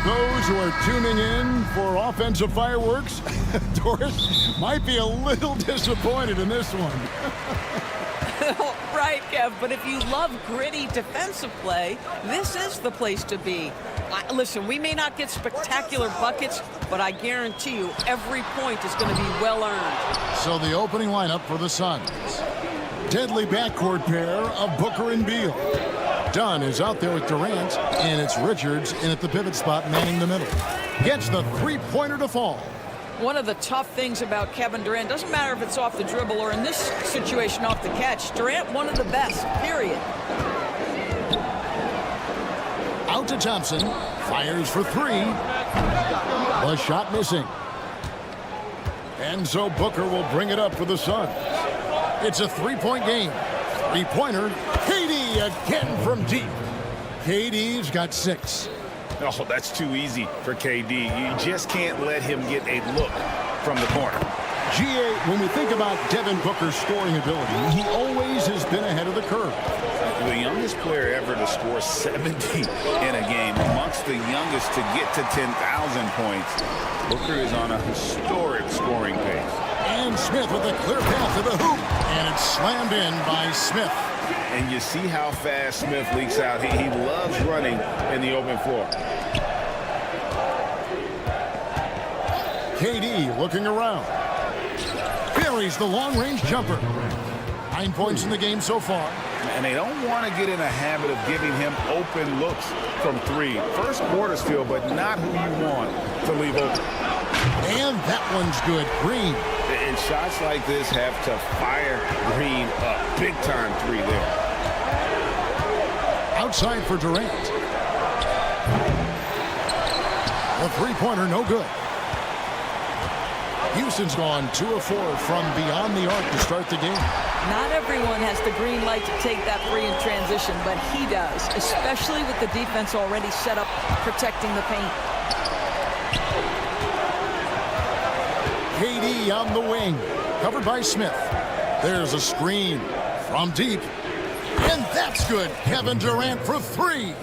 those who are tuning in for offensive fireworks, Doris, might be a little disappointed in this one. Right, Kev, but if you love gritty defensive play, this is the place to be. Listen, we may not get spectacular buckets, but I guarantee you every point is going to be well earned. So the opening lineup for the Suns. Deadly backcourt pair of Booker and Beal. Dunn is out there with Durant, and it's Richards in at the pivot spot manning the middle. Gets the three-pointer to fall. One of the tough things about Kevin Durant, doesn't matter if it's off the dribble or in this situation off the catch, Durant one of the best, period. Out to Thompson, fires for three. The shot missing. And so Booker will bring it up for the Suns. It's a three-point game. Three-pointer. KD again from deep. KD's got 6. Oh, that's too easy for KD. You just can't let him get a look from the corner. GA, when we think about Devin Booker's scoring ability, he always has been ahead of the curve. The youngest player ever to score 70 in a game, amongst the youngest to get to 10,000 points. Booker is on a historic scoring pace. And Smith with a clear path to the hoop. And it's slammed in by Smith. And you see how fast Smith leaks out. He loves running in the open floor. KD looking around. Buries the long-range jumper. 9 points in the game so far. And they don't want to get in a habit of giving him open looks from three. First quarter still, but not who you want to leave open. And that one's good. Green. And shots like this have to fire Green up. Big-time three there. Outside for Durant. The three-pointer, no good. Houston's gone 2 of 4 from beyond the arc to start the game. Not everyone has the green light to take that three in transition, but he does, especially with the defense already set up protecting the paint. KD on the wing, covered by Smith. There's a screen from deep. And that's good. Kevin Durant for 3.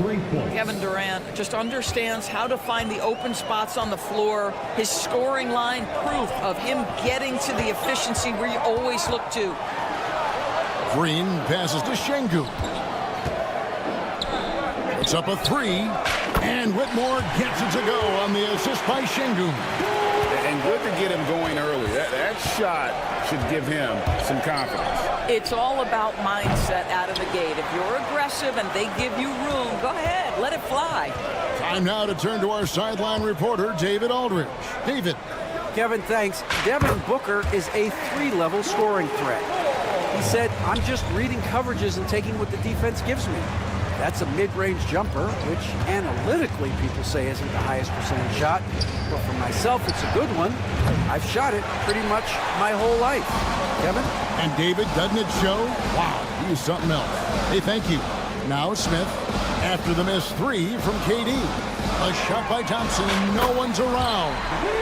Kevin Durant just understands how to find the open spots on the floor. His scoring line, proof of him getting to the efficiency where you always look to. Green passes to Şengün. It's up a 3. And Whitmore gets it to go on the assist by Şengün. And good to get him going early. That shot should give him some confidence. It's all about mindset out of the gate. If you're aggressive and they give you room, go ahead, let it fly. Time now to turn to our sideline reporter, David Aldridge. David. Kevin, thanks. Devin Booker is a 3-level scoring threat. He said, I'm just reading coverages and taking what the defense gives me. That's a mid-range jumper, which analytically people say isn't the highest percentage shot. But for myself, it's a good one. I've shot it pretty much my whole life. Kevin? And David, doesn't it show? Wow, he's something else. Hey, thank you. Now Smith, after the missed 3 from KD. A shot by Thompson, and no one's around.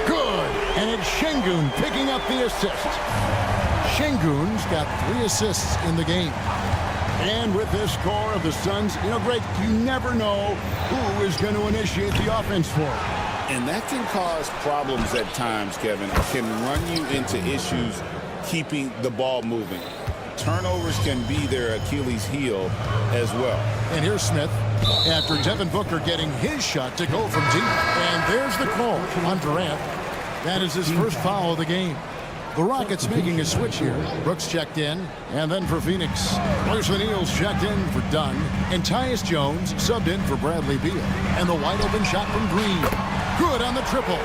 Good, and it's Şengün picking up the assist. Şengün's got 3 assists in the game. And with this score of the Suns, Greg, you never know who is going to initiate the offense for them. And that can cause problems at times, Kevin. It can run you into issues keeping the ball moving. Turnovers can be their Achilles heel as well. And here's Smith after Devin Booker getting his shot to go from deep. And there's the call on Durant. That is his first foul of the game. The Rockets making a switch here. Brooks checked in, and then for Phoenix. Royce O'Neal's checked in for Dunn, and Tyus Jones subbed in for Bradley Beal. And the wide-open shot from Green. Good on the triple.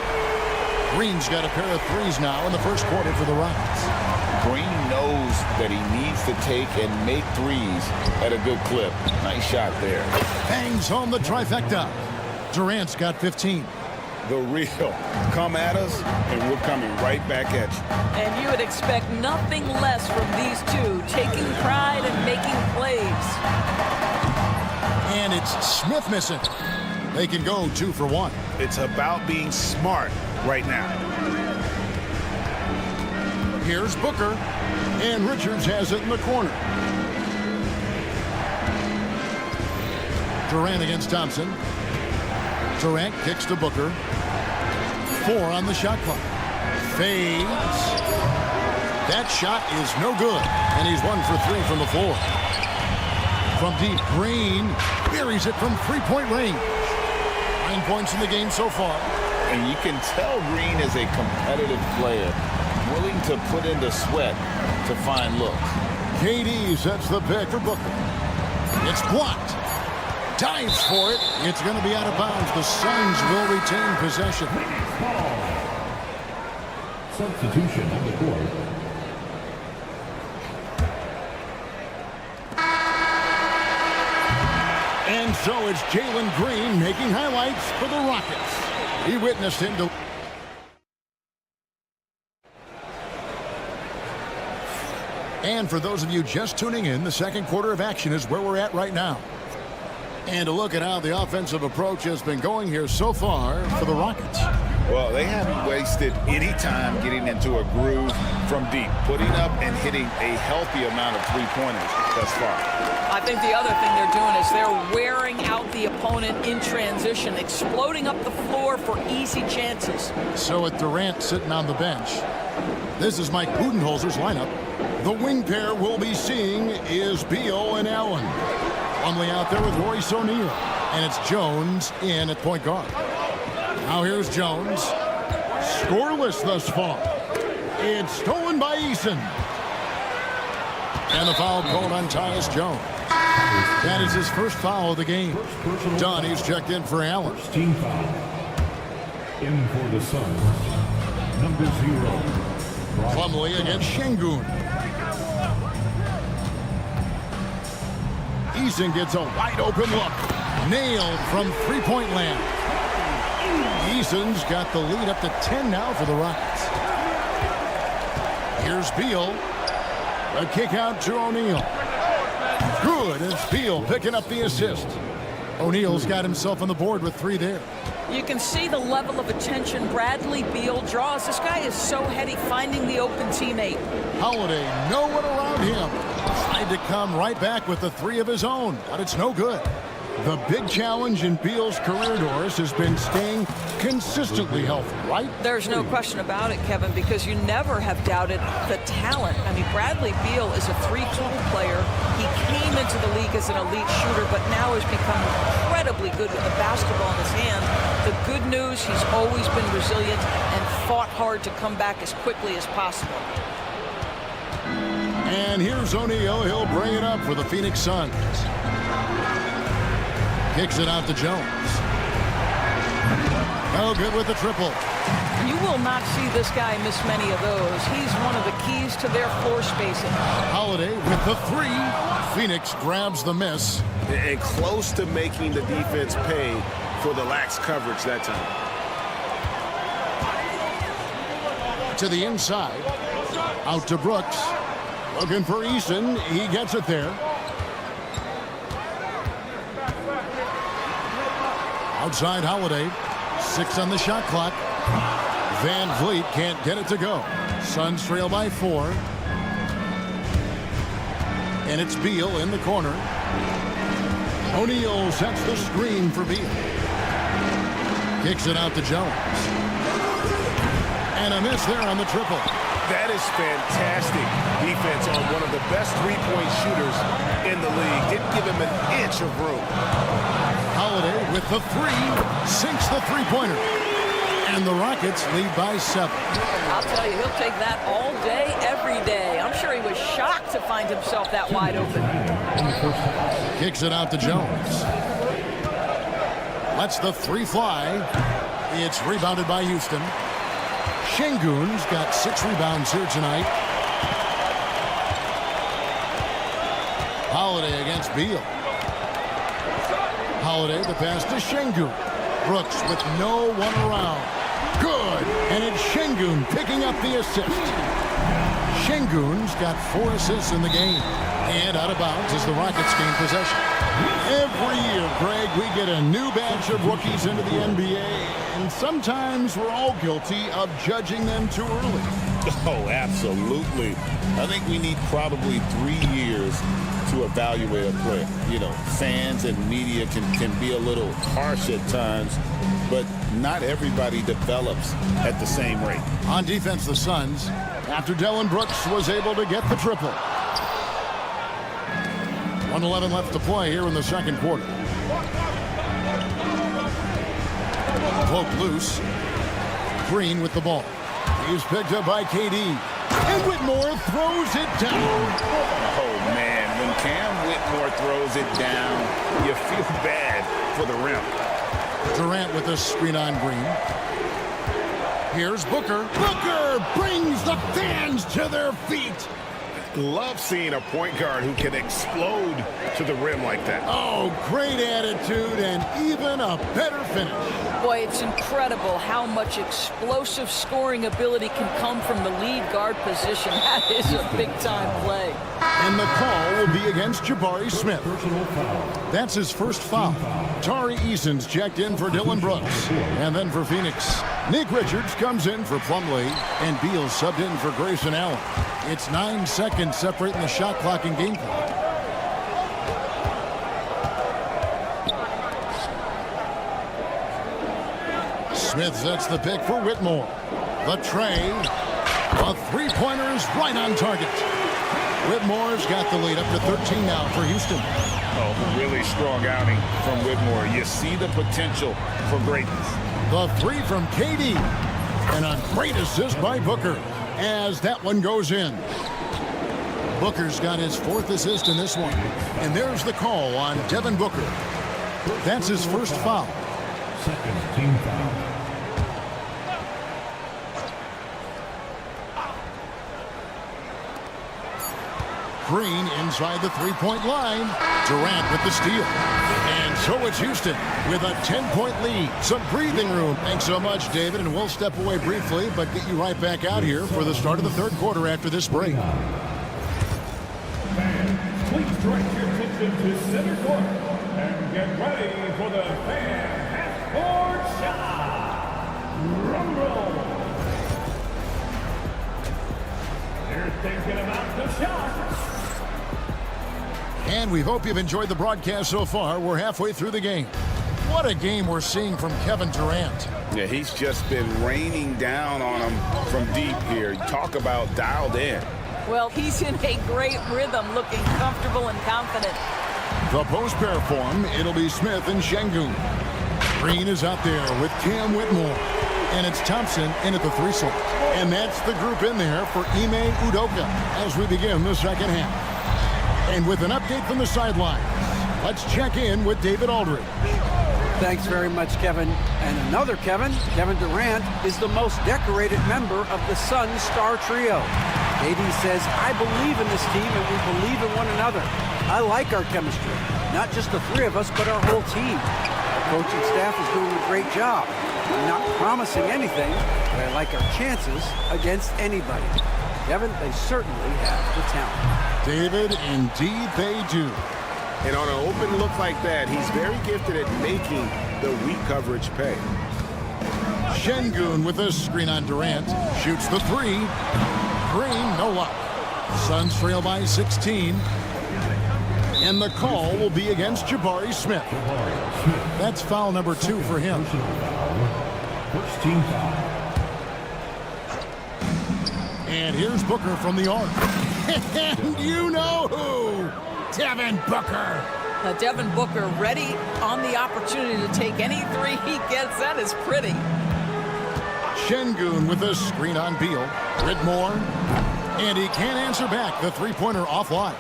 Green's got a pair of 3s now in the first quarter for the Rockets. Green knows that he needs to take and make 3s at a good clip. Nice shot there. Bangs home the trifecta. Durant's got 15. The real. Come at us, and we're coming right back at you. And you would expect nothing less from these two, taking pride and making plays. And it's Smith missing. They can go 2 for 1. It's about being smart right now. Here's Booker, and Richards has it in the corner. Durant against Thompson. Durant kicks to Booker. 4 on the shot clock. Fades. That shot is no good, and he's 1 for 3 from the floor. From deep, Green buries it from three-point range. 9 points in the game so far. And you can tell Green is a competitive player, willing to put in the sweat to find looks. KD sets the pick for Booker. It's blocked. Dives for it. It's going to be out of bounds. The Suns will retain possession. Substitution on the court. And so it's Jalen Green making highlights for the Rockets. He witnessed him to... And for those of you just tuning in, the second quarter of action is where we're at right now. And a look at how the offensive approach has been going here so far for the Rockets. Well, they haven't wasted any time getting into a groove from deep, putting up and hitting a healthy amount of three-pointers thus far. I think the other thing they're doing is they're wearing out the opponent in transition, exploding up the floor for easy chances. So with Durant sitting on the bench, this is Mike Budenholzer's lineup. The wing pair we'll be seeing is Beal and Allen. Plumlee out there with Royce O'Neal. And it's Jones in at point guard. Now here's Jones. Scoreless thus far. It's stolen by Eason. And the foul called on Tyus Jones. That is his first foul of the game. Dunn, he's checked in for Allen. Team foul. In for the Suns. Number 0. Plumlee against Şengün. Eason gets a wide open look. Nailed from three-point land. Eason's got the lead up to 10 now for the Rockets. Here's Beal. A kick out to O'Neal. Good as Beal picking up the assist. O'Neal's got himself on the board with 3 there. You can see the level of attention Bradley Beal draws. This guy is so heady finding the open teammate. Holiday, no one around him. Tried to come right back with the 3 of his own, but it's no good. The big challenge in Beal's career, Doris, has been staying consistently healthy, right? There's no question about it, Kevin, because you never have doubted the talent. I mean, Bradley Beal is a 3-tool player. He came into the league as an elite shooter, but now has become incredibly good with the basketball in his hand. The good news, he's always been resilient and fought hard to come back as quickly as possible. And here's O'Neal. He'll bring it up for the Phoenix Suns. Kicks it out to Jones. Oh, good with the triple. You will not see this guy miss many of those. He's one of the keys to their floor spacing. Holiday with the 3. Phoenix grabs the miss. And close to making the defense pay for the lax coverage that time. To the inside. Out to Brooks. Looking for Eason. He gets it there. Outside Holiday. 6 on the shot clock. Van Vliet can't get it to go. Suns trail by 4. And it's Beal in the corner. O'Neal sets the screen for Beal. Kicks it out to Jones. And a miss there on the triple. That is fantastic defense on one of the best three-point shooters in the league. Didn't give him an inch of room. Holiday with the 3. Sinks the three-pointer. And the Rockets lead by 7. I'll tell you, he'll take that all day, every day. I'm sure he was shocked to find himself that wide open. Kicks it out to Jones. Lets the 3 fly. It's rebounded by Houston. Şengün's got 6 rebounds here tonight. Holiday against Beal. Holiday, the pass to Şengün. Brooks with no one around. Good. And it's Şengün picking up the assist. Şengün's got 4 assists in the game. And out of bounds as the Rockets gain possession. Every year, Greg, we get a new batch of rookies into the NBA. And sometimes we're all guilty of judging them too early. Oh, absolutely. I think we need probably 3 years to evaluate a player. You know, fans and media can be a little harsh at times, but not everybody develops at the same rate. On defense, the Suns, after Dillon Brooks was able to get the triple. 1:11 left to play here in the second quarter. Poke loose. Green with the ball. He's picked up by KD. And Whitmore throws it down. Oh, man, when Cam Whitmore throws it down, you feel bad for the rim. Durant with a screen on Green. Here's Booker. Booker brings the fans to their feet. Love seeing a point guard who can explode to the rim like that. Oh, great attitude and even a better finish. Boy, it's incredible how much explosive scoring ability can come from the lead guard position. That is a big-time play. And the call will be against Jabari Smith. Personal foul. That's his first foul. Tari Eason's checked in for Dillon Brooks. And then for Phoenix, Nick Richards comes in for Plumlee, and Beal subbed in for Grayson Allen. It's 9 seconds separating the shot clock and game clock. Smith sets the pick for Whitmore. The tray. A three-pointer is right on target. Whitmore's got the lead up to 13 now for Houston. Oh, really strong outing from Whitmore. You see the potential for greatness. The three from KD. And a great assist by Booker as that one goes in. Booker's got his 4th assist in this one. And there's the call on Devin Booker. That's his first foul. Second team foul. Green inside the three-point line. Durant with the steal. And so it's Houston with a 10-point lead. Some breathing room. Thanks so much, David. And we'll step away briefly, but get you right back out here for the start of the third quarter after this break. Fans, please direct your attention to center court and get ready for the fan half-court shot. Rumble. They're thinking about the shot. And we hope you've enjoyed the broadcast so far. We're halfway through the game. What a game we're seeing from Kevin Durant. Yeah, he's just been raining down on him from deep here. Talk about dialed in. Well, he's in a great rhythm, looking comfortable and confident. The post pair form, it'll be Smith and Şengün. Green is out there with Cam Whitmore. And it's Thompson in at the 3 slot. And that's the group in there for Ime Udoka as we begin the second half. And with an update from the sidelines, let's check in with David Aldridge. Thanks very much, Kevin. And another Kevin, Kevin Durant, is the most decorated member of the Suns star trio. KD says, I believe in this team and we believe in one another. I like our chemistry. Not just the 3 of us, but our whole team. Our coaching staff is doing a great job. I'm not promising anything, but I like our chances against anybody. Kevin, they certainly have the talent. David, indeed they do. And on an open look like that, he's very gifted at making the weak coverage pay. Şengün with a screen on Durant. Shoots the 3. Green, no luck. Suns trail by 16. And the call will be against Jabari Smith. That's foul number 2 for him. First team foul. And here's Booker from the arc. And you know who? Devin Booker. Devin Booker ready on the opportunity to take any 3 he gets. That is pretty. Şengün with a screen on Beal. Whitmore. And he can't answer back. The three-pointer offline.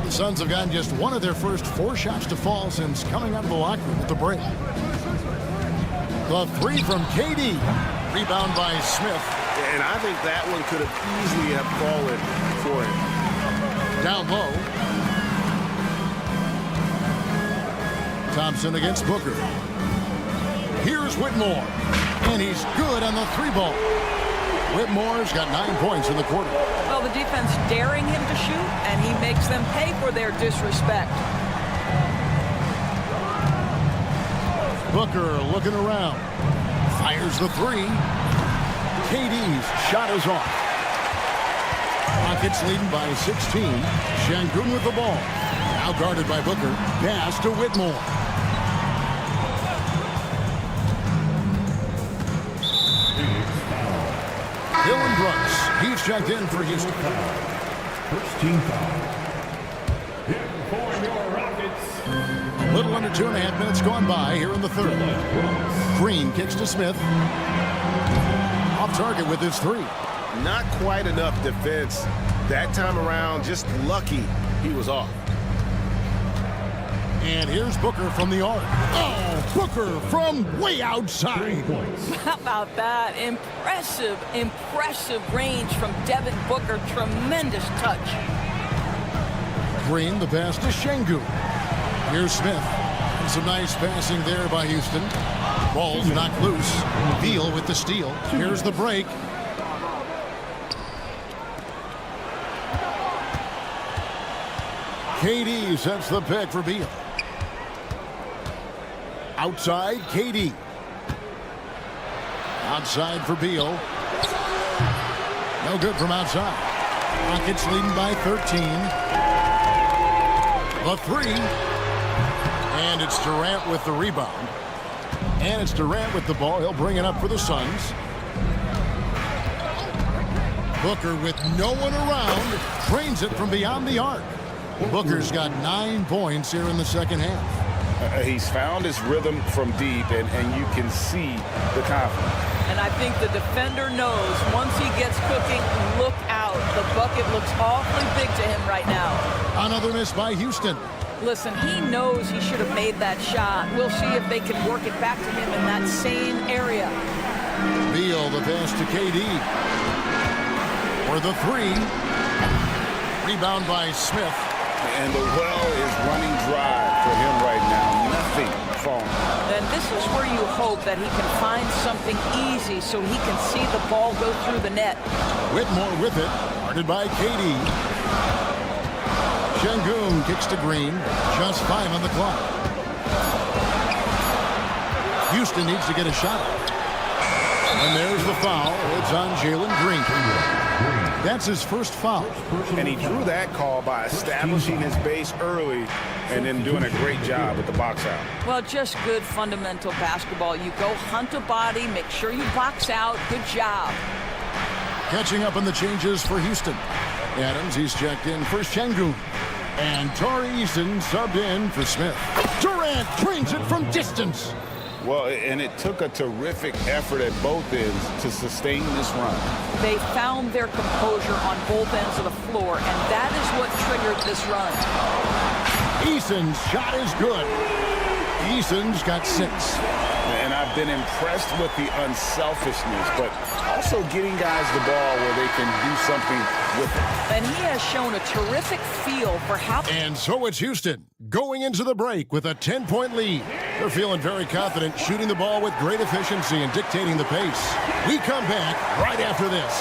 The Suns have gotten just one of their first 4 shots to fall since coming out of the locker room at the break. The 3 from KD. Rebound by Smith. And I think that one could have easily have fallen for him. Down low. Thompson against Booker. Here's Whitmore. And he's good on the 3-ball. Whitmore's got 9 points in the quarter. Well, the defense daring him to shoot, and he makes them pay for their disrespect. Booker looking around. Fires the three. KD's shot is off. Rockets leading by 16. Şengün with the ball. Now guarded by Booker. Pass to Whitmore. Dylan Brooks. He's checked in for Houston. First team foul. Here for your Rockets. A little under 2.5 minutes gone by here in the third. Green kicks to Smith. Off target with his three. Not quite enough defense that time around. Just lucky he was off. And here's Booker from the arc. Oh, Booker from way outside. How about that? Impressive, impressive range from Devin Booker. Tremendous touch. Green, the pass to Şengün. Here's Smith. And some nice passing there by Houston. Ball's knocked loose. Beal with the steal. Here's the break. KD sets the pick for Beal. Outside, KD. Outside for Beal. No good from outside. Rockets leading by 13. The three. And it's Durant with the rebound. And it's Durant with the ball. He'll bring it up for the Suns. Booker with no one around. Trains it from beyond the arc. Booker's got 9 points here in the second half. He's found his rhythm from deep, and you can see the confidence. And I think the defender knows once he gets cooking, look out. The bucket looks awfully big to him right now. Another miss by Houston. Listen, he knows he should have made that shot. We'll see if they can work it back to him in that same area. Beal, the pass to KD. For the three. Rebound by Smith. And the well is running dry for him right now. Nothing falling. And this is where you hope that he can find something easy so he can see the ball go through the net. Whitmore with it. Guarded by KD. Şengün kicks to Green. Just 5 on the clock. Houston needs to get a shot. And there's the foul. It's on Jalen Green. That's his first foul. And he drew that call by establishing his base early and then doing a great job with the box out. Well, just good fundamental basketball. You go hunt a body, make sure you box out. Good job. Catching up on the changes for Houston. Adams, he's checked in for Şengün. And Tari Eason subbed in for Smith. Durant trains it from distance. Well, and it took a terrific effort at both ends to sustain this run. They found their composure on both ends of the floor, and that is what triggered this run. Eason's shot is good. Eason's got 6. And I've been impressed with the unselfishness, but also getting guys the ball where they can do something with it. And he has shown a terrific feel for how... And so it's Houston going into the break with a 10-point lead. They're feeling very confident, shooting the ball with great efficiency and dictating the pace. We come back right after this.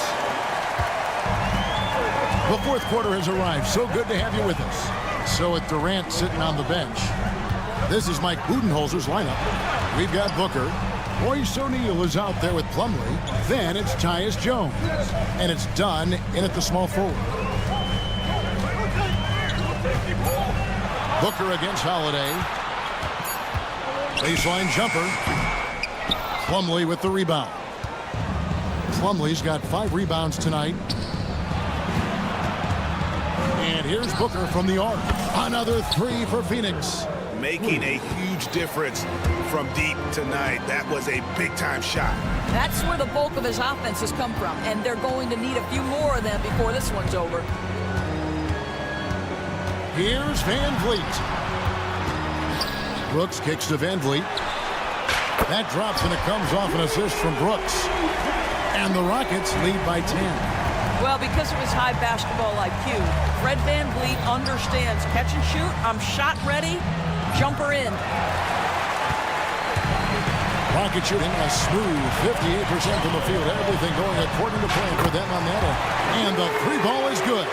The fourth quarter has arrived. So good to have you with us. So with Durant sitting on the bench, this is Mike Budenholzer's lineup. We've got Booker. Royce O'Neal is out there with Plumlee. Then it's Tyus Jones. And it's Dunn in at the small forward. Booker against Holiday. Baseline jumper. Plumlee with the rebound. Plumlee's got 5 rebounds tonight. And here's Booker from the arc. Another 3 for Phoenix. Making a huge difference from deep tonight. That was a big-time shot. That's where the bulk of his offense has come from, and they're going to need a few more of them before this one's over. Here's Van Vliet. Brooks kicks to Van Vliet. That drops, and it comes off an assist from Brooks. And the Rockets lead by 10. Well, because of his high basketball IQ, Fred Van Vliet understands catch and shoot. I'm shot ready. Jumper in. Rocket shooting a smooth 58% from the field. Everything going according to plan for them on that end. And the 3 ball is good.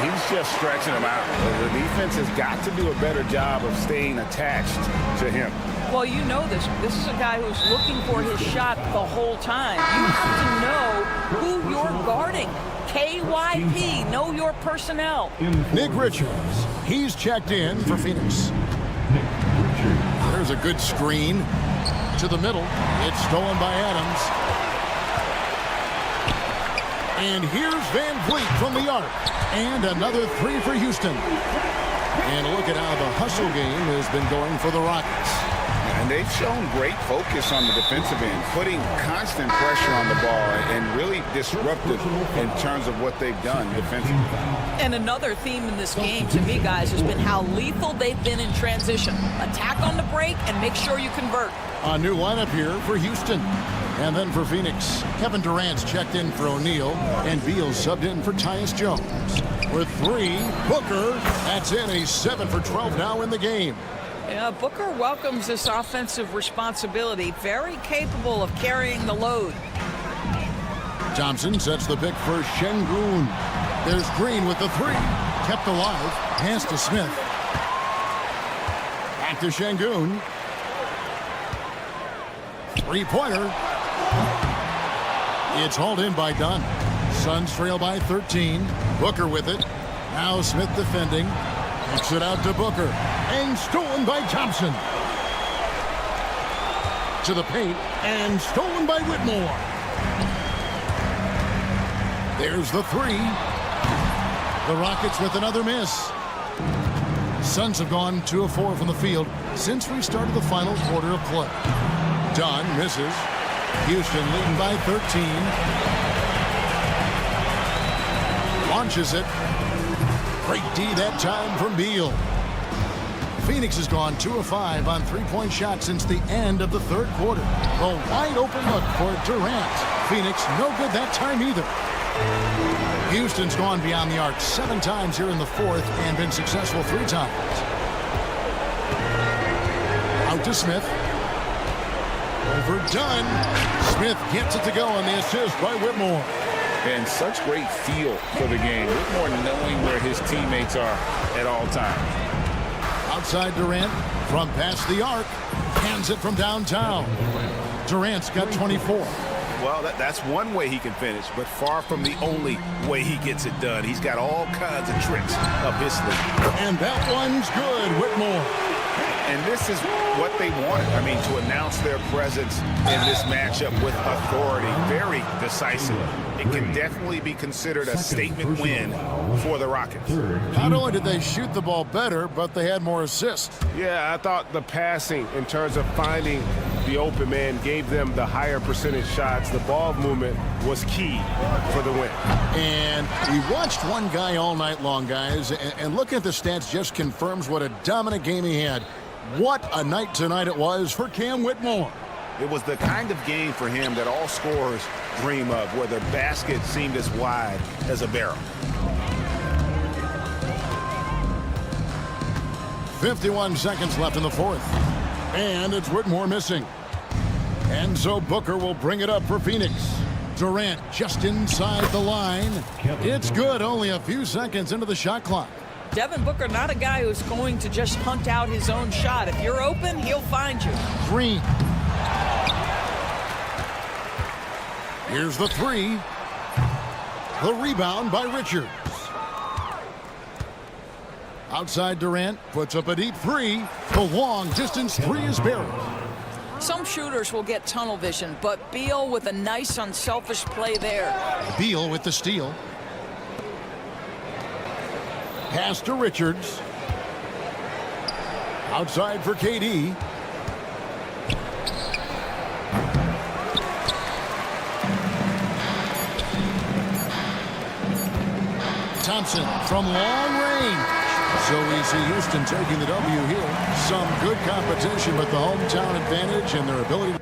He's just stretching them out. The defense has got to do a better job of staying attached to him. Well, you know this. This is a guy who's looking for his shot the whole time. You have to know who you're guarding. KYP, know your personnel. Nick Richards, he's checked in for Phoenix. There's a good screen to the middle. It's stolen by Adams. And here's Van Vliet from the arc. And another three for Houston. And look at how the hustle game has been going for the Rockets. And they've shown great focus on the defensive end, putting constant pressure on the ball and really disruptive in terms of what they've done defensively. And another theme in this game to me, guys, has been how lethal they've been in transition. Attack on the break and make sure you convert. A new lineup here for Houston. And then for Phoenix, Kevin Durant's checked in for O'Neal, and Beal's subbed in for Tyus Jones. With 3, Booker, that's in. He's 7 for 12 now in the game. Yeah, Booker welcomes this offensive responsibility. Very capable of carrying the load. Thompson sets the pick for Şengün. There's Green with the 3. Kept alive. Pass to Smith. Back to Şengün. Three-pointer. It's hauled in by Dunn. Suns trail by 13. Booker with it. Now Smith defending. Kicks it out to Booker. And stolen by Thompson. To the paint. And stolen by Whitmore. There's the 3. The Rockets with another miss. Suns have gone 2 of 4 from the field since we started the final quarter of play. Dunn misses. Houston leading by 13. Launches it. Great D that time from Beal. Phoenix has gone 2 of 5 on three-point shots since the end of the third quarter. A wide open look for Durant. Phoenix no good that time either. Houston's gone beyond the arc 7 times here in the fourth and been successful 3 times. Out to Smith. Over Dunn. Smith gets it to go on the assist by Whitmore. And such great feel for the game. Whitmore knowing where his teammates are at all times. Outside Durant from past the arc. Hands it from downtown. Durant's got 24. Well, that's one way he can finish, but far from the only way he gets it done. He's got all kinds of tricks up his sleeve. And that one's good, Whitmore. And this is what they wanted. I mean, to announce their presence in this matchup with authority, very decisive. It can definitely be considered a statement win for the Rockets. Not only did they shoot the ball better, but they had more assists. Yeah, I thought the passing in terms of finding the open man gave them the higher percentage shots. The ball movement was key for the win. And we watched one guy all night long, guys, and looking at the stats just confirms what a dominant game he had. What a night tonight it was for Cam Whitmore. It was the kind of game for him that all scorers dream of, where the basket seemed as wide as a barrel. 51 seconds left in the fourth. And it's Whitmore missing. And so Booker will bring it up for Phoenix. Durant just inside the line. It's good, only a few seconds into the shot clock. Devin Booker, not a guy who's going to just hunt out his own shot. If you're open, he'll find you. Green. Here's the 3. The rebound by Richards. Outside Durant puts up a deep 3. The long distance 3 is buried. Some shooters will get tunnel vision, but Beal with a nice unselfish play there. Beal with the steal. Pass to Richards. Outside for KD. Thompson from long range. So we see Houston taking the W here. Some good competition, but the hometown advantage and their ability to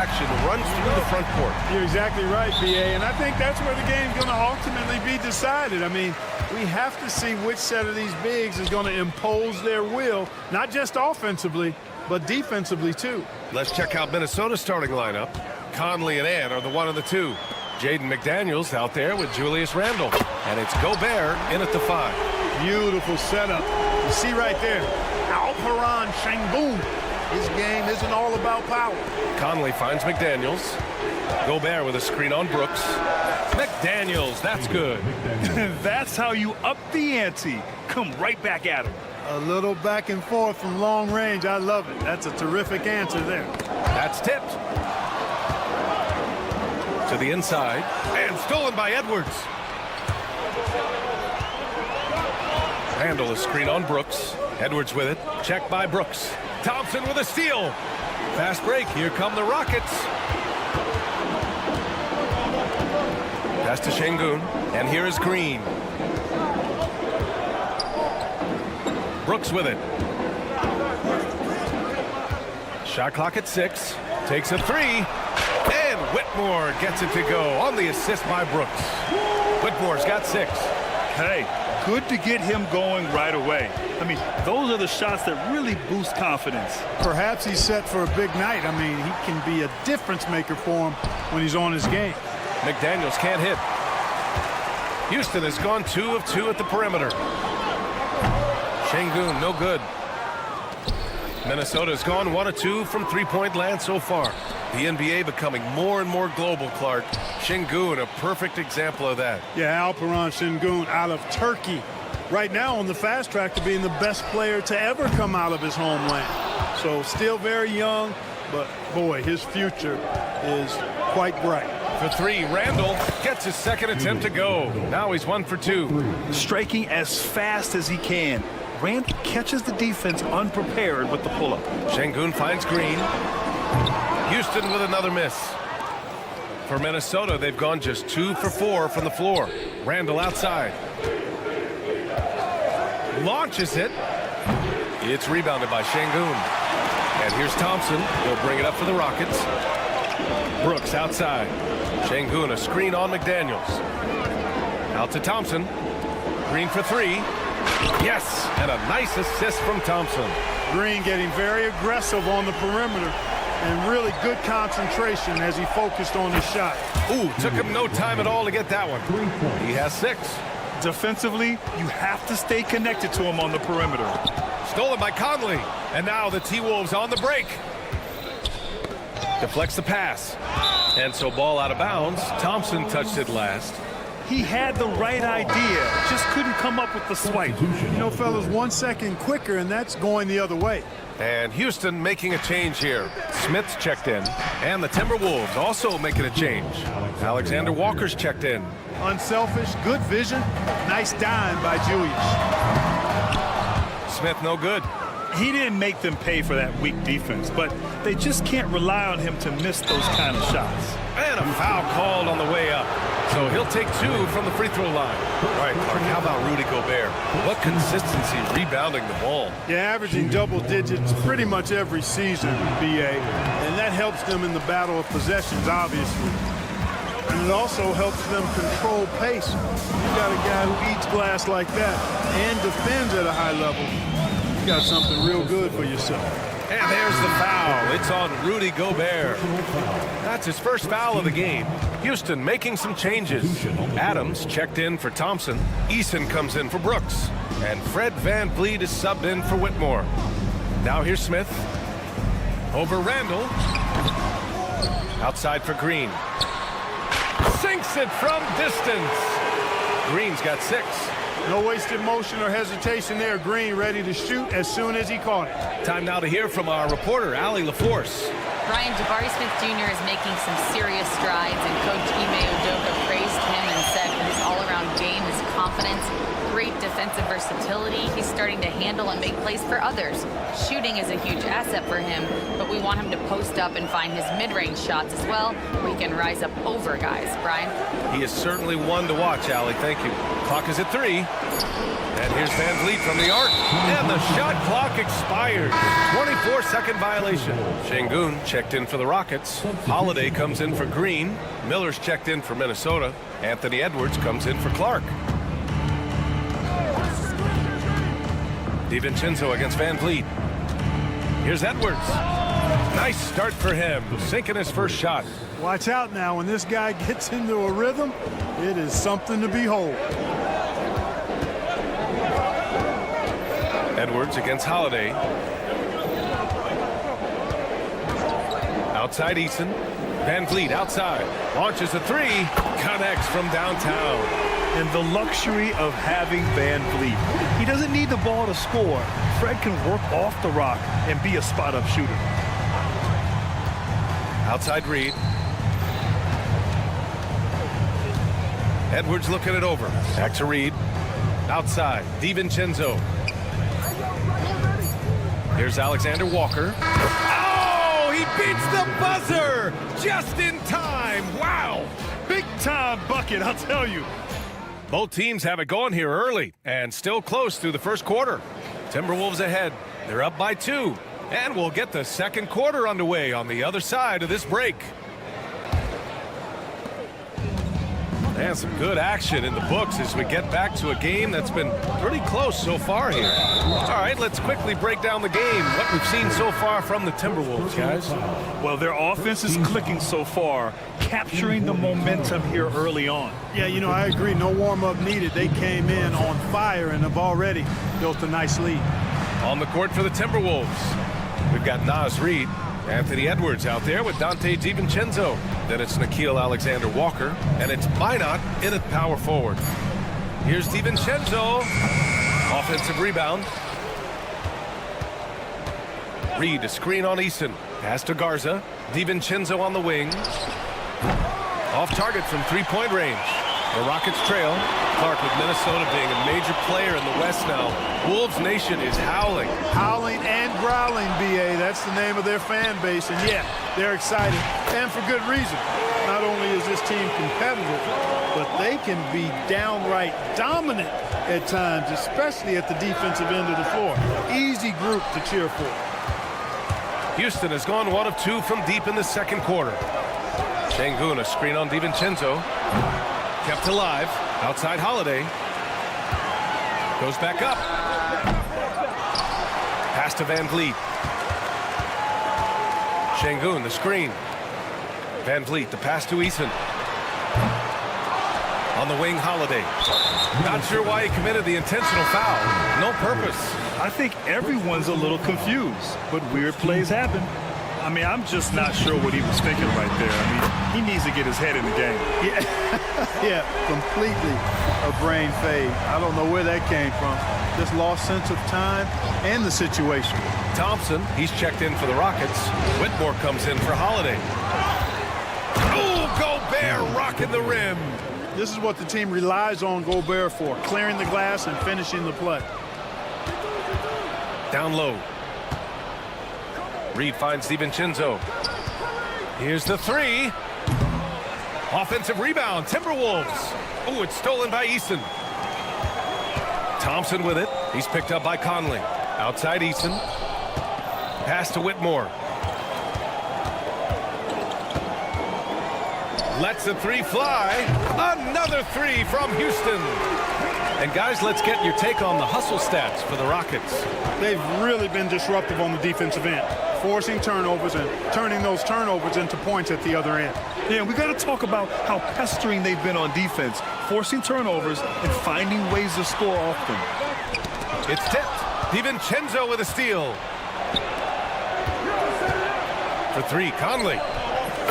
action runs through the front court. You're exactly right, B.A., and I think that's where the game's going to ultimately be decided. I mean, we have to see which set of these bigs is going to impose their will, not just offensively, but defensively, too. Let's check out Minnesota's starting lineup. Conley and Ann are the 1 and the 2. Jaden McDaniels out there with Julius Randle. And it's Gobert in at the 5. Beautiful setup. You see right there, Alperen Sengun. His game isn't all about power. Conley finds McDaniels. Gobert with a screen on Brooks. McDaniels, that's good. That's how you up the ante. Come right back at him. A little back and forth from long range. I love it. That's a terrific answer there. That's tipped. To the inside. And stolen by Edwards. Handle a screen on Brooks. Edwards with it. Checked by Brooks. Thompson with a steal. Fast break. Here come the Rockets. Pass to Sengun. And here is Green. Brooks with it. Shot clock at 6. Takes a 3. And Whitmore gets it to go on the assist by Brooks. Whitmore's got 6. Hey, good to get him going right away. I mean, those are the shots that really boost confidence. Perhaps he's set for a big night. I mean, he can be a difference maker for him when he's on his game. McDaniels can't hit. Houston has gone 2 of 2 at the perimeter. Sengun, no good. Minnesota's gone 1 of 2 from three-point land so far. The NBA becoming more and more global, Clark. Sengun, a perfect example of that. Yeah, Alperen Sengun out of Turkey. Right now on the fast track to being the best player to ever come out of his homeland. So still very young, but boy, his future is quite bright. For 3, Randle gets his second attempt to go. Now he's 1 for 2. Striking as fast as he can. Randle catches the defense unprepared with the pull-up. Sengun finds Green. Houston with another miss. For Minnesota, they've gone just 2 for 4 from the floor. Randle outside. Launches it. It's rebounded by Sengun. And here's Thompson. He'll bring it up for the Rockets. Brooks outside. Sengun, a screen on McDaniels. Out to Thompson. Green for 3. Yes, and a nice assist from Thompson. Green getting very aggressive on the perimeter and really good concentration as he focused on his shot. Ooh, took him no time at all to get that one. He has 6. Defensively, you have to stay connected to him on the perimeter. Stolen by Conley. And now the T-Wolves on the break. Deflects the pass. And so ball out of bounds. Thompson touched it last. He had the right idea, just couldn't come up with the swipe. You know, fellas, 1 second quicker, and that's going the other way. And Houston making a change here. Smith's checked in. And the Timberwolves also making a change. Alexander Walker's checked in. Unselfish, good vision. Nice dime by Julius. Smith no good. He didn't make them pay for that weak defense, but they just can't rely on him to miss those kind of shots. And a foul called on the way up. So he'll take 2 from the free throw line. All right, Clark, how about Rudy Gobert? What consistency rebounding the ball. Yeah, averaging double digits pretty much every season, BA. And that helps them in the battle of possessions, obviously. And it also helps them control pace. You got a guy who eats glass like that and defends at a high level. You got something real good for yourself. And there's the foul. It's on Rudy Gobert. That's his first foul of the game. Houston making some changes. Adams checked in for Thompson. Eason comes in for Brooks. And Fred VanVleet is subbed in for Whitmore. Now here's Smith. Over Randle. Outside for Green. Sinks it from distance. Green's got 6. No wasted motion or hesitation there. Green ready to shoot as soon as he caught it. Time now to hear from our reporter, Allie LaForce. Brian, Jabari Smith Jr. is making some serious strides, and Coach Ime Udoka praised him and said his all-around game, his confidence, great defensive versatility. He's starting to handle and make plays for others. Shooting is a huge asset for him, but we want him to post up and find his mid-range shots as well, where he can rise up over guys. Brian? He is certainly one to watch, Allie. Thank you. Clock is at 3. And here's Van Vliet from the arc. And the shot clock expired. 24-second violation. Şengün checked in for the Rockets. Holiday comes in for Green. Miller's checked in for Minnesota. Anthony Edwards comes in for Clark. DiVincenzo against Van Vliet. Here's Edwards. Nice start for him, sinking his first shot. Watch out now. When this guy gets into a rhythm, it is something to behold. Edwards against Holiday. Outside Eason. Van Vliet outside. Launches a three. Connects from downtown. And the luxury of having Van Vliet. He doesn't need the ball to score. Fred can work off the rock and be a spot-up shooter. Outside Reed. Edwards looking it over. Back to Reed. Outside. DiVincenzo. Here's Alexander Walker. Oh, he beats the buzzer just in time. Wow. Big-time bucket, I'll tell you. Both teams have it going here early and still close through the first quarter. Timberwolves ahead. They're up by 2. And we'll get the second quarter underway on the other side of this break. And some good action in the books as we get back to a game that's been pretty close so far here. All right, let's quickly break down the game, what we've seen so far from the Timberwolves, guys. Well, their offense is clicking so far, capturing the momentum here early on. Yeah, you know, I agree. No warm-up needed. They came in on fire and have already built a nice lead. On the court for the Timberwolves, we've got Naz Reid, Anthony Edwards out there with Dante DiVincenzo. Then it's Nickeil Alexander-Walker, and it's Minot in at power forward. Here's DiVincenzo. Offensive rebound. Reed, a screen on Eason. Pass to Garza. DiVincenzo on the wing. Off target from three-point range. The Rockets trail. Clark with Minnesota being a major player in the West now. Wolves Nation is howling. Howling and growling, B.A. That's the name of their fan base. And, yeah, they're excited. And for good reason. Not only is this team competitive, but they can be downright dominant at times, especially at the defensive end of the floor. Easy group to cheer for. Houston has gone 1 of 2 from deep in the second quarter. Şengün, a screen on DiVincenzo. Kept alive. Outside Holiday. Goes back up. Pass to Van Vliet. Şengün, the screen. Van Vliet, the pass to Eason. On the wing, Holiday. Not sure why he committed the intentional foul. No purpose. I think everyone's a little confused, but weird plays happen. I mean, I'm just not sure what he was thinking right there. I mean, he needs to get his head in the game. Yeah, completely a brain fade. I don't know where that came from. Just lost sense of time and the situation. Thompson, he's checked in for the Rockets. Whitmore comes in for Holiday. Oh, Gobert rocking the rim. This is what the team relies on Gobert for, clearing the glass and finishing the play. Down low. Reed finds DiVincenzo. Here's the three. Offensive rebound, Timberwolves. Oh, it's stolen by Eason. Thompson with it. He's picked up by Conley. Outside Eason. Pass to Whitmore. Lets the three fly. Another three from Houston. And guys, let's get your take on the hustle stats for the Rockets. They've really been disruptive on the defensive end, forcing turnovers and turning those turnovers into points at the other end. Yeah, we got to talk about how pestering they've been on defense, forcing turnovers and finding ways to score off them. It's tipped. DiVincenzo with a steal. For three, Conley.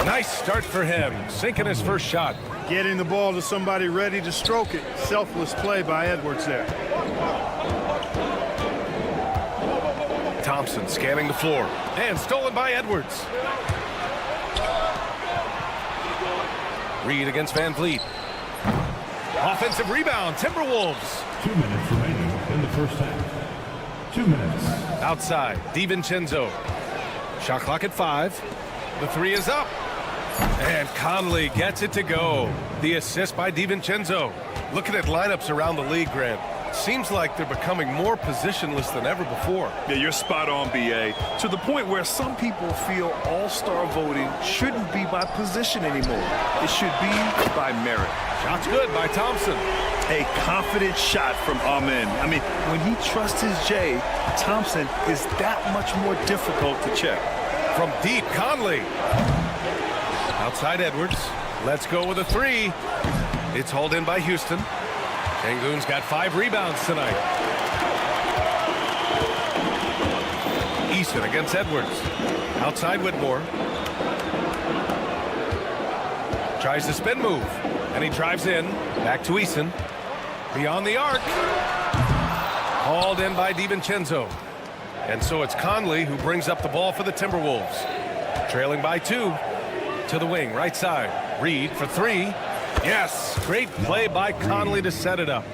Nice start for him, sinking his first shot. Getting the ball to somebody ready to stroke it. Selfless play by Edwards there. Thompson scanning the floor. And stolen by Edwards. Reed against Van Vliet. Offensive rebound, Timberwolves. 2 minutes remaining in the first half. 2 minutes. Outside, DiVincenzo. Shot clock at 5. The three is up. And Conley gets it to go. The assist by DiVincenzo. Looking at lineups around the league, Grant. Seems like they're becoming more positionless than ever before. Yeah, you're spot on, B.A. To the point where some people feel all-star voting shouldn't be by position anymore. It should be by merit. Shot's good by Thompson. A confident shot from Amen. I mean, when he trusts his J, Thompson is that much more difficult to check. From deep, Conley. Outside Edwards. Let's go with a three. It's hauled in by Houston. Sengun's got 5 rebounds tonight. Eason against Edwards. Outside Whitmore. Tries the spin move. And he drives in. Back to Eason. Beyond the arc. Hauled in by DiVincenzo. And so it's Conley who brings up the ball for the Timberwolves. Trailing by 2. To the wing, right side. Reed for 3. Yes, great play by Conley to set it up.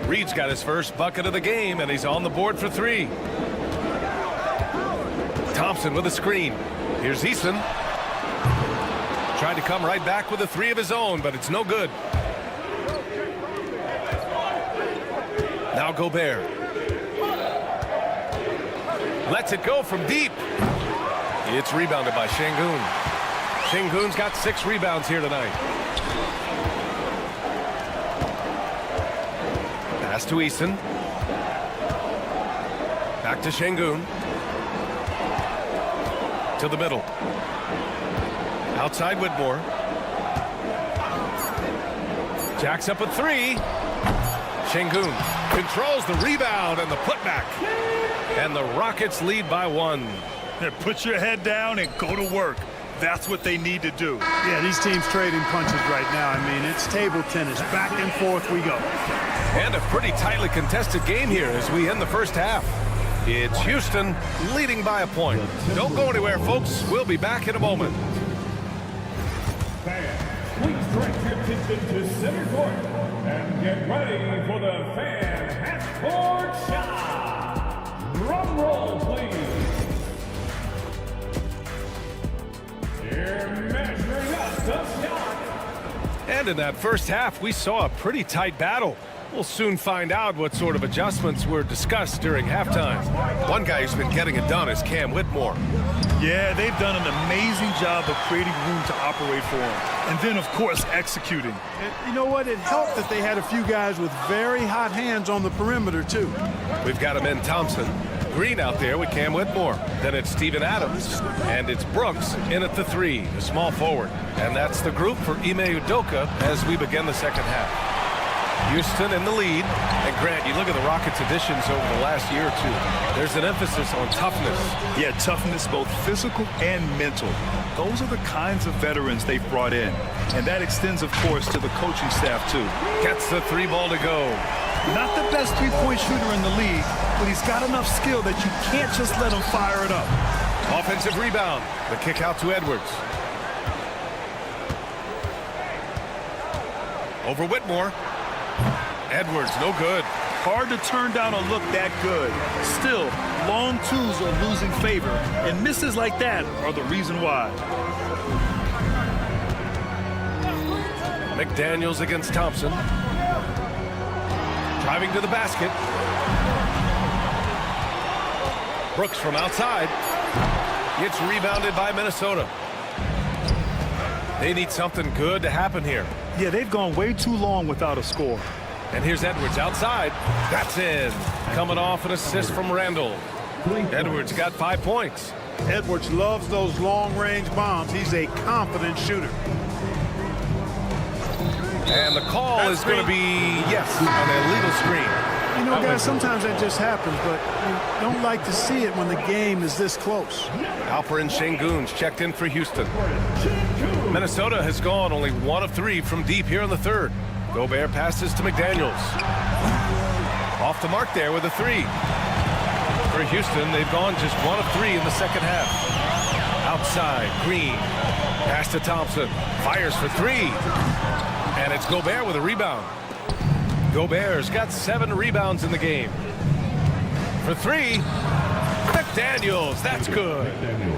Reed's got his first bucket of the game, and he's on the board for 3. Thompson with a screen. Here's Eason. Tried to come right back with a 3 of his own, but it's no good. Now Gobert. Lets it go from deep. It's rebounded by Sengun. Sengun's got 6 rebounds here tonight. Pass to Eason. Back to Sengun. To the middle. Outside Whitmore. Jacks up a 3. Sengun controls the rebound and the putback. And the Rockets lead by 1. Yeah, put your head down and go to work. That's what they need to do. Yeah, these teams trading punches right now. I mean, it's table tennis. Back and forth we go. And a pretty tightly contested game here as we end the first half. It's Houston leading by a point. Don't go anywhere, folks. We'll be back in a moment. Fans, please direct your attention to center court and get ready for the fan half-court shot. Drum roll, please. Here measuring up the shot. And in that first half, we saw a pretty tight battle. We'll soon find out what sort of adjustments were discussed during halftime. One guy who's been getting it done is Cam Whitmore. Yeah, they've done an amazing job of creating room to operate for him. And then, of course, executing. And you know what? It helped that they had a few guys with very hot hands on the perimeter, too. We've got him in Thompson. Green out there with Cam Whitmore. Then it's Steven Adams. And it's Brooks in at the 3, the small forward. And that's the group for Ime Udoka as we begin the second half. Houston in the lead. And Grant, you look at the Rockets' additions over the last year or 2. There's an emphasis on toughness. Yeah, toughness, both physical and mental. Those are the kinds of veterans they've brought in. And that extends, of course, to the coaching staff, too. Gets the 3 ball to go. Not the best three-point shooter in the league, but he's got enough skill that you can't just let him fire it up. Offensive rebound. The kick out to Edwards. Over Whitmore. Edwards, no good. Hard to turn down a look that good. Still, long twos are losing favor, and misses like that are the reason why. McDaniels against Thompson. Driving to the basket. Brooks from outside. Gets rebounded by Minnesota. They need something good to happen here. Yeah, they've gone way too long without a score. And here's Edwards outside. That's in. Coming off an assist from Randall. Edwards got 5 points. Edwards loves those long-range bombs. He's a confident shooter. And the call is going to be, yes, an illegal screen. You know, guys, sometimes that just happens, but you don't like to see it when the game is this close. Alperen Sengun's checked in for Houston. Minnesota has gone only 1 of 3 from deep here in the third. Gobert passes to McDaniels. Off the mark there with a 3. For Houston, they've gone just 1 of 3 in the second half. Outside, Green. Pass to Thompson. Fires for 3. And it's Gobert with a rebound. Gobert's got 7 rebounds in the game. For 3, McDaniels, that's good.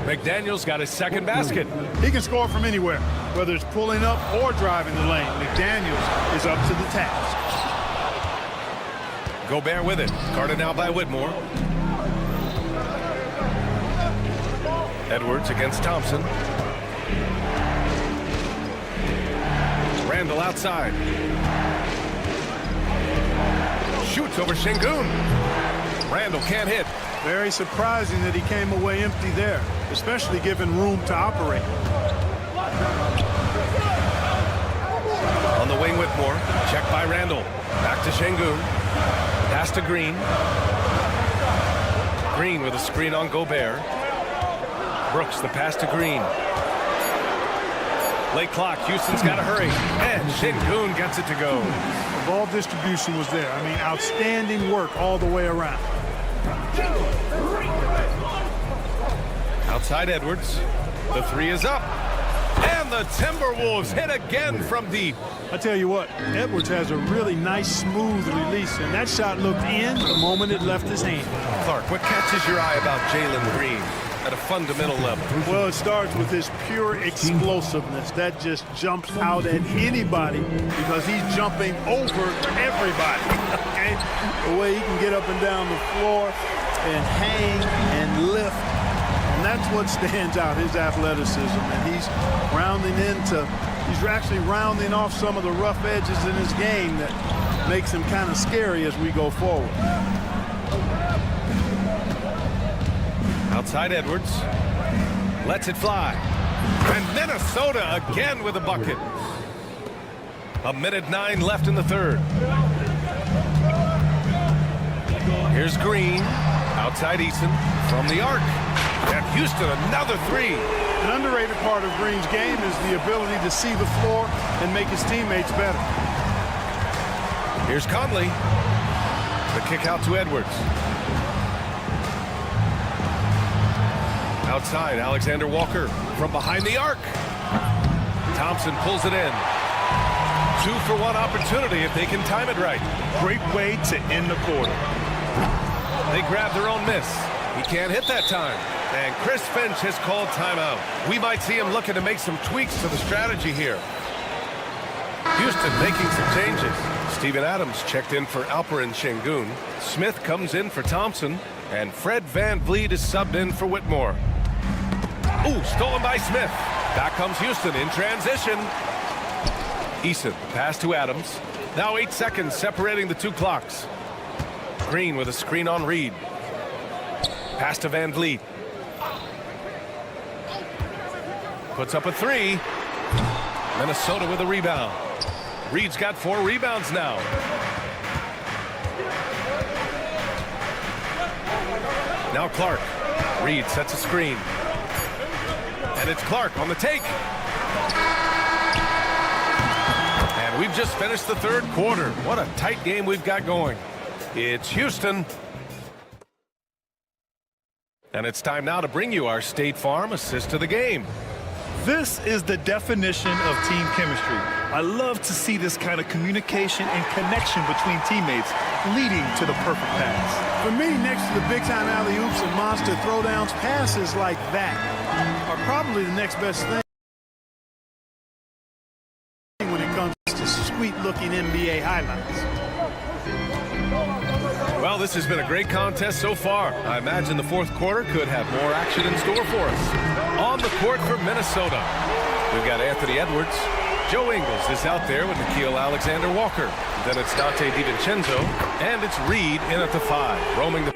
McDaniels got his second basket. He can score from anywhere, whether it's pulling up or driving the lane. McDaniels is up to the task. Gobert with it. Guarded now by Whitmore. Edwards against Thompson. Randall outside. Shoots over Şengün. Randall can't hit. Very surprising that he came away empty there, especially given room to operate. On the wing, Whitmore. Checked by Randall. Back to Şengün. Pass to Green. Green with a screen on Gobert. Brooks, the pass to Green. Late clock. Houston's got to hurry. And Şengün gets it to go. The ball distribution was there. I mean, outstanding work all the way around. Outside Edwards. The three is up. And the Timberwolves hit again from deep. I tell you what, Edwards has a really nice, smooth release, and that shot looked in the moment it left his hand. Clark, what catches your eye about Jalen Green at a fundamental level? Well, it starts with his pure explosiveness. That just jumps out at anybody because he's jumping over everybody. Okay? The way he can get up and down the floor and hang and lift. And that's what stands out, his athleticism. And he's actually rounding off some of the rough edges in his game that makes him kind of scary as we go forward. Outside Edwards. Lets it fly. And Minnesota again with a bucket. 1:09 left in the third. Here's Green. Outside Eason from the arc. And Houston, another three. An underrated part of Green's game is the ability to see the floor and make his teammates better. Here's Conley. The kick out to Edwards. Outside, Alexander Walker from behind the arc. Thompson pulls it in. 2-for-1 opportunity if they can time it right. Great way to end the quarter. They grab their own miss. He can't hit that time. And Chris Finch has called timeout. We might see him looking to make some tweaks to the strategy here. Houston making some changes. Steven Adams checked in for Alperen Şengün. Smith comes in for Thompson. And Fred VanVleet is subbed in for Whitmore. Ooh, stolen by Smith. Back comes Houston in transition. Eason, pass to Adams. Now 8 seconds separating the two clocks. Green with a screen on Reed. Pass to VanVleet. Puts up a three. Minnesota with a rebound. Reed's got 4 rebounds now. Now Clark. Reed sets a screen. And it's Clark on the take. And we've just finished the third quarter. What a tight game we've got going. It's Houston. And it's time now to bring you our State Farm assist of the game. This is the definition of team chemistry. I love to see this kind of communication and connection between teammates leading to the perfect pass. For me, next to the big-time alley-oops and monster throwdowns, passes like that are probably the next best thing when it comes to sweet-looking NBA highlights. Well, this has been a great contest so far. I imagine the fourth quarter could have more action in store for us. On the court for Minnesota, we've got Anthony Edwards. Joe Ingles is out there with Nickeil Alexander-Walker. Then it's Dante DiVincenzo, and it's Reed in at the 5, roaming the...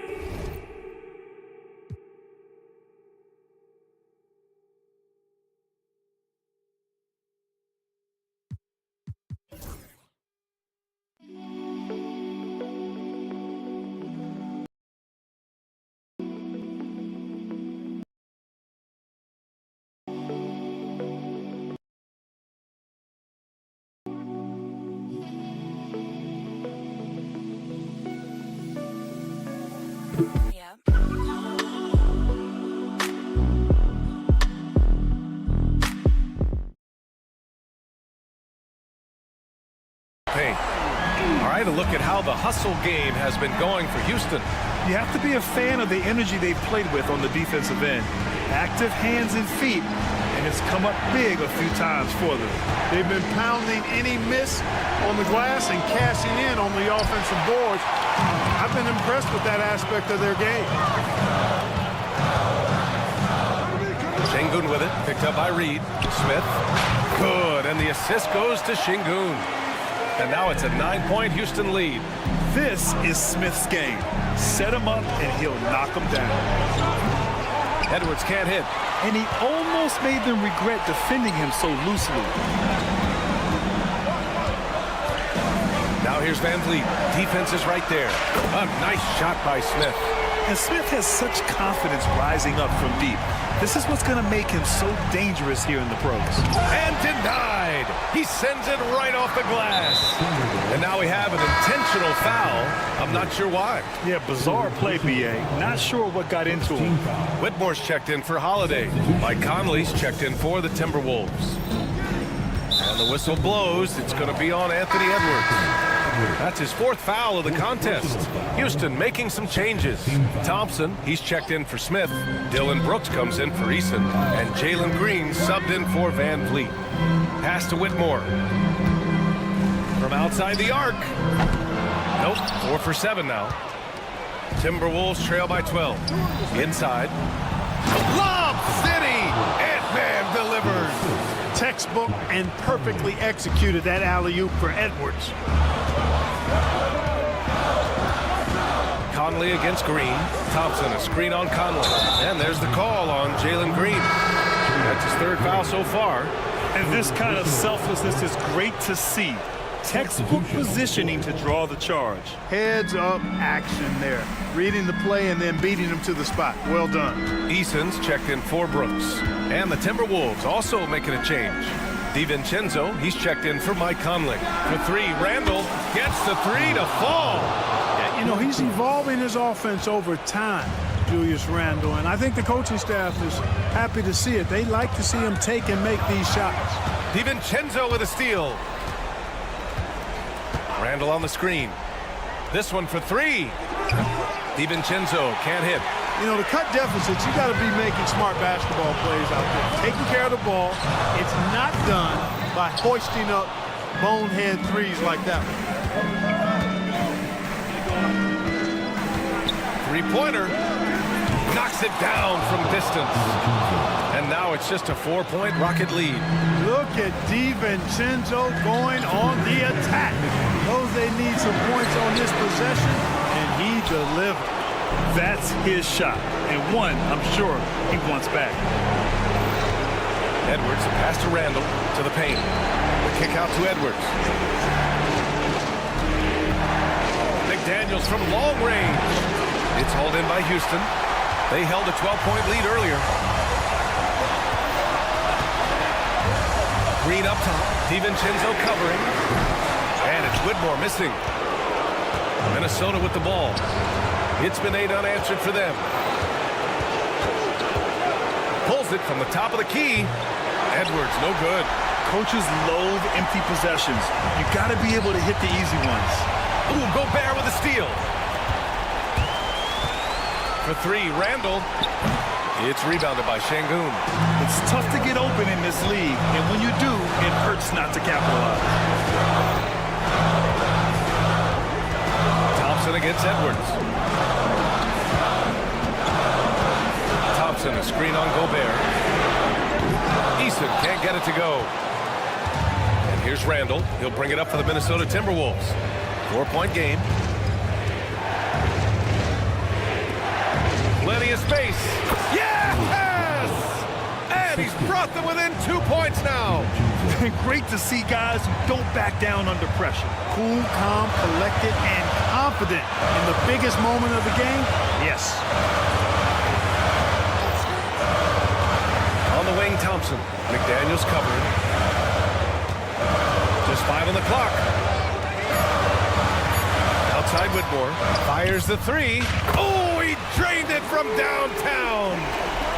All right, a look at how the hustle game has been going for Houston. You have to be a fan of the energy they've played with on the defensive end. Active hands and feet, and it's come up big a few times for them. They've been pounding any miss on the glass and cashing in on the offensive boards. I've been impressed with that aspect of their game. Şengün with it, picked up by Reed. Smith, good, and the assist goes to Şengün. And now it's a 9-point Houston lead. This is Smith's game. Set him up, and he'll knock him down. Edwards can't hit. And he almost made them regret defending him so loosely. Now here's Van Vliet. Defense is right there. A nice shot by Smith. And Smith has such confidence rising up from deep. This is what's going to make him so dangerous here in the pros. And denied. He sends it right off the glass. And now we have an intentional foul. I'm not sure why. Yeah, bizarre play, B.A. Not sure what got into him. Whitmore's checked in for Holiday. Mike Conley's checked in for the Timberwolves. And the whistle blows. It's going to be on Anthony Edwards. That's his 4th foul of the contest. Houston making some changes. Thompson, he's checked in for Smith. Dylan Brooks comes in for Eason. And Jalen Green subbed in for Van Vliet. Pass to Whitmore. From outside the arc. Nope, 4 for 7 now. Timberwolves trail by 12. Inside. Lob City! Ant-Man delivers. Textbook and perfectly executed that alley-oop for Edwards. Conley against Green. Thompson, a screen on Conley. And there's the call on Jalen Green. That's his 3rd foul so far. And this kind of selflessness is great to see. Textbook positioning to draw the charge. Heads up action there. Reading the play and then beating them to the spot. Well done. Eason's checked in for Brooks. And the Timberwolves also making a change. DiVincenzo, he's checked in for Mike Conley. For 3, Randall gets the 3 to fall. Yeah, you know, he's evolving his offense over time, Julius Randle, and I think the coaching staff is happy to see it. They like to see him take and make these shots. DiVincenzo with a steal. Randall on the screen. This one for 3. DiVincenzo can't hit. You know, to cut deficits, you got to be making smart basketball plays out there. Taking care of the ball. It's not done by hoisting up bonehead threes like that one. 3-pointer. Knocks it down from distance. And now it's just a 4-point Rocket lead. Look at DiVincenzo going on the attack. Knows they need some points on this possession, and he delivered. That's his shot, and one I'm sure he wants back. Edwards, a pass to Randall, to the paint. The kick out to Edwards. McDaniels from long range. It's hauled in by Houston. They held a 12-point lead earlier. Green up top. DiVincenzo covering. And it's Whitmore missing. Minnesota with the ball. It's been 8 unanswered for them. Pulls it from the top of the key. Edwards, no good. Coaches loathe empty possessions. You got to be able to hit the easy ones. Ooh, Gobert with a steal. For 3, Randall. It's rebounded by Şengün. It's tough to get open in this league, and when you do, it hurts not to capitalize. Thompson against Edwards. Thompson, a screen on Gobert. Eason can't get it to go. And here's Randall. He'll bring it up for the Minnesota Timberwolves. 4-point game. Plenty of space. Yes! And he's brought them within 2 points now. Great to see guys who don't back down under pressure. Cool, calm, collected, and confident in the biggest moment of the game. Yes. On the wing, Thompson. McDaniels covering. Just 5 on the clock. Outside Whitmore. Fires the 3. Oh, he drained it from downtown.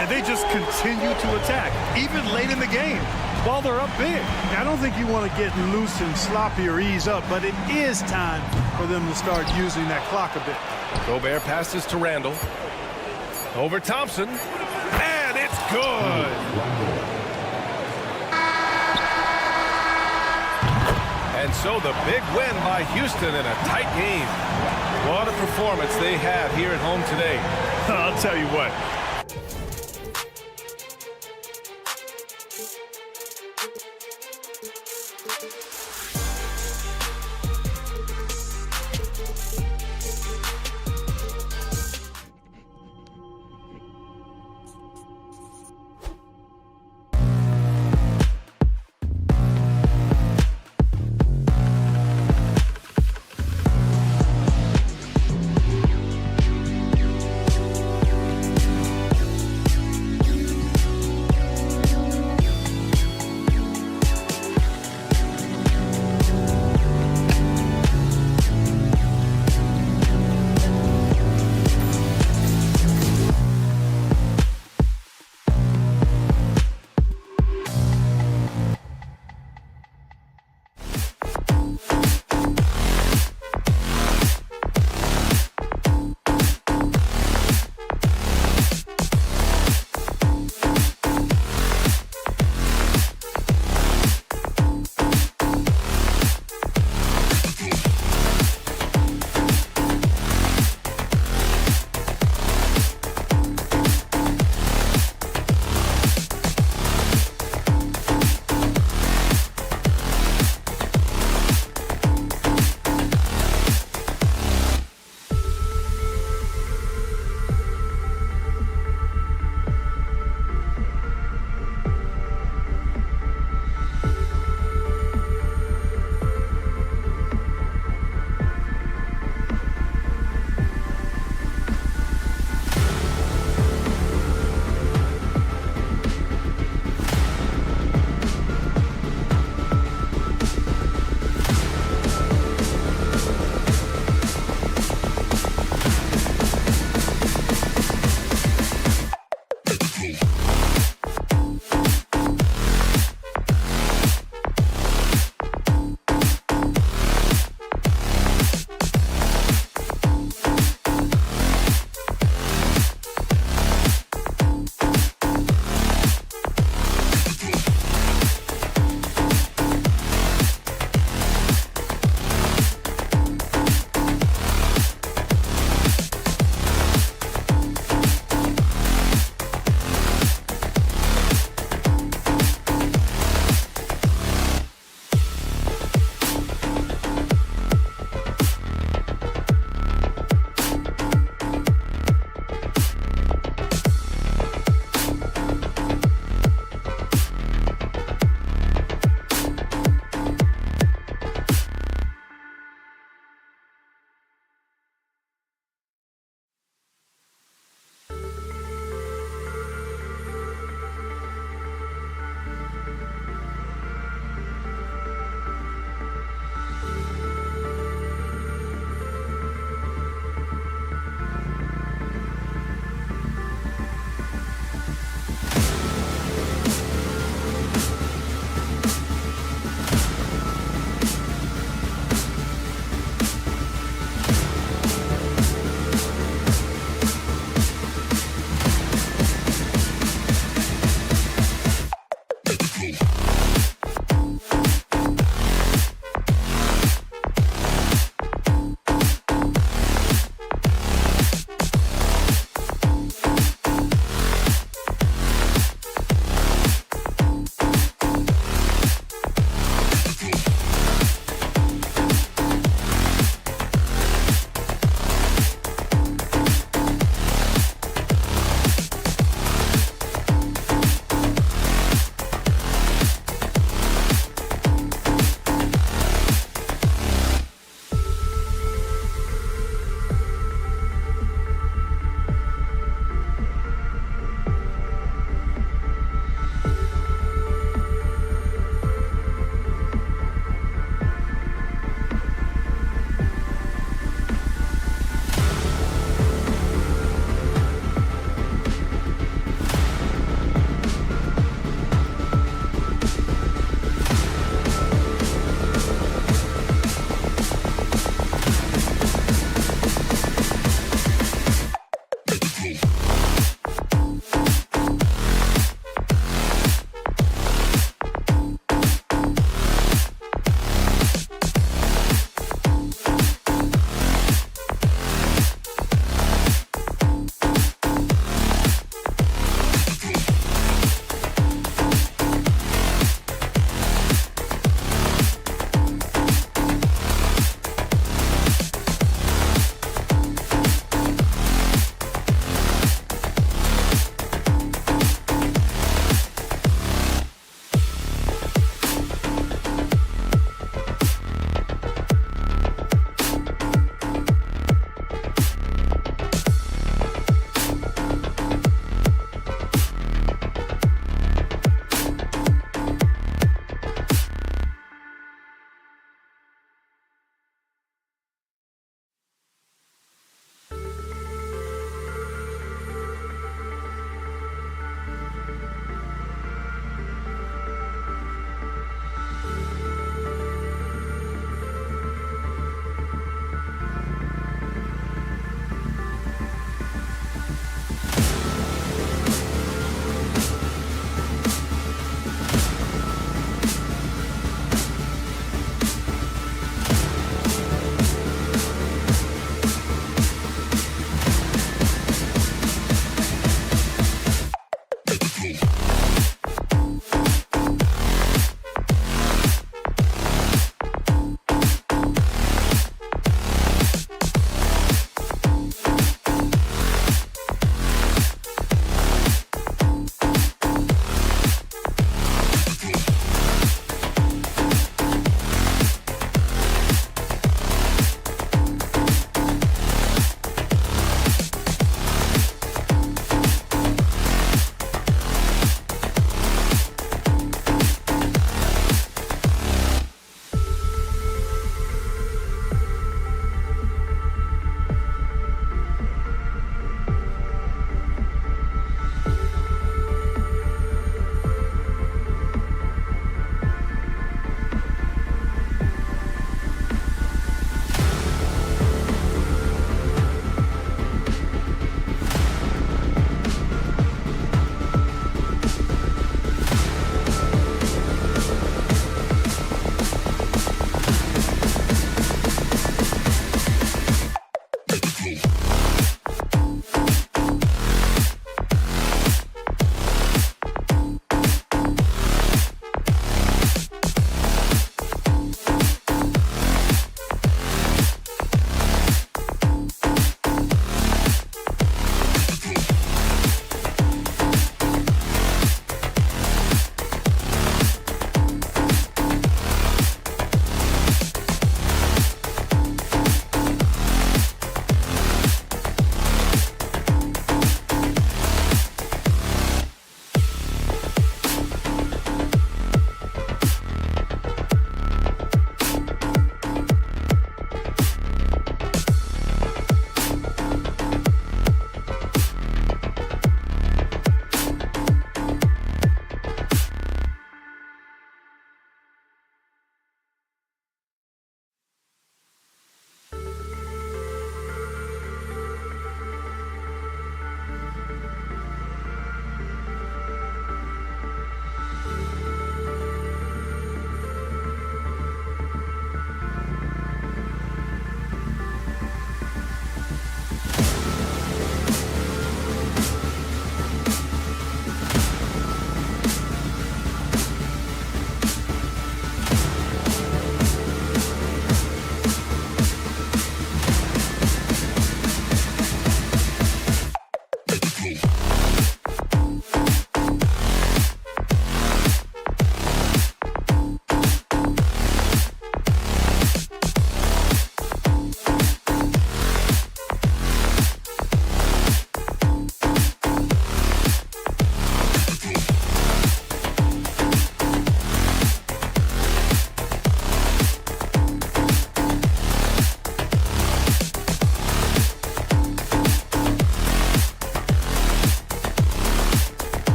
And they just continue to attack, even late in the game, while they're up big. I don't think you want to get loose and sloppy or ease up, but it is time for them to start using that clock a bit. Gobert passes to Randall. Over Thompson. And it's good. so the big win by Houston in a tight game. What a performance they had here at home today. I'll tell you what.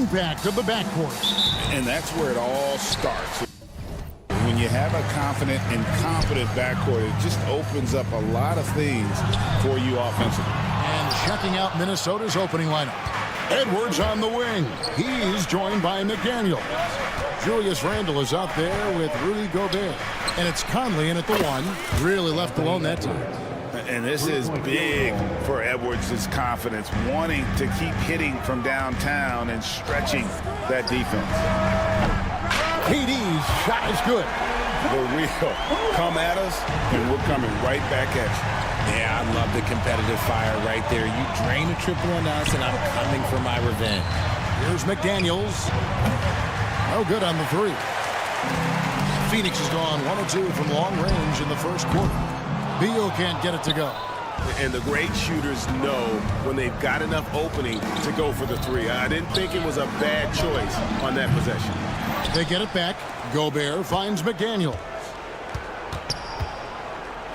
impact of the backcourt. And that's where it all starts. When you have a confident and competent backcourt, it just opens up a lot of things for you offensively. And checking out Minnesota's opening lineup. Edwards on the wing. He's joined by McDaniel. Julius Randle is out there with Rudy Gobert. And it's Conley in at the 1. Really left alone that time. And this is big for Edwards' confidence, wanting to keep hitting from downtown and stretching that defense. KD's shot is good. The real come at us, and we're coming right back at you. Yeah, I love the competitive fire right there. You drain a triple on us, and I'm coming for my revenge. Here's McDaniels. No good on the 3. Phoenix has gone 1 of 2 from long range in the first quarter. Beal can't get it to go. And the great shooters know when they've got enough opening to go for the 3. I didn't think it was a bad choice on that possession. They get it back. Gobert finds McDaniel.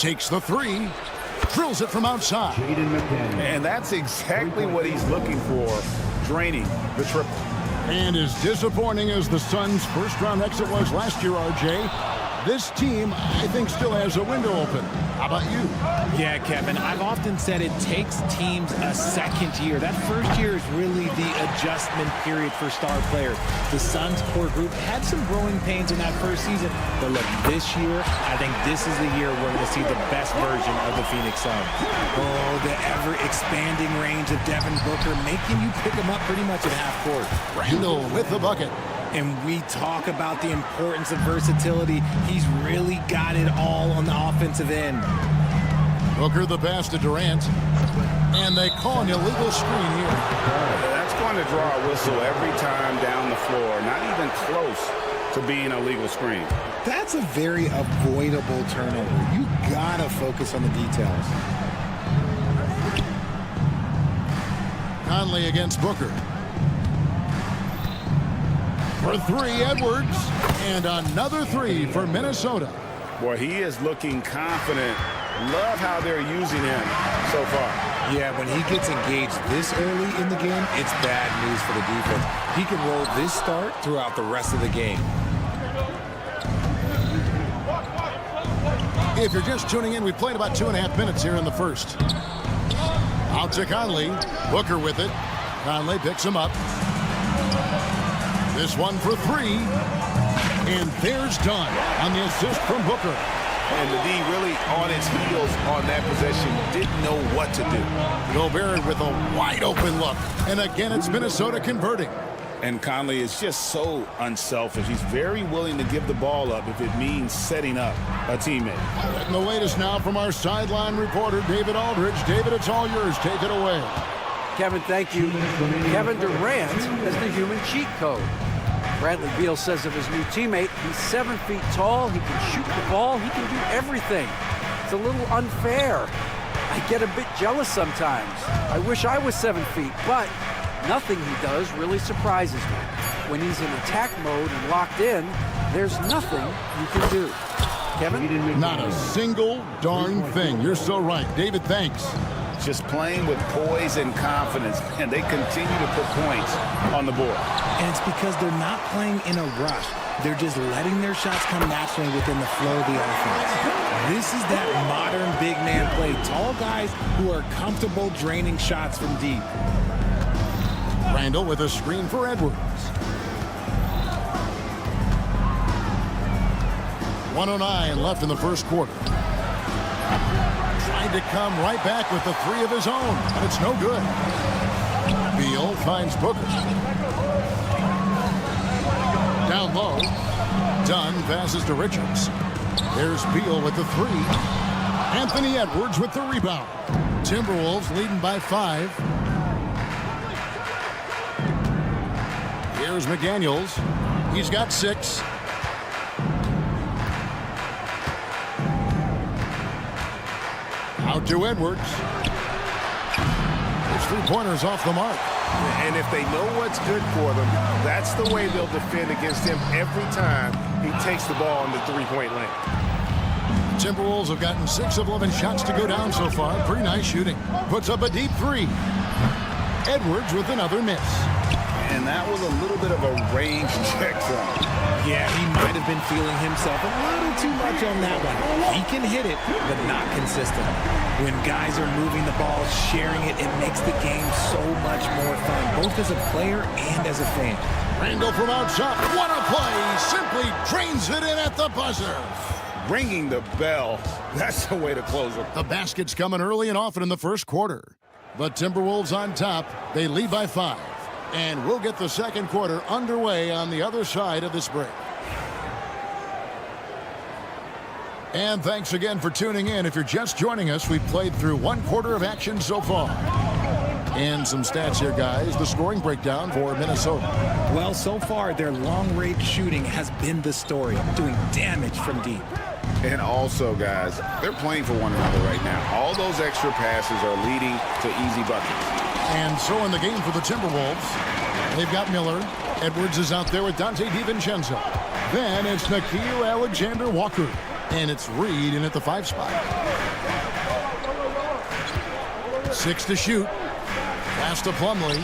Takes the 3. Drills it from outside. And that's exactly what he's looking for, draining the triple. And as disappointing as the Suns' first-round exit was last year, RJ, this team, I think, still has a window open. How about you? Yeah, Kevin, I've often said it takes teams a second year. That first year is really the adjustment period for star players. The Suns core group had some growing pains in that first season, but look, this year, I think this is the year we're going to see the best version of the Phoenix Suns. Oh, the ever-expanding range of Devin Booker, making you pick him up pretty much at half court. Randle with the bucket. And we talk about the importance of versatility. He's really got it all on the offensive end. Booker the pass to Durant. And they call an illegal screen here. That's going to draw a whistle every time down the floor. Not even close to being a legal screen. That's a very avoidable turnover. You gotta focus on the details. Conley against Booker. For 3, Edwards. And another 3 for Minnesota. Boy, he is looking confident. Love how they're using him so far. Yeah, when he gets engaged this early in the game, it's bad news for the defense. He can roll this start throughout the rest of the game. If you're just tuning in, we played about 2.5 minutes here in the first. Out to Conley. Booker with it. Conley picks him up. This one for 3. And there's Dunn on the assist from Booker. And the D really on its heels on that possession. Didn't know what to do. Gobert with a wide open look. And again, it's Minnesota converting. And Conley is just so unselfish. He's very willing to give the ball up if it means setting up a teammate. And the latest now from our sideline reporter, David Aldridge. David, it's all yours. Take it away. Kevin, thank you. Kevin Durant has the human cheat code. Bradley Beal says of his new teammate, he's 7 feet tall, he can shoot the ball, he can do everything. It's a little unfair. I get a bit jealous sometimes. I wish I was 7 feet, but nothing he does really surprises me. When he's in attack mode and locked in, there's nothing you can do. Kevin? Not a single darn thing. You're so right. David, thanks. Just playing with poise and confidence, and they continue to put points on the board. And it's because they're not playing in a rush. They're just letting their shots come naturally within the flow of the offense. This is that modern big man play. Tall guys who are comfortable draining shots from deep. Randle with a screen for Edwards. 1:09 left in the first quarter. Trying to come right back with the 3 of his own, but it's no good. Beal finds Booker. Down low. Dunn passes to Richards. There's Beal with the 3. Anthony Edwards with the rebound. Timberwolves leading by 5. Here's McDaniels. He's got 6. Out to Edwards. His 3-pointers off the mark. And if they know what's good for them, that's the way they'll defend against him every time he takes the ball in the 3-point lane. Timberwolves have gotten 6 of 11 shots to go down so far. Pretty nice shooting. Puts up a deep 3. Edwards with another miss. And that was a little bit of a range check for him. Yeah, he might have been feeling himself a little too much on that one. He can hit it, but not consistent. When guys are moving the ball, sharing it, it makes the game so much more fun, both as a player and as a fan. Randall from outside. What a play. Simply drains it in at the buzzer. Ringing the bell. That's the way to close it. The basket's coming early and often in the first quarter. The Timberwolves on top. They lead by 5. And we'll get the second quarter underway on the other side of this break. And thanks again for tuning in. If you're just joining us, we've played through one quarter of action so far. And some stats here, guys. The scoring breakdown for Minnesota. Well, so far, their long-range shooting has been the story, doing damage from deep. And also, guys, they're playing for one another right now. All those extra passes are leading to easy buckets. And so in the game for the Timberwolves, they've got Miller. Edwards is out there with Dante DiVincenzo. Then it's Nickeil Alexander-Walker. And it's Reed in at the 5 spot. 6 to shoot. Pass to Plumlee.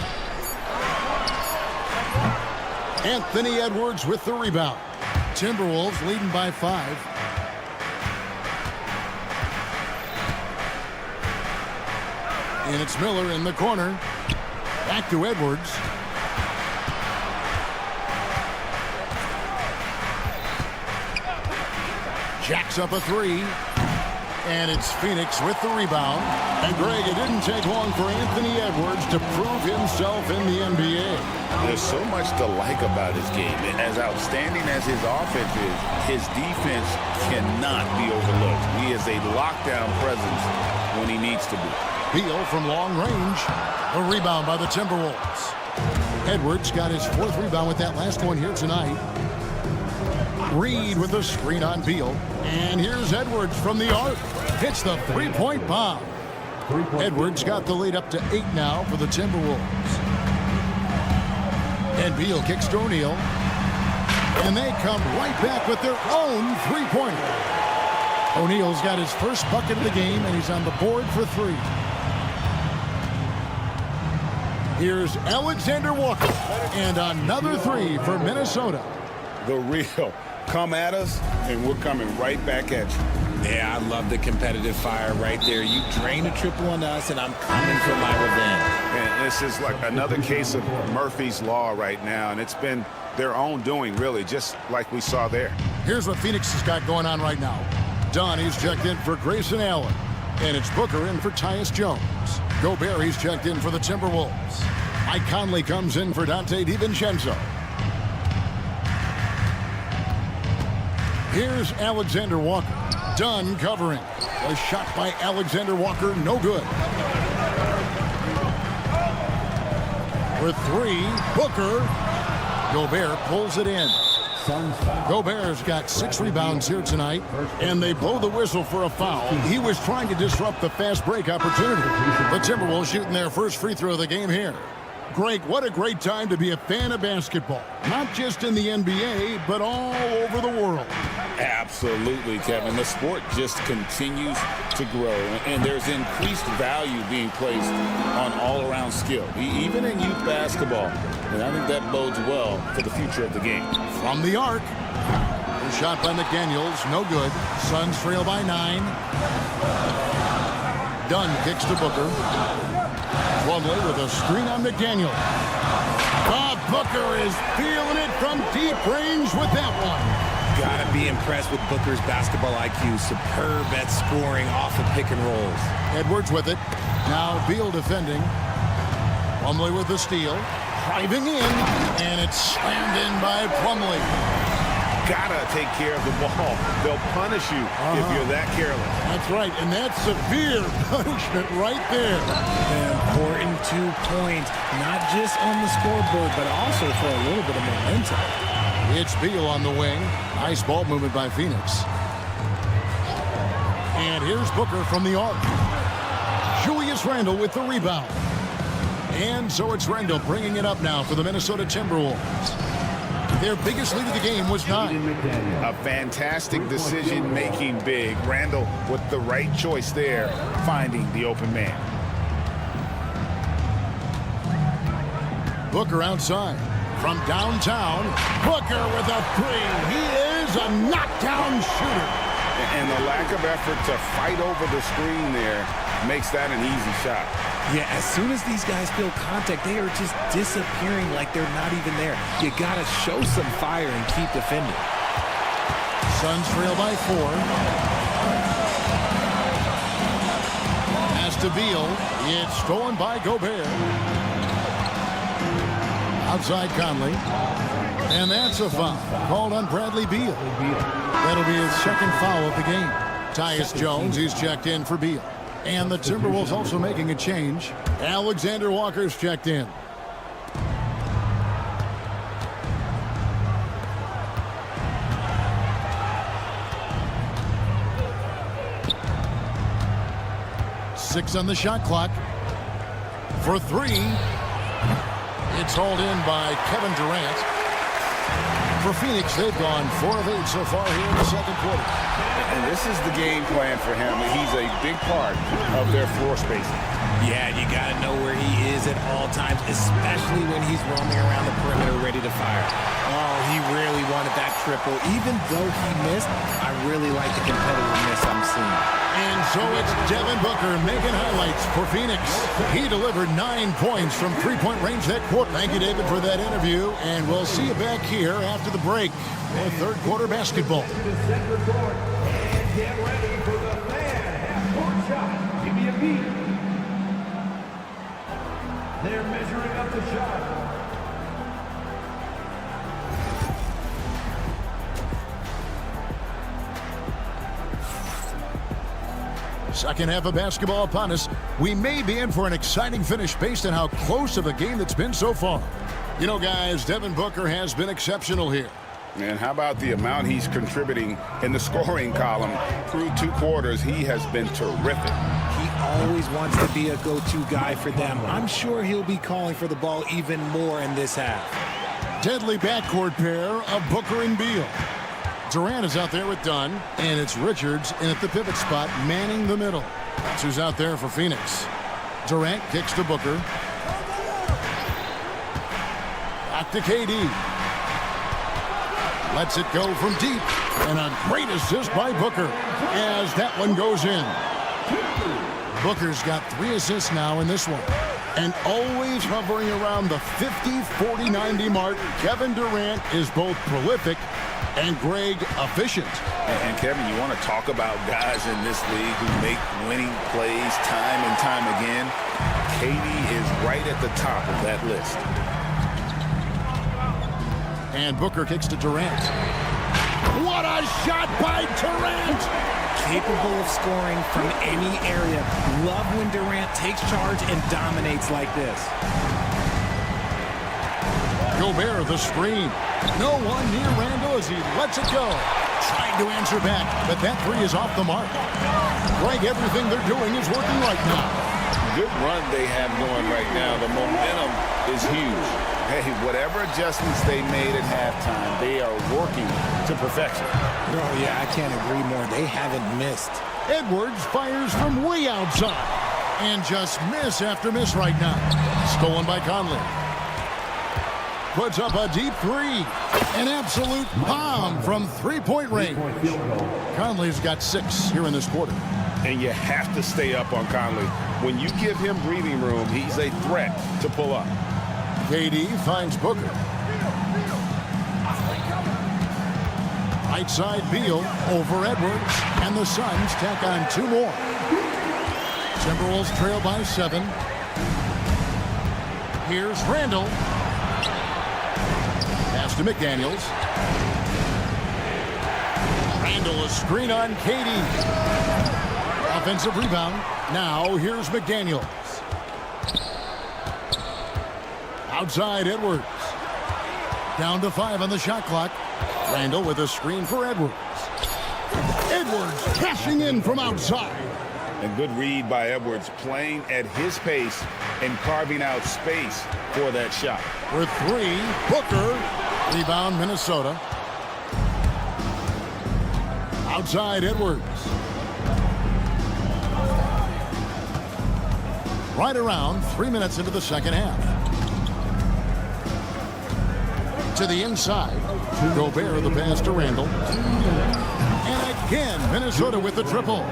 Anthony Edwards with the rebound. Timberwolves leading by 5. And it's Miller in the corner. Back to Edwards. Jacks up a 3. And it's Phoenix with the rebound. And Greg, it didn't take long for Anthony Edwards to prove himself in the NBA. There's so much to like about his game. As outstanding as his offense is, his defense cannot be overlooked. He is a lockdown presence when he needs to be. Beal from long range. A rebound by the Timberwolves. Edwards got his 4th rebound with that last one here tonight. Reed with a screen on Beal. And here's Edwards from the arc. Hits the three-point bomb. Edwards got the lead up to 8 now for the Timberwolves. And Beal kicks to O'Neal. And they come right back with their own three-pointer. O'Neal's got his first bucket of the game, and he's on the board for 3. Here's Alexander Walker. And another 3 for Minnesota. The real. Come at us, and we're coming right back at you. Yeah, I love the competitive fire right there. You drain a triple on us, and I'm coming for my revenge. And this is like another case of Murphy's Law right now, and it's been their own doing, really, just like we saw there. Here's what Phoenix has got going on right now. Donnie's checked in for Grayson Allen, and it's Booker in for Tyus Jones. Gobert, he's checked in for the Timberwolves. Mike Conley comes in for Dante DiVincenzo. Here's Alexander Walker. Dunn covering. A shot by Alexander Walker, no good. For 3, Booker. Gobert pulls it in. Gobert's got 6 rebounds here tonight, and they blow the whistle for a foul. He was trying to disrupt the fast break opportunity. The Timberwolves shooting their first free throw of the game here. Greg, what a great time to be a fan of basketball. Not just in the NBA, but all over the world. Absolutely, Kevin. The sport just continues to grow, and there's increased value being placed on all-around skill, even in youth basketball. And I think that bodes well for the future of the game. From the arc. A shot by McDaniels, no good. Suns trail by 9. Dunn kicks to Booker. Plumlee with a screen on McDaniel. Booker is feeling it from deep range with that one. Gotta be impressed with Booker's basketball IQ. Superb at scoring off of pick and rolls. Edwards with it. Now Beal defending. Plumlee with the steal. Driving in. And it's slammed in by Plumlee. Gotta take care of the ball. They'll punish you if you're that careless. That's right, and that's severe punishment right there. An important 2 points, not just on the scoreboard, but also for a little bit of momentum. It's Beal on the wing. Nice ball movement by Phoenix. And here's Booker from the arc. Julius Randle with the rebound. And so it's Randle bringing it up now for the Minnesota Timberwolves. Their biggest lead of the game was 9. A fantastic decision-making big. Randle with the right choice there, finding the open man. Booker outside. From downtown, Booker with a three. He is a knockdown shooter. And the lack of effort to fight over the screen there makes that an easy shot. Yeah, as soon as these guys feel contact, they are just disappearing like they're not even there. You got to show some fire and keep defending. Suns trail by 4. Pass to Beal. It's stolen by Gobert. Outside Conley. And that's a foul called on Bradley Beal. That'll be his second foul of the game. Tyus Jones, he's checked in for Beal. And the Timberwolves also making a change. Alexander Walker's checked in. Six on the shot clock. For 3. It's hauled in by Kevin Durant. For Phoenix, they've gone 4 of 8 so far here in the second quarter. And this is the game plan for him. He's a big part of their floor spacing. Yeah, you got to know where he is at all times, especially when he's roaming around the perimeter ready to fire. Oh, he really wanted that triple. Even though he missed, I really like the competitiveness I'm seeing. And so it's Devin Booker making highlights for Phoenix. He delivered 9 points from three-point range that quarter. Thank you, David, for that interview. And we'll see you back here after the break for third quarter basketball. Get ready for the fan half-court shot. Give me a beat. They're measuring up the shot. Second half of basketball upon us. We may be in for an exciting finish based on how close of a game that's been so far. You know, guys, Devin Booker has been exceptional here. And how about the amount he's contributing in the scoring column through 2 quarters? He has been terrific. He always wants to be a go-to guy for them. I'm sure he'll be calling for the ball even more in this half. Deadly backcourt pair of Booker and Beal. Durant is out there with Dunn, and it's Richards in at the pivot spot, manning the middle. That's who's out there for Phoenix. Durant kicks to Booker. Back to KD. Lets it go from deep. And a great assist by Booker as that one goes in. Booker's got 3 assists now in this one. And always hovering around the 50, 40, 90 mark, Kevin Durant is both prolific and Greg efficient. And Kevin, you want to talk about guys in this league who make winning plays time and time again? KD is right at the top of that list. And Booker kicks to Durant. What a shot by Durant! Capable of scoring from any area. Love when Durant takes charge and dominates like this. Gobert the screen. No one near Randall as he lets it go. Trying to answer back, but that 3 is off the mark. Greg, everything they're doing is working right now. Good run they have going right now. The momentum is huge. Hey, whatever adjustments they made at halftime, they are working to perfection. Oh, yeah, I can't agree more. They haven't missed. Edwards fires from way outside. And just miss after miss right now. Stolen by Conley. Puts up a deep 3. An absolute bomb from three-point range. Conley's got 6 here in this quarter. And you have to stay up on Conley. When you give him breathing room, he's a threat to pull up. KD finds Booker. Right side Beal over Edwards. And the Suns tack on 2 more. Timberwolves trail by 7. Here's Randall. Pass to McDaniels. Randall a screen on KD. Offensive rebound. Now here's McDaniels. Outside Edwards. Down to 5 on the shot clock. Randall with a screen for Edwards. Edwards cashing in from outside. A good read by Edwards, playing at his pace and carving out space for that shot. For 3, Booker. Rebound Minnesota. Outside Edwards. Right around 3 minutes into the second half. To the inside. Gobert the pass to Randall. And again, Minnesota with the triple.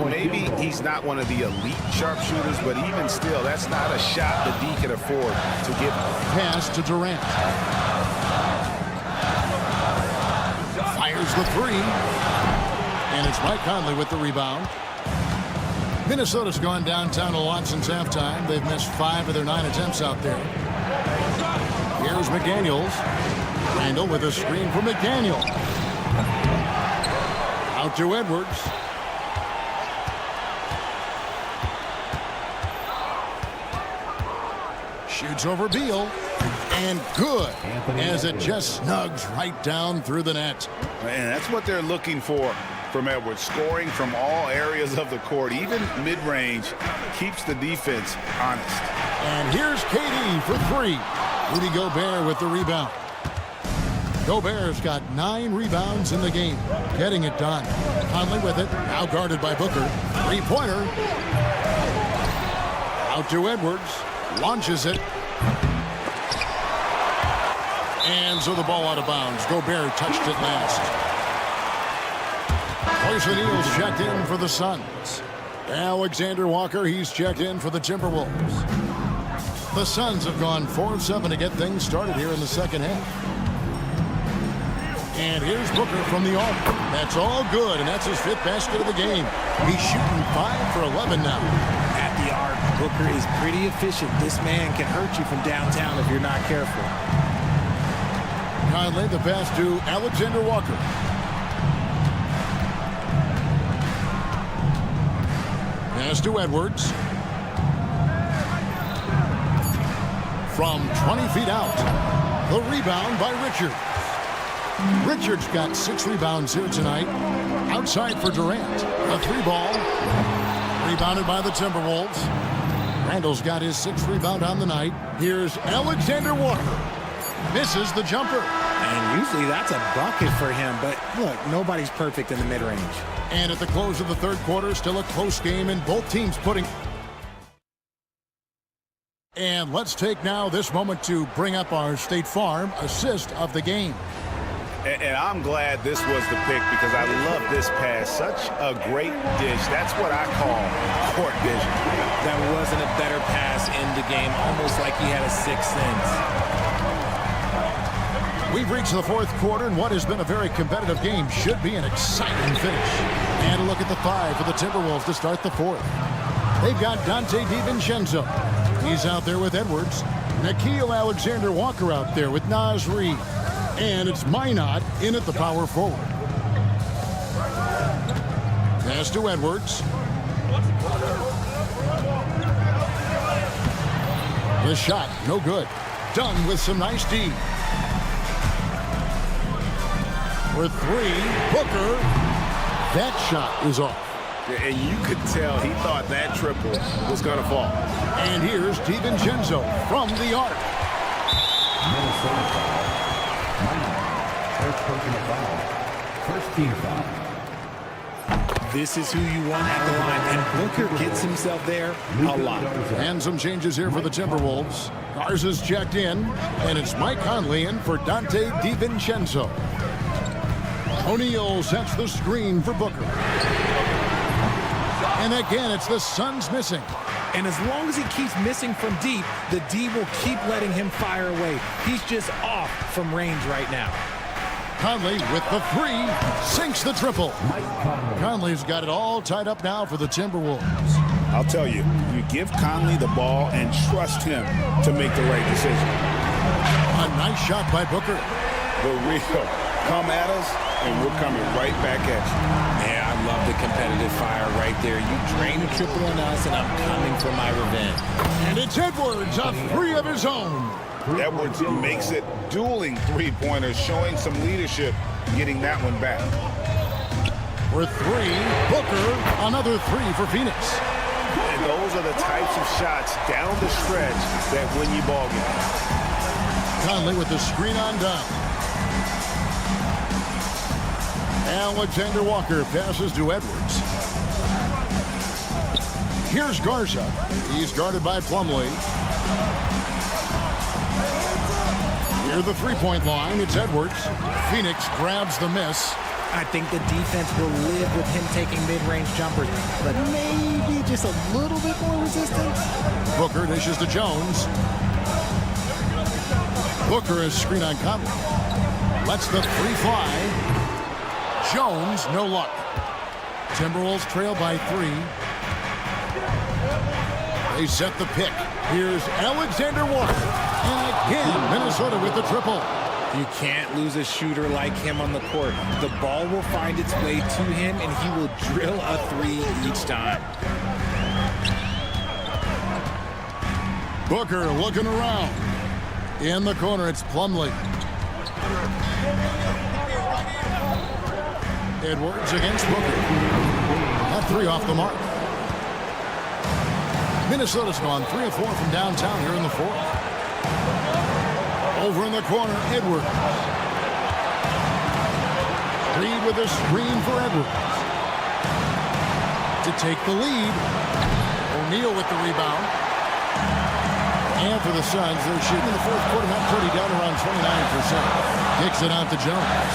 Maybe he's not one of the elite sharpshooters, but even still, that's not a shot that D can afford to give up. Pass to Durant. Fires the three. And it's Mike Conley with the rebound. Minnesota's gone downtown a lot since halftime. They've missed 5 of their 9 attempts out there. Here's McDaniels. Randall with a screen for McDaniel. Out to Edwards. Shoots over Beal. And good, as it just snugs right down through the net. And that's what they're looking for from Edwards. Scoring from all areas of the court, even mid-range, keeps the defense honest. And here's KD for 3. Rudy Gobert with the rebound. Gobert's got 9 rebounds in the game, getting it done. Conley with it, now guarded by Booker. 3-pointer. Out to Edwards, launches it. And so the ball out of bounds. Gobert touched it last. Royce O'Neal's checked in for the Suns. Alexander Walker, he's checked in for the Timberwolves. The Suns have gone 4 of 7 to get things started here in the second half. And here's Booker from the arc. That's all good, and that's his 5th basket of the game. He's shooting 5 for 11 now. At the arc, Booker is pretty efficient. This man can hurt you from downtown if you're not careful. Conley, the pass to Alexander Walker. Pass to Edwards. From 20 feet out. The rebound by Richards. Richards got 6 rebounds here tonight. Outside for Durant. A 3-ball. Rebounded by the Timberwolves. Randall's got his 6th rebound on the night. Here's Alexander Walker. Misses the jumper. And usually that's a bucket for him, but look, nobody's perfect in the mid-range. And at the close of the 3rd quarter, still a close game, and both teams putting... And let's take now this moment to bring up our State Farm assist of the game. And I'm glad this was the pick because I love this pass. Such a great dish. That's what I call court vision. That wasn't a better pass in the game, almost like he had a 6th sense. We've reached the 4th quarter, and what has been a very competitive game should be an exciting finish. And a look at the 5 for the Timberwolves to start the 4th. They've got Dante DiVincenzo. He's out there with Edwards. Nickeil Alexander-Walker out there with Naz Reid. And it's Minot in at the power forward. Pass to Edwards. The shot, no good. Done with some nice D. For 3, Booker. That shot is off. And you could tell he thought that triple was going to fall. And here's DiVincenzo from the arc. First team foul. This is who you want at the line, and Booker gets himself there a lot. And some changes here for the Timberwolves. Garza's checked in, and it's Mike Conley in for Dante DiVincenzo. O'Neal sets the screen for Booker. And again, it's the Suns missing. And as long as he keeps missing from deep, the D will keep letting him fire away. He's just off from range right now. Conley with the 3, sinks the triple. Conley's got it all tied up now for the Timberwolves. I'll tell you, you give Conley the ball and trust him to make the right decision. A nice shot by Booker. The real come at us, and we're coming right back at you. Yeah, I love the competitive fire right there. You drain a triple on us, and I'm coming for my revenge. And it's Edwards, a 3 of his own. Edwards makes it dueling 3-pointers, showing some leadership, getting that one back. For 3, Booker, another 3 for Phoenix. And those are the types of shots down the stretch that win you ball games. Conley with the screen on down. Alexander Walker passes to Edwards. Here's Garza. He's guarded by Plumlee. Near the three-point line, it's Edwards. Phoenix grabs the miss. I think the defense will live with him taking mid-range jumpers, but maybe just a little bit more resistance. Booker dishes to Jones. Booker is screen on Conley. Lets the three fly. Jones, no luck. Timberwolves trail by 3. They set the pick. Here's Alexander Walker. And again, Minnesota with the triple. You can't lose a shooter like him on the court. The ball will find its way to him, and he will drill a 3 each time. Booker looking around. In the corner, it's Plumlee. Edwards against Booker. That 3 off the mark. Minnesota's gone 3 of 4 from downtown here in the 4th. Over in the corner, Edwards. Reed with a screen for Edwards. To take the lead. O'Neal with the rebound. And for the Suns, they're shooting in the 4th quarter, not pretty, down around 29%. Kicks it out to Jones.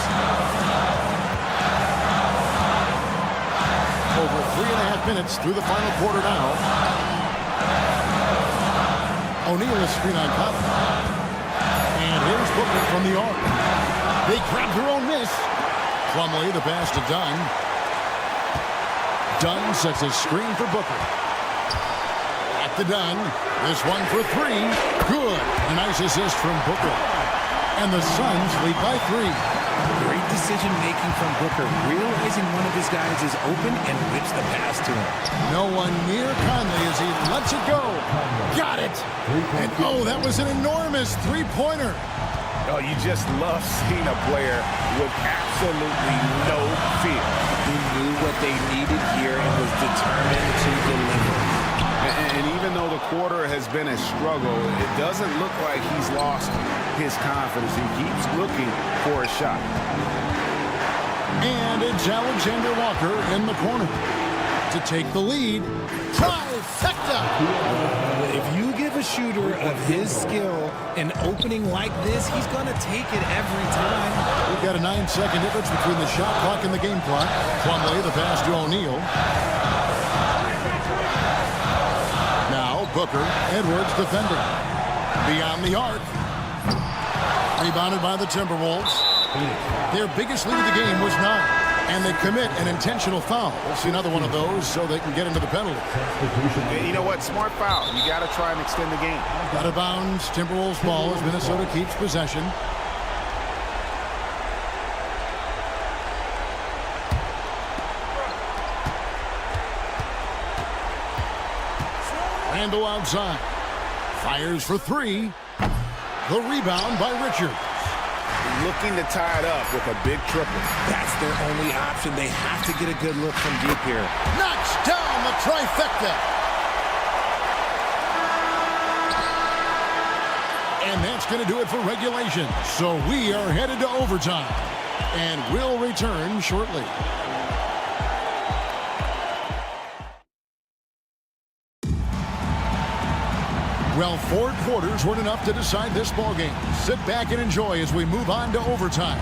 Over 3.5 minutes through the final quarter now. O'Neal is screen on Conley. And here's Booker from the arc. They grab their own miss. Plumlee, the pass to Dunn. Dunn sets a screen for Booker. At the Dunn. This one for 3. Good. A nice assist from Booker. And the Suns lead by 3. Great decision-making from Booker, realizing one of his guys is open and whips the pass to him. No one near Conley as he lets it go. Got it. And oh, that was an enormous three-pointer. Oh, you just love seeing a player with absolutely no fear. He knew what they needed here and was determined to deliver. And even though the quarter has been a struggle, it doesn't look like he's lost his confidence. He keeps looking for a shot. And it's Alexander Walker in the corner to take the lead. Trifecta! If you give a shooter of his skill an opening like this, he's going to take it every time. We've got a 9-second difference between the shot clock and the game clock. Plumlee, the pass to O'Neal. Now Booker, Edwards defending. Beyond the arc. Rebounded by the Timberwolves. Their biggest lead of the game was 9. And they commit an intentional foul. We'll see another one of those so they can get into the penalty. And you know what? Smart foul. You got to try and extend the game. Out of bounds, Timberwolves ball as Minnesota keeps possession. Randall outside. Fires for 3. The rebound by Richards. Looking to tie it up with a big triple. That's their only option. They have to get a good look from deep here. Knocks down the trifecta. And that's going to do it for regulation. So we are headed to overtime. And we'll return shortly. Well, 4 quarters weren't enough to decide this ballgame. Sit back and enjoy as we move on to overtime.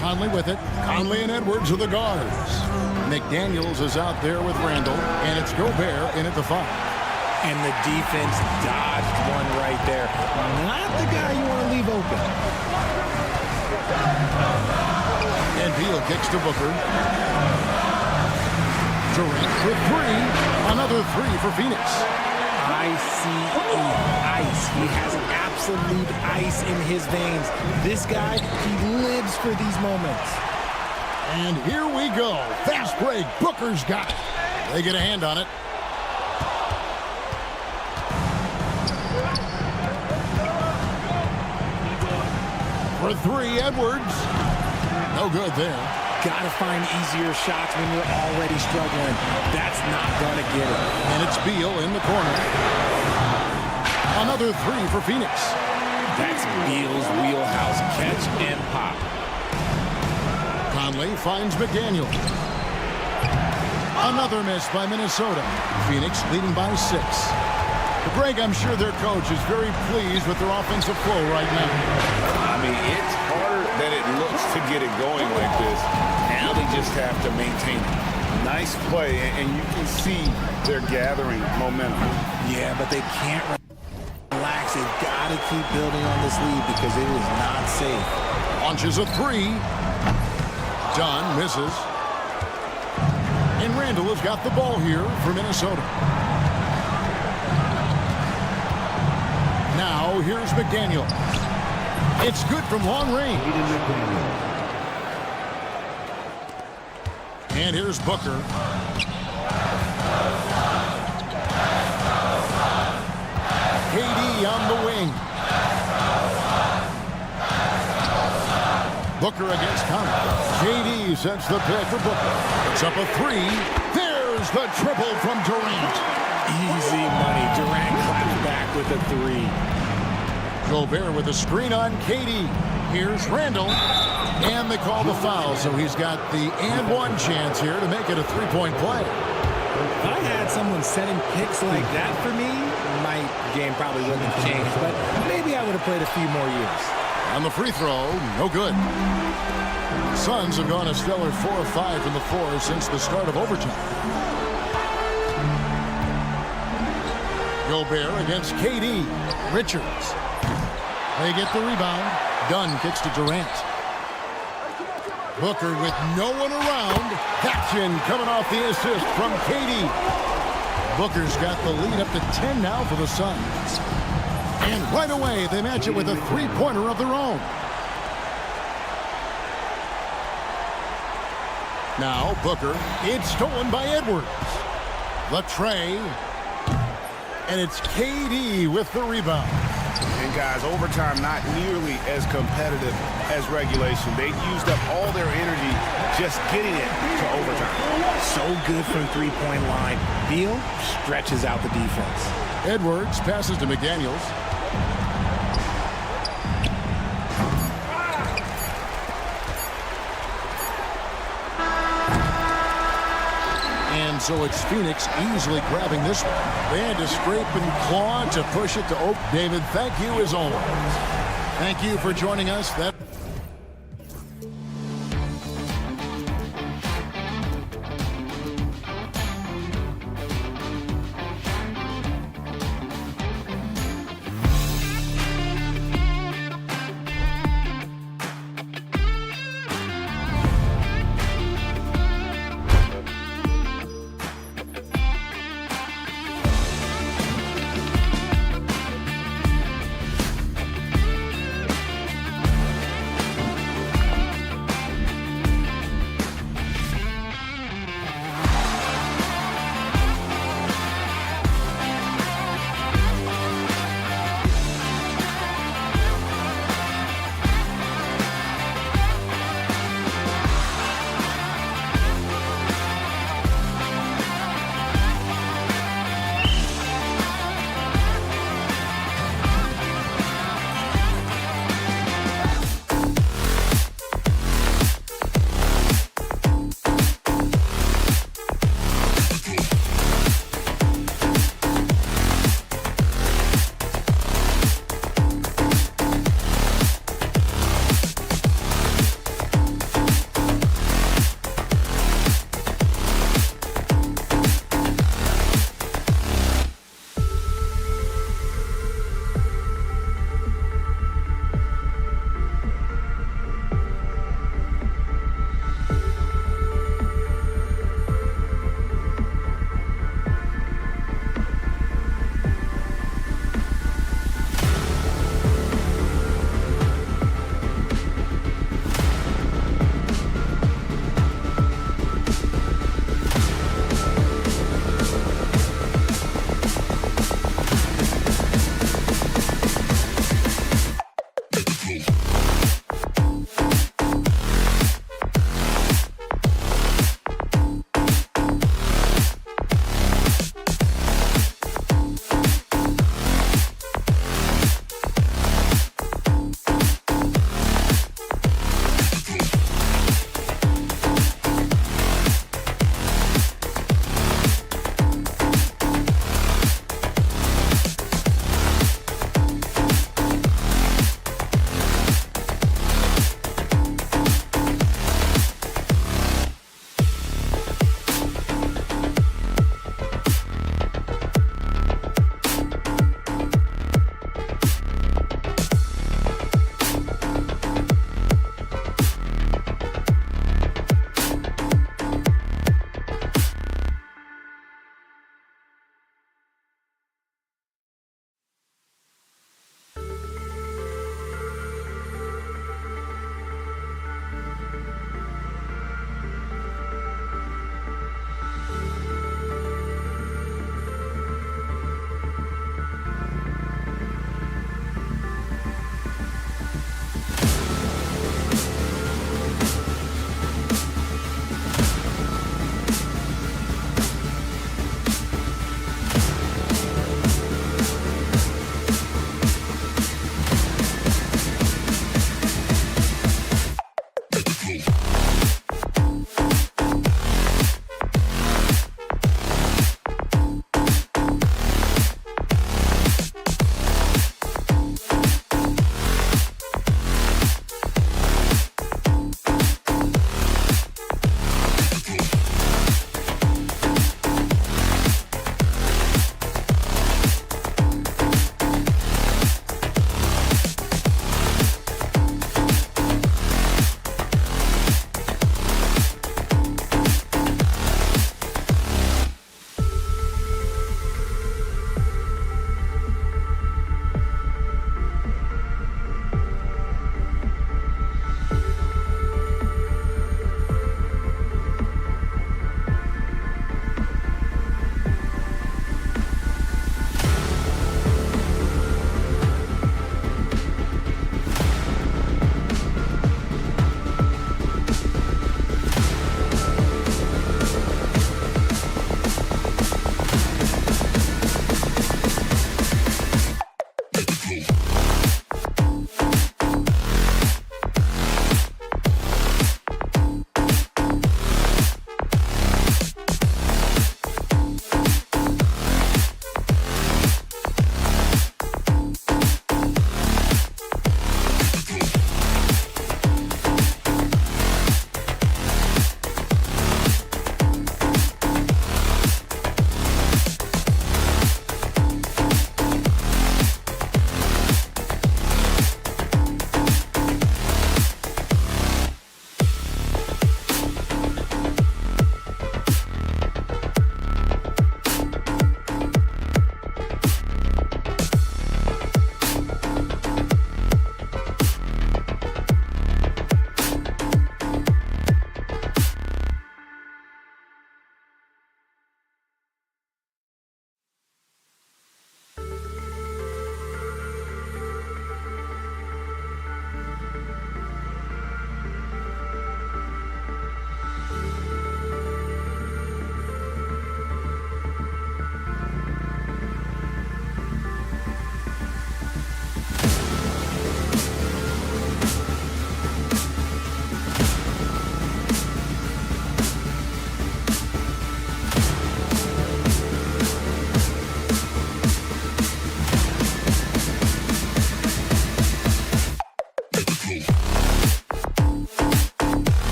Conley with it. Conley and Edwards are the guards. McDaniels is out there with Randall, and it's Gobert in at the 5. And the defense dodged one right there. Not the guy you want to leave open. And Beal kicks to Booker. Durant for 3. Another 3 for Phoenix. Ice. He has absolute ice in his veins. This guy, he lives for these moments. And here we go. Fast break. Booker's got it. They get a hand on it. For 3, Edwards. No good there. Got to find easier shots when you're already struggling. That's not going to get it. And it's Beal in the corner. Another 3 for Phoenix. That's Beal's wheelhouse. Catch and pop. Conley finds McDaniel. Another miss by Minnesota. Phoenix leading by 6. Greg, I'm sure their coach is very pleased with their offensive flow right now. I mean, it's harder than it looks to get it going like this. Now they just have to maintain it. Nice play, and you can see they're gathering momentum. Yeah, but they can't relax. They've got to keep building on this lead because it is not safe. Launches a 3. Dunn misses. And Randall has got the ball here for Minnesota. Now here's McDaniel. It's good from long range. And here's Booker. KD on the wing. Booker against Conley. KD sets the pick for Booker. It's up a 3. There's the triple from Durant. Easy money. Durant claps back with a 3. Gobert with a screen on KD. Here's Randall. And they call the foul, so he's got the and one chance here to make it a 3-point play. If I had someone setting picks like that for me, my game probably wouldn't have changed, but maybe I would have played a few more years. On the free throw, no good. Suns have gone a stellar 4 of 5 from the floor since the start of overtime. Gobert against KD. Richards. They get the rebound. Dunn kicks to Durant. Booker with no one around. Action coming off the assist from KD. Booker's got the lead up to 10 now for the Suns. And right away, they match it with a three-pointer of their own. Now Booker. It's stolen by Edwards. The tray. And it's KD with the rebound. And guys, overtime not nearly as competitive as regulation. They used up all their energy just getting it to overtime. So good from three-point line. Beal stretches out the defense. Edwards passes to McDaniels. And so it's Phoenix easily grabbing this one. They had to scrape and claw to push it to Oak. David, thank you as always. Thank you for joining us.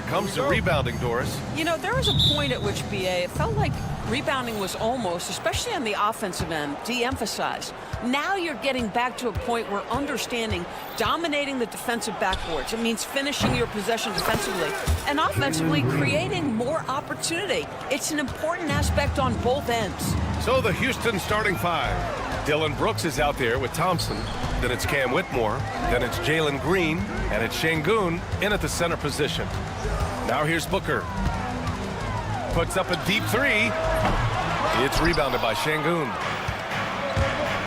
comes to rebounding, Doris. You know, there was a point at which, BA, it felt like rebounding was almost, especially on the offensive end, de-emphasized. Now you're getting back to a point where understanding dominating the defensive backboards. It means finishing your possession defensively and offensively creating more opportunity. It's an important aspect on both ends. So the Houston starting five. Dylan Brooks is out there with Thompson. Then it's Cam Whitmore. Then it's Jalen Green. And it's Şengün in at the center position. Now here's Booker. Puts up a deep three. It's rebounded by Şengün.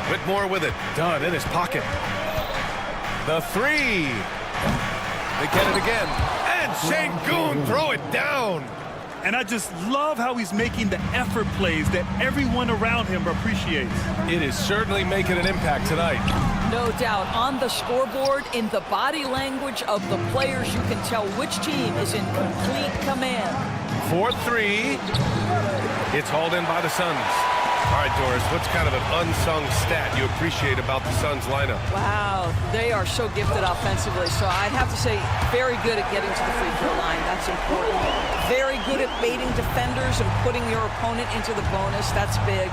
Whitmore with it. Dunn in his pocket. The three. They get it again. And Şengün throw it down. And I just love how he's making the effort plays that everyone around him appreciates. It is certainly making an impact tonight. No doubt. On the scoreboard, in the body language of the players, you can tell which team is in complete command. 4-3. It's hauled in by the Suns. All right, Doris, what's kind of an unsung stat you appreciate about the Suns lineup? Wow, they are so gifted offensively. So I'd have to say very good at getting to the free throw line. That's important. Very good at baiting defenders and putting your opponent into the bonus. That's big.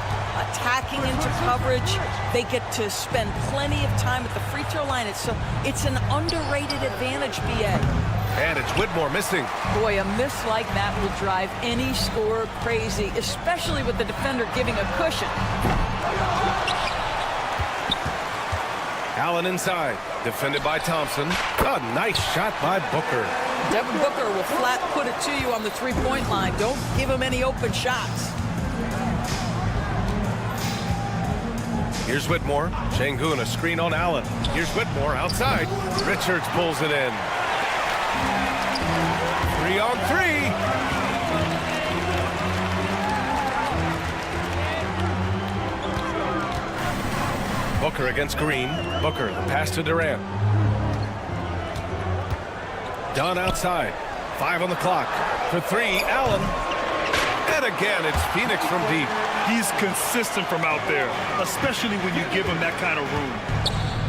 Attacking into coverage. They get to spend plenty of time at the free throw line. It's an underrated advantage, BA. And it's Whitmore missing. Boy, a miss like that will drive any scorer crazy, especially with the defender giving a cushion. Allen inside, defended by Thompson. A nice shot by Booker. Devin Booker will flat put it to you on the three-point line. Don't give him any open shots. Here's Whitmore. Şengün, a screen on Allen. Here's Whitmore outside. Richards pulls it in. 3-on-3. Booker against Green. Booker, the pass to Durant. Dunn outside. 5 on the clock. For 3, Allen. And again, it's Phoenix from deep. He's consistent from out there, especially when you give him that kind of room.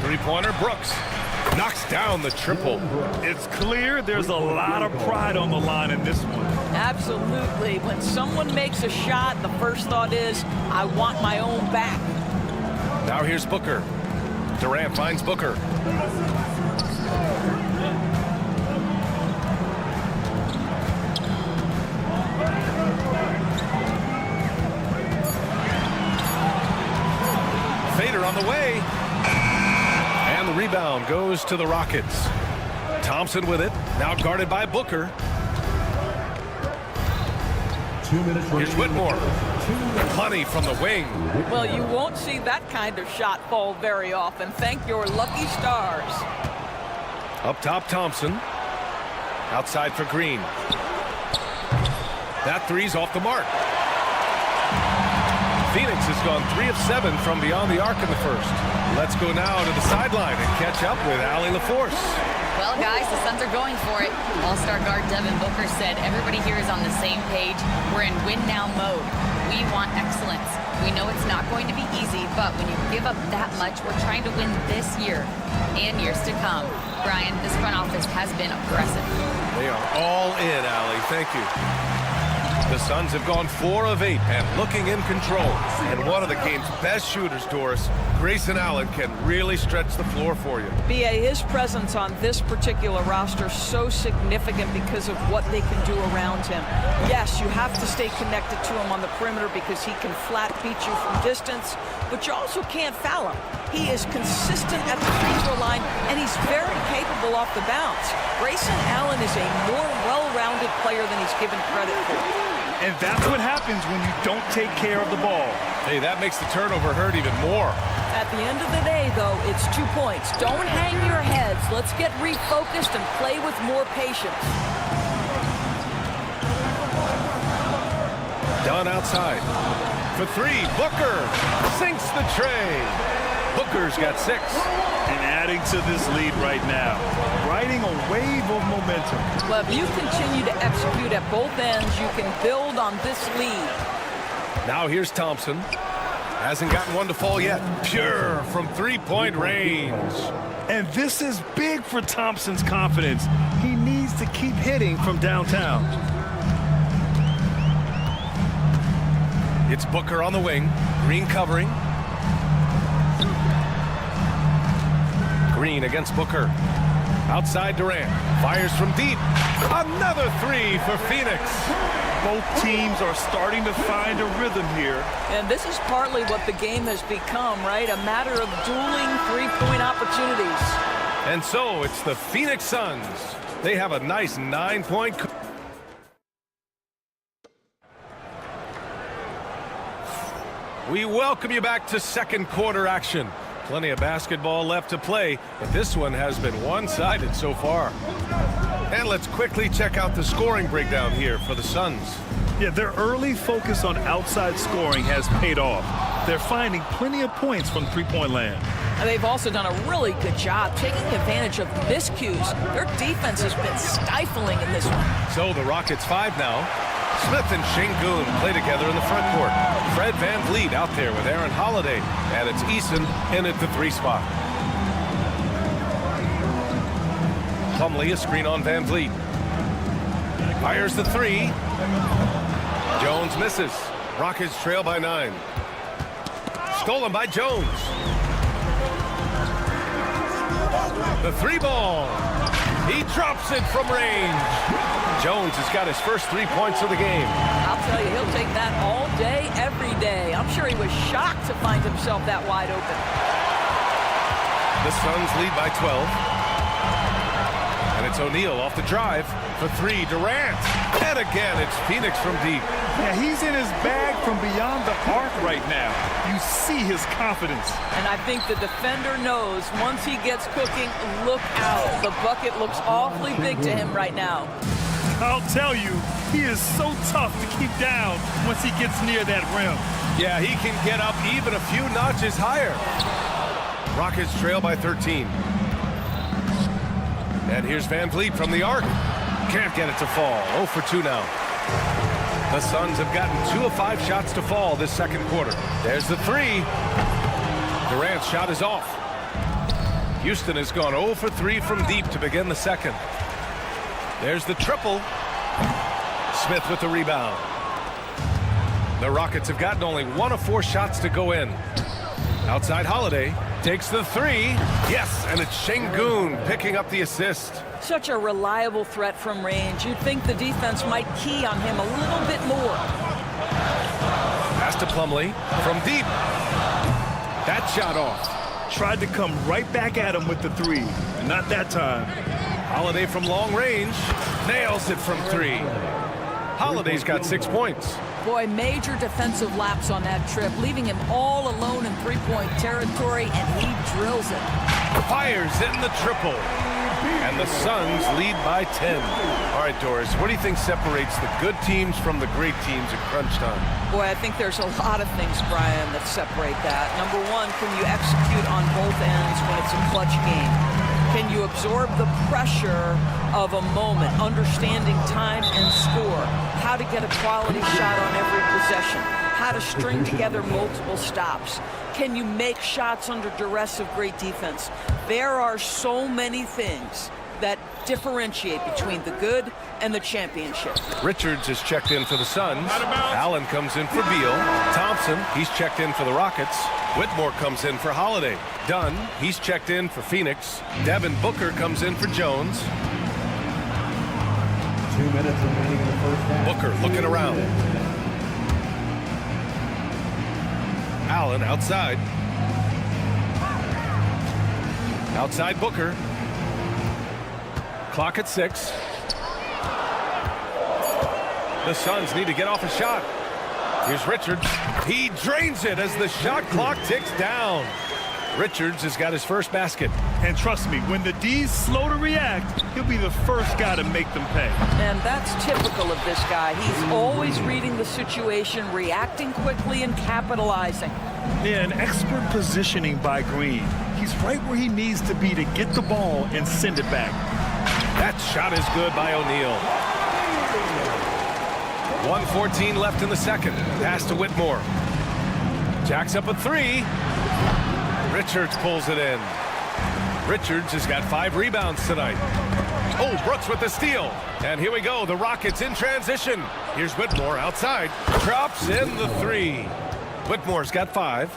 Three-pointer, Brooks. Knocks down the triple. It's clear there's a lot of pride on the line in this one. Absolutely. When someone makes a shot, the first thought is, I want my own back. Now here's Booker. Durant finds Booker. Fader on the way. And the rebound goes to the Rockets. Thompson with it. Now guarded by Booker. Here's Whitmore. Money from the wing. Well, you won't see that kind of shot fall very often. Thank your lucky stars. Up top, Thompson. Outside for Green. That three's off the mark. Phoenix has gone 3 of 7 from beyond the arc in the first. Let's go now to the sideline and catch up with Allie LaForce. Well, guys, the Suns are going for it. All-star guard Devin Booker said everybody here is on the same page. We're in win-now mode. We want excellence. We know it's not going to be easy, but when you give up that much, we're trying to win this year and years to come. Brian, this front office has been aggressive. They are all in, Allie. Thank you. The Suns have gone 4 of 8 and looking in control. And one of the game's best shooters, Doris, Grayson Allen, can really stretch the floor for you. BA, his presence on this particular roster is so significant because of what they can do around him. Yes, you have to stay connected to him on the perimeter because he can flat beat you from distance, but you also can't foul him. He is consistent at the free throw line, and he's very capable off the bounce. Grayson Allen is a more well-rounded player than he's given credit for. And that's what happens when you don't take care of the ball. Hey, that makes the turnover hurt even more. At the end of the day, though, it's 2 points. Don't hang your heads. Let's get refocused and play with more patience. Dunn outside. For 3, Booker sinks the tray. Booker's got 6. And adding to this lead right now, riding a wave of momentum. Well, if you continue to execute at both ends, you can build on this lead. Now here's Thompson. Hasn't gotten one to fall yet. Pure from three-point range. And this is big for Thompson's confidence. He needs to keep hitting from downtown. It's Booker on the wing. Green covering. Green against Booker. Outside Durant. Fires from deep. Another three for Phoenix. Both teams are starting to find a rhythm here. And this is partly what the game has become, right? A matter of dueling three-point opportunities. And so it's the Phoenix Suns. They have a nice 9-point. We welcome you back to second quarter action. Plenty of basketball left to play, but this one has been one-sided so far. And let's quickly check out the scoring breakdown here for the Suns. Yeah, their early focus on outside scoring has paid off. They're finding plenty of points from three-point land. And they've also done a really good job taking advantage of miscues. Their defense has been stifling in this one. So the Rockets 5 now. Smith and Şengün play together in the front court. Fred VanVleet out there with Aaron Holiday. And it's Eason in at the 3 spot. Plumlee, a screen on VanVleet. Fires the 3. Jones misses. Rockets trail by 9. Stolen by Jones. The 3 ball. He drops it from range. Jones has got his first 3 points of the game. I'll tell you, he'll take that all day, every day. I'm sure he was shocked to find himself that wide open. The Suns lead by 12. And it's O'Neal off the drive for 3. Durant. And again, it's Phoenix from deep. Yeah, he's in his bag from beyond the arc right now. You see his confidence. And I think the defender knows once he gets cooking, look out. The bucket looks awfully big to him right now. I'll tell you, he is so tough to keep down once he gets near that rim. Yeah, he can get up even a few notches higher. Rockets trail by 13. And here's VanVleet from the arc. Can't get it to fall. 0 for 2 now. The Suns have gotten 2 of 5 shots to fall this second quarter. There's the 3. Durant's shot is off. Houston has gone 0 for 3 from deep to begin the second. There's the triple. Smith with the rebound. The Rockets have gotten only 1 of 4 shots to go in. Outside Holiday takes the 3. Yes, and it's Şengün picking up the assist. Such a reliable threat from range. You'd think the defense might key on him a little bit more. Pass to Plumlee from deep. That shot off. Tried to come right back at him with the 3. Not that time. Holiday from long range. Nails it from 3. Holiday's got 6 points. Boy, major defensive lapse on that trip, leaving him all alone in three-point territory, and he drills it. Fires in the triple. And the Suns lead by 10. All right, Doris, what do you think separates the good teams from the great teams at crunch time? Boy, I think there's a lot of things, Brian, that separate that. Number one, can you execute on both ends when it's a clutch game? Can you absorb the pressure of a moment, understanding time and score, how to get a quality shot on every possession, how to string together multiple stops? Can you make shots under duress of great defense? There are so many things that differentiate between the good and the championship. Richards is checked in for the Suns. Allen comes in for Beal. Thompson, he's checked in for the Rockets. Whitmore comes in for Holiday. Dunn, he's checked in for Phoenix. Devin Booker comes in for Jones. 2 minutes remaining in the first half. Booker looking around. Allen outside. Outside Booker. Clock at 6. The Suns need to get off a shot. Here's Richards. He drains it as the shot clock ticks down. Richards has got his first basket. And trust me, when the D's slow to react, he'll be the first guy to make them pay. And that's typical of this guy. He's always reading the situation, reacting quickly and capitalizing. Yeah, an expert positioning by Green. He's right where he needs to be to get the ball and send it back. That shot is good by O'Neal. 1:14 left in the second. Pass to Whitmore. Jacks up a 3. Richards pulls it in. Richards has got 5 rebounds tonight. Oh, Brooks with the steal. And here we go. The Rockets in transition. Here's Whitmore outside. Drops in the three. Whitmore's got 5.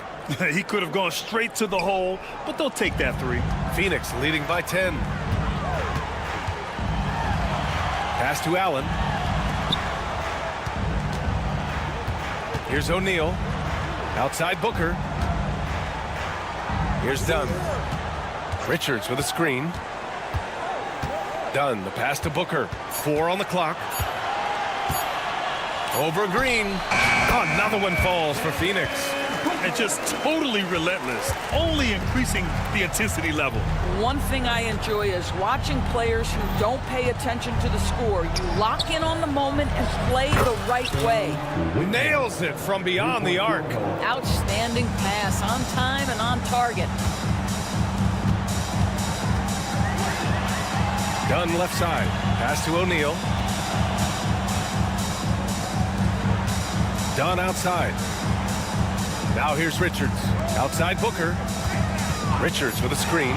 He could have gone straight to the hole, but they'll take that 3. Phoenix leading by 10. Pass to Allen. Here's O'Neal. Outside Booker. Here's Dunn. Richards with a screen. Dunn, the pass to Booker. 4 on the clock. Over Green. Another one falls for Phoenix. And just totally relentless, only increasing the intensity level. One thing I enjoy is watching players who don't pay attention to the score. You lock in on the moment and play the right way. Nails it from beyond the arc. Outstanding pass, on time and on target. Dunn left side. Pass to O'Neal. Dunn outside. Now here's Richards. Outside Booker. Richards with a screen.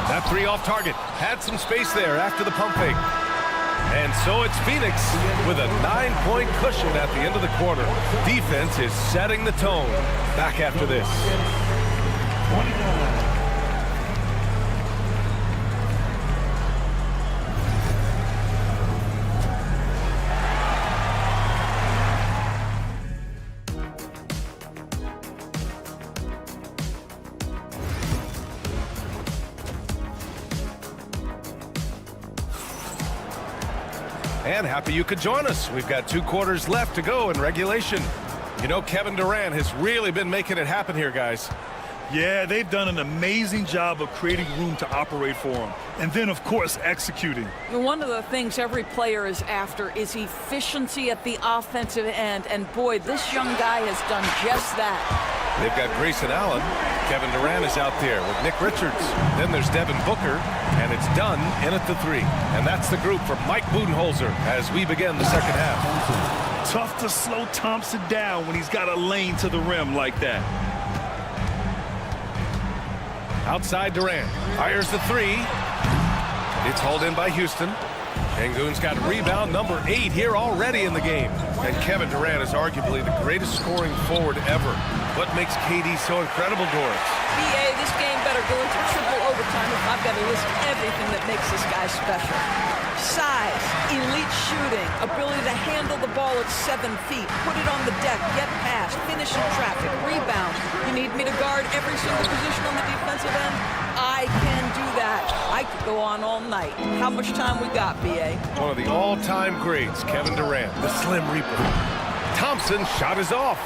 That 3 off target. Had some space there after the pump fake. And so it's Phoenix with a 9-point cushion at the end of the quarter. Defense is setting the tone. Back after this. 29. And happy you could join us. We've got 2 quarters left to go in regulation. You know, Kevin Durant has really been making it happen here, guys. Yeah, they've done an amazing job of creating room to operate for him. And then, of course, executing. One of the things every player is after is efficiency at the offensive end. And boy, this young guy has done just that. They've got Grayson Allen. Kevin Durant is out there with Nick Richards. Then there's Devin Booker, and it's Dunn in at the 3. And that's the group for Mike Budenholzer as we begin the second half. Tough to slow Thompson down when he's got a lane to the rim like that. Outside Durant. Fires the 3. It's hauled in by Houston. Sengun's got rebound number 8 here already in the game. And Kevin Durant is arguably the greatest scoring forward ever. What makes KD so incredible, Doris? BA, this game better go into triple overtime if I've got to list everything that makes this guy special. Size, elite shooting, ability to handle the ball at 7 feet, put it on the deck, get past, finish in traffic, rebound. You need me to guard every single position on the defensive end? I can do that. I could go on all night. How much time we got, BA? One of the all-time greats, Kevin Durant, the Slim Reaper. Thompson shot is off.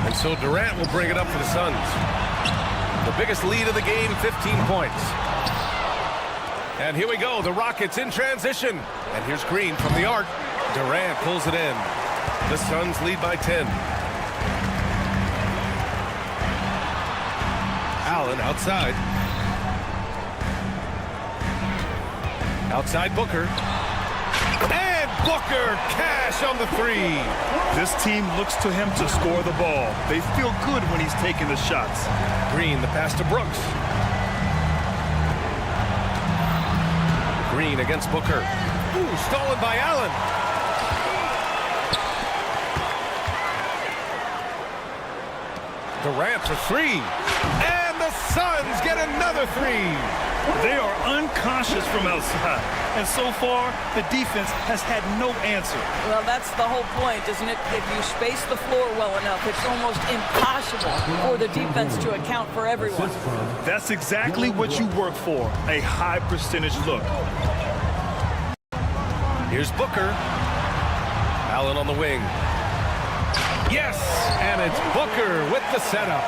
And so Durant will bring it up for the Suns. The biggest lead of the game, 15 points. And here we go, the Rockets in transition. And here's Green from the arc. Durant pulls it in. The Suns lead by 10. Allen outside. Outside Booker. And Booker cash on the 3. This team looks to him to score the ball. They feel good when he's taking the shots. Green, the pass to Brooks. Green against Booker. Ooh, stolen by Allen. Durant for 3. And the Suns get another 3. They are unconscious from outside. And so far, the defense has had no answer. Well, that's the whole point, isn't it? If you space the floor well enough, it's almost impossible for the defense to account for everyone. That's exactly what you work for, a high percentage look. Here's Booker. Allen on the wing. Yes, and it's Booker with the setup.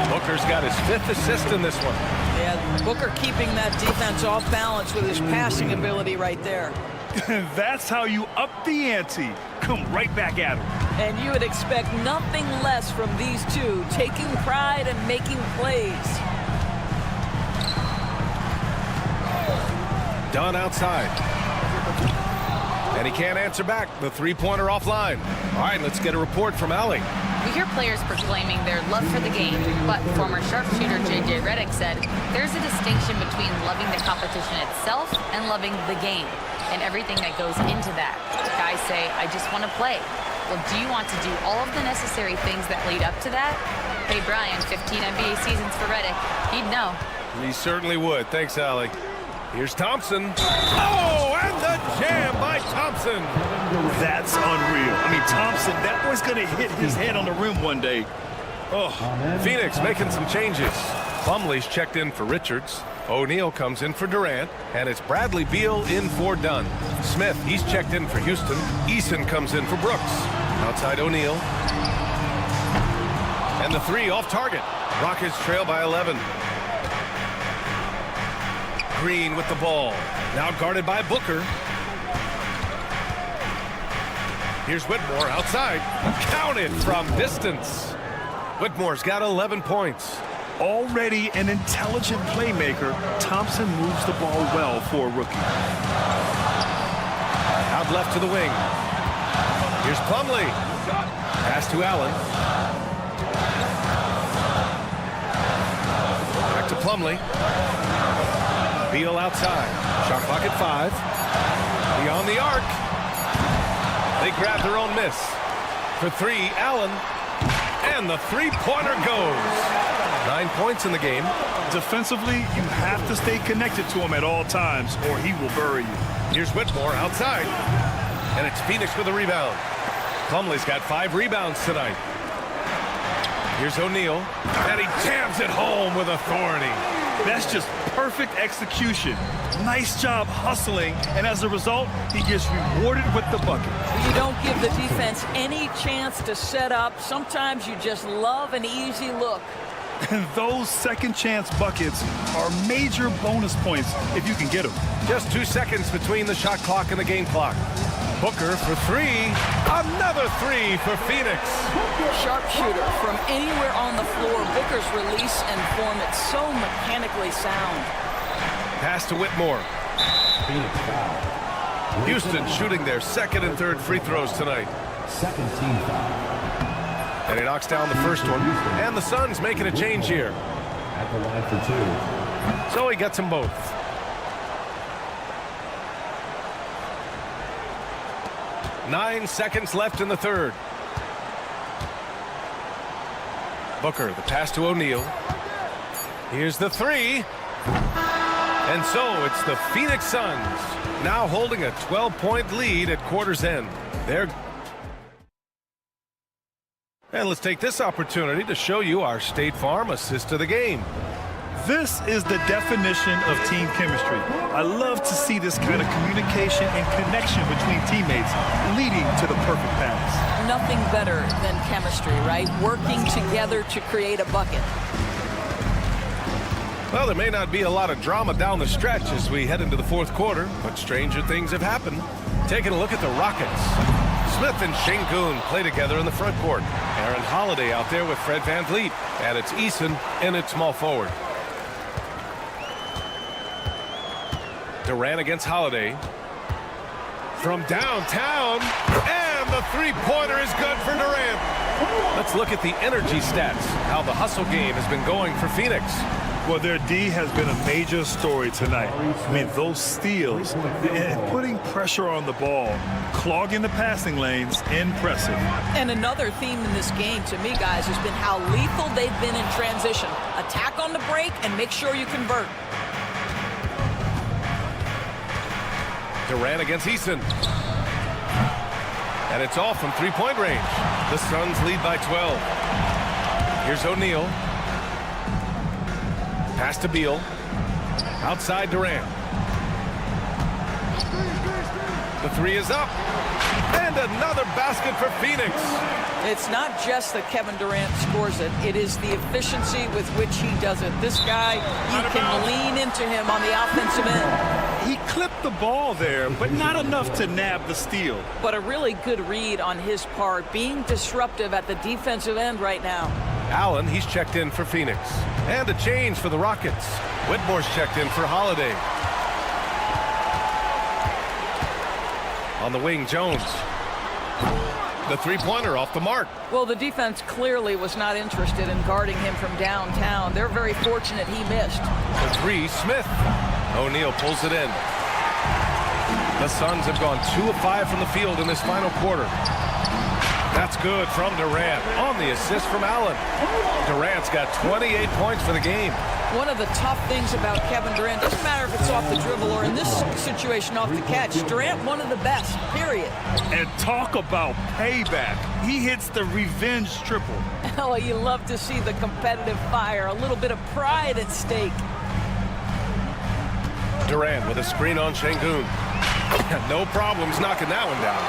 Booker's got his 5th assist in this one. Yeah, Booker keeping that defense off balance with his passing ability right there. That's how you up the ante. Come right back at him. And you would expect nothing less from these two, taking pride and making plays. Dunn outside. And he can't answer back. The 3-pointer offline. All right, let's get a report from Allie. We hear players proclaiming their love for the game, but former sharpshooter J.J. Redick said there's a distinction between loving the competition itself and loving the game and everything that goes into that. Guys say, I just want to play. Well, do you want to do all of the necessary things that lead up to that? Hey, Brian, 15 NBA seasons for Redick. He'd know. He certainly would. Thanks, Allie. Here's Thompson. Oh, and the jam by Thompson. That's unreal. I mean, Thompson, that boy's going to hit his head on the rim one day. Oh, Phoenix making some changes. Plumlee's checked in for Richards. O'Neal comes in for Durant, and it's Bradley Beal in for Dunn. Smith, he's checked in for Houston. Eason comes in for Brooks. Outside O'Neal. And the three off target. Rockets trail by 11. Green with the ball. Now guarded by Booker. Here's Whitmore outside. Counted from distance. Whitmore's got 11 points. Already an intelligent playmaker, Thompson moves the ball well for a rookie. Out left to the wing. Here's Plumlee. Pass to Allen. Back to Plumlee. Beal outside. Shot clock at 5. Beyond the arc. They grab their own miss. For 3, Allen. And the three-pointer goes. 9 points in the game. Defensively, you have to stay connected to him at all times, or he will bury you. Here's Whitmore outside. And it's Phoenix with a rebound. Plumlee's got 5 rebounds tonight. Here's O'Neal. And he jams it home with authority. That's just perfect execution. Nice job hustling, and as a result, he gets rewarded with the bucket. You don't give the defense any chance to set up. Sometimes you just love an easy look. And those second chance buckets are major bonus points if you can get them. Just 2 seconds between the shot clock and the game clock. Booker for 3. Another 3 for Phoenix. Sharpshooter from anywhere on the floor. Booker's release and form, it's so mechanically sound. Pass to Whitmore. Phoenix foul. Houston shooting their second and third free throws tonight. Second team foul. And he knocks down the first one. And the Suns making a change here. At the line for 2. So he gets them both. Nine seconds left in the third. Booker, the pass to O'Neal. Here's the 3. And so it's the Phoenix Suns now holding a 12-point lead at quarter's end. And let's take this opportunity to show you our State Farm assist of the game. This is the definition of team chemistry. I love to see this kind of communication and connection between teammates leading to the perfect pass. Nothing better than chemistry, right? Working together to create a bucket. Well, there may not be a lot of drama down the stretch as we head into the fourth quarter, but stranger things have happened. Taking a look at the Rockets. Smith and Şengün play together in the front court. Aaron Holiday out there with Fred VanVleet. And it's Eason in at small forward. Durant against Holiday. From downtown. And the three-pointer is good for Durant. Let's look at the energy stats. How the hustle game has been going for Phoenix. Well, their D has been a major story tonight. I mean, those steals and putting pressure on the ball, clogging the passing lanes, impressive. And another theme in this game, to me, guys, has been how lethal they've been in transition. Attack on the break and make sure you convert. Durant against Eason. And it's off from three-point range. The Suns lead by 12. Here's O'Neal. Pass to Beal. Outside Durant. The 3 is up. And another basket for Phoenix. It's not just that Kevin Durant scores it. It is the efficiency with which he does it. This guy, you can lean into him on the offensive end. He clipped the ball there, but not enough to nab the steal. But a really good read on his part, being disruptive at the defensive end right now. Allen, he's checked in for Phoenix. And a change for the Rockets. Whitmore's checked in for Holiday. On the wing, Jones. The three-pointer off the mark. Well, the defense clearly was not interested in guarding him from downtown. They're very fortunate he missed. The three, Smith. O'Neal pulls it in. The Suns have gone 2 of 5 from the field in this final quarter. That's good from Durant on the assist from Allen. Durant's got 28 points for the game. One of the tough things about Kevin Durant, doesn't matter if it's off the dribble or in this situation off the catch, Durant one of the best, period. And talk about payback. He hits the revenge triple. Oh, you love to see the competitive fire, a little bit of pride at stake. Durant with a screen on Şengün. No problems knocking that one down.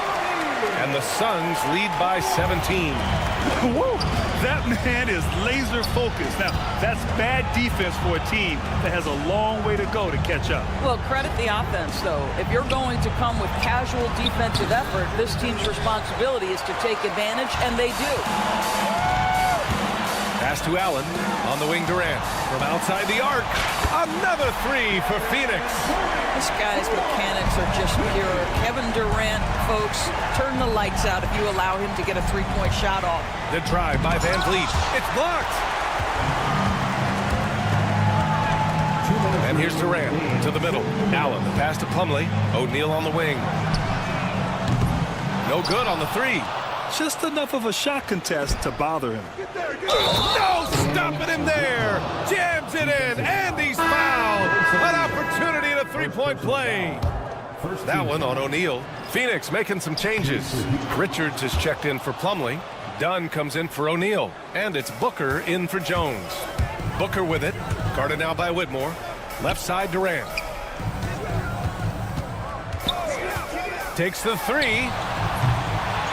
And the Suns lead by 17. Whoa, that man is laser focused. Now, that's bad defense for a team that has a long way to go to catch up. Well, credit the offense, though. If you're going to come with casual defensive effort, this team's responsibility is to take advantage, and they do. Pass to Allen. On the wing, Durant. From outside the arc. Another three for Phoenix. This guy's mechanics are just pure. Kevin Durant, folks, turn the lights out if you allow him to get a three-point shot off. The drive by Van Vliet. It's blocked. And here's Durant to the middle. Allen, the pass to Plumlee. O'Neal on the wing. No good on the three. Just enough of a shot contest to bother him. No stopping him there. Jams it in, and he's fouled. An opportunity at a three-point play. That one on O'Neal. Phoenix making some changes. Richards is checked in for Plumlee. Dunn comes in for O'Neal. And it's Booker in for Jones. Booker with it. Guarded now by Whitmore. Left side, Durant. Takes the three.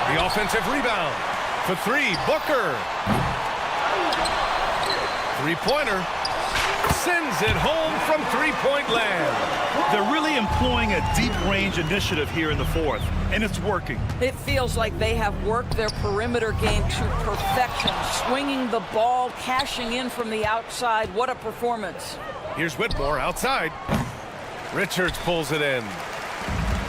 The offensive rebound. For three, Booker. Three-pointer. Sends it home from three-point land. They're really employing a deep-range initiative here in the fourth, and it's working. It feels like they have worked their perimeter game to perfection, swinging the ball, cashing in from the outside. What a performance. Here's Whitmore outside. Richards pulls it in.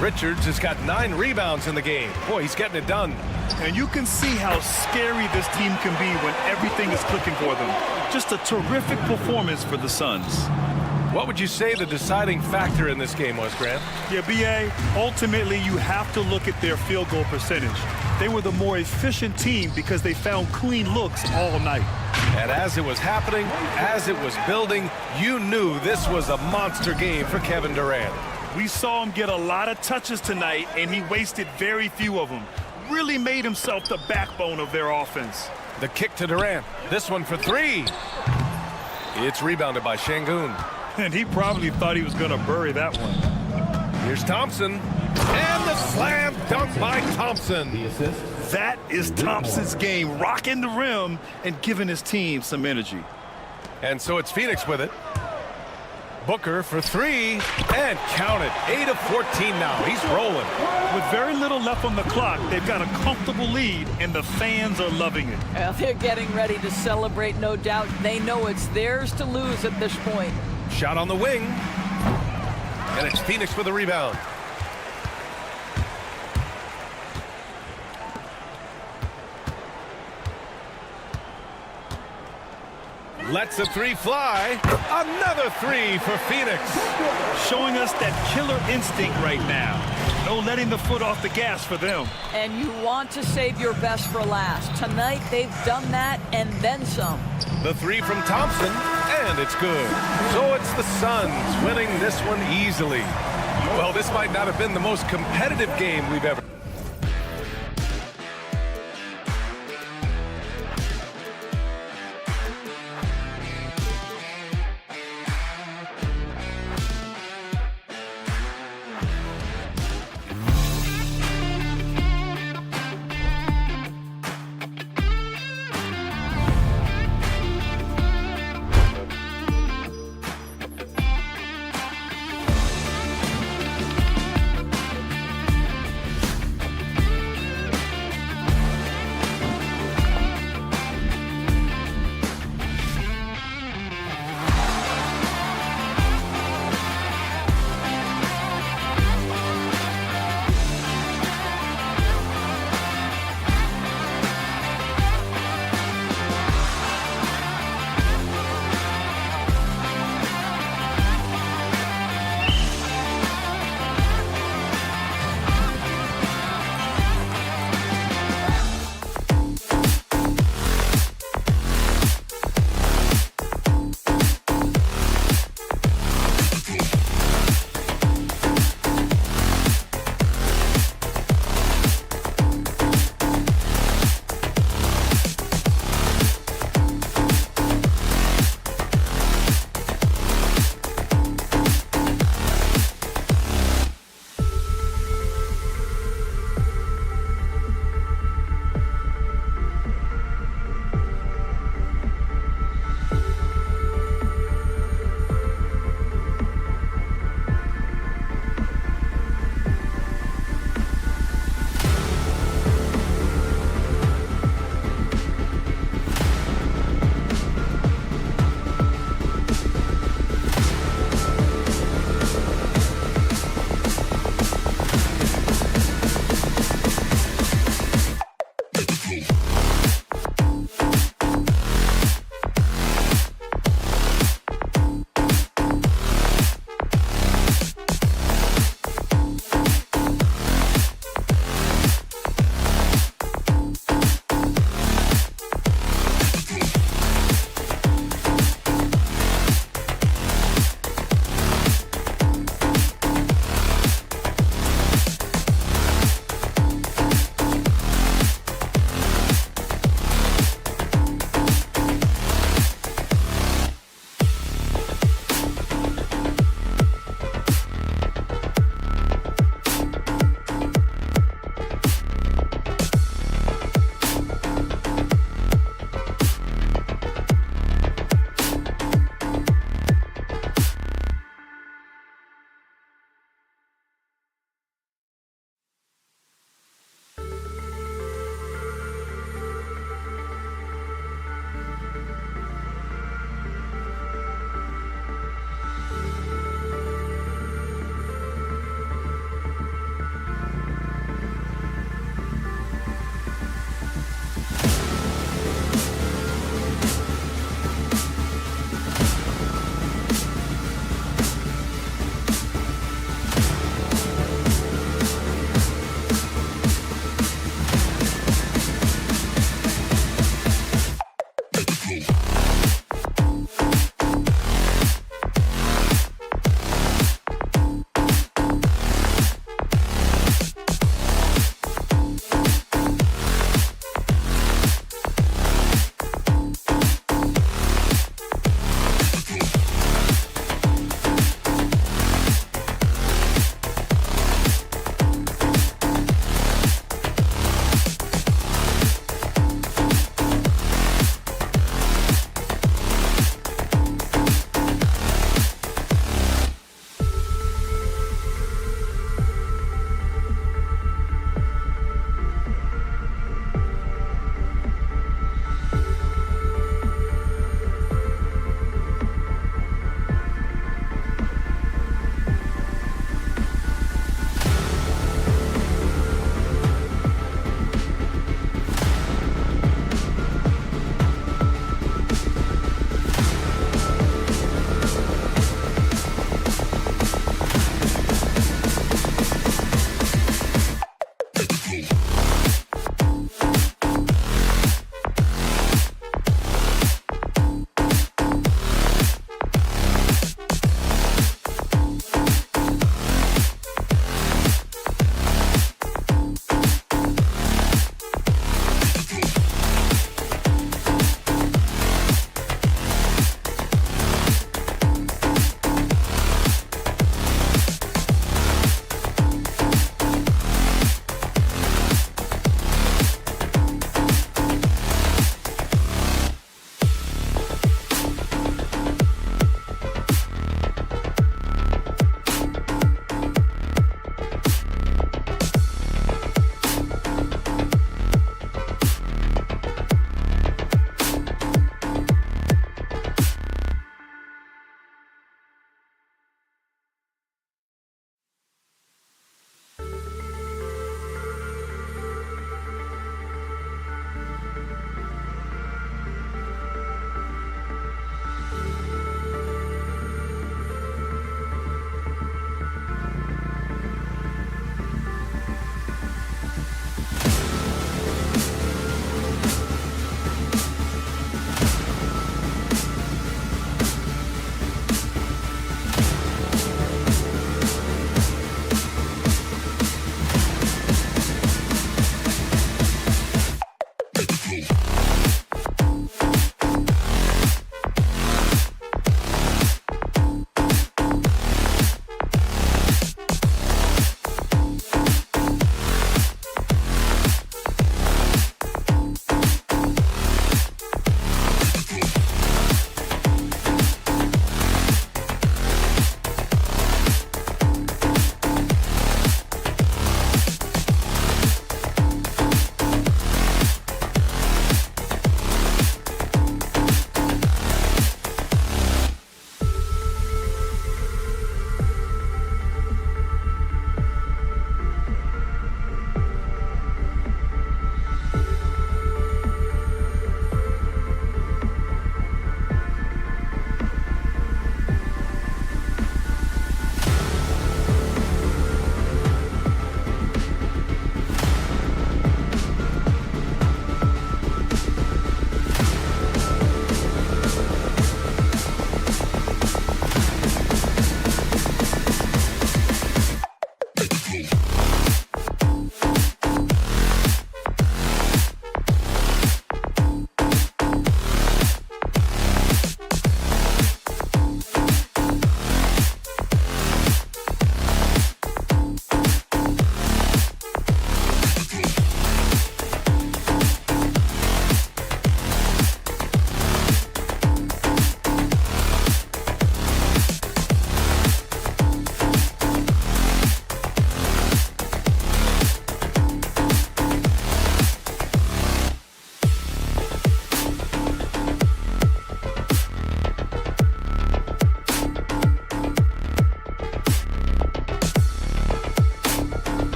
Richards has got 9 rebounds in the game. Boy, he's getting it done. And you can see how scary this team can be when everything is clicking for them. Just a terrific performance for the Suns. What would you say the deciding factor in this game was, Grant? Yeah, B.A., ultimately you have to look at their field goal percentage. They were the more efficient team because they found clean looks all night. And as it was happening, as it was building, you knew this was a monster game for Kevin Durant. We saw him get a lot of touches tonight, and he wasted very few of them. Really made himself the backbone of their offense. The kick to Durant. This one for three. It's rebounded by Şengün. And he probably thought he was going to bury that one. Here's Thompson. And the slam dunk by Thompson. The assist. That is Thompson's game, rocking the rim and giving his team some energy. And so it's Phoenix with it. Booker for three, and count it. 8 of 14 now. He's rolling. With very little left on the clock, they've got a comfortable lead, and the fans are loving it. Well, they're getting ready to celebrate, no doubt. They know it's theirs to lose at this point. Shot on the wing. And it's Phoenix for the rebound. Lets a three fly. Another three for Phoenix. Showing us that killer instinct right now. No letting the foot off the gas for them. And you want to save your best for last. Tonight, they've done that and then some. The three from Thompson, and it's good. So it's the Suns winning this one easily. Well, this might not have been the most competitive game we've ever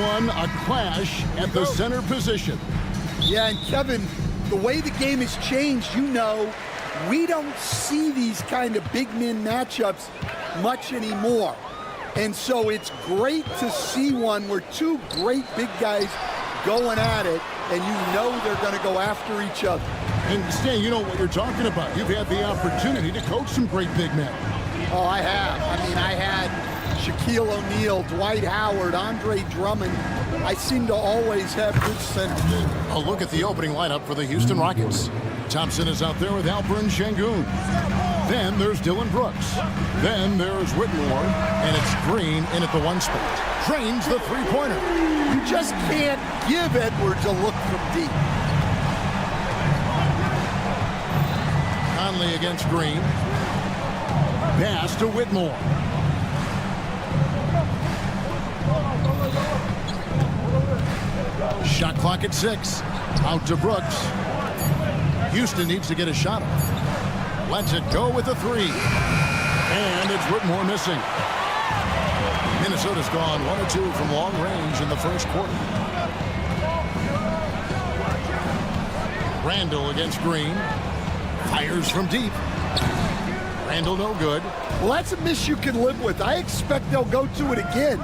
one, a clash at the center position. Yeah, and Kevin, the way the game has changed, we don't see these kind of big men matchups much anymore. And so it's great to see one where two great big guys going at it, and they're going to go after each other. And Stan, you know what you're talking about. You've had the opportunity to coach some great big men. Oh, I have. I had Shaquille O'Neal, Dwight Howard, Andre Drummond. I seem to always have good centers. A look at the opening lineup for the Houston Rockets. Thompson is out there with Alperen Sengun. Then there's Dylan Brooks. Then there's Whitmore, and it's Green in at the one spot. Drains the three-pointer. You just can't give Edwards a look from deep. Conley against Green. Pass to Whitmore. Shot clock at 6. Out to Brooks. Houston needs to get a shot off. Lets it go with a 3. And it's Whitmore missing. Minnesota's gone 1 of 2 from long range in the first quarter. Randall against Green. Fires from deep. Randall no good. Well, that's a miss you can live with. I expect they'll go to it again,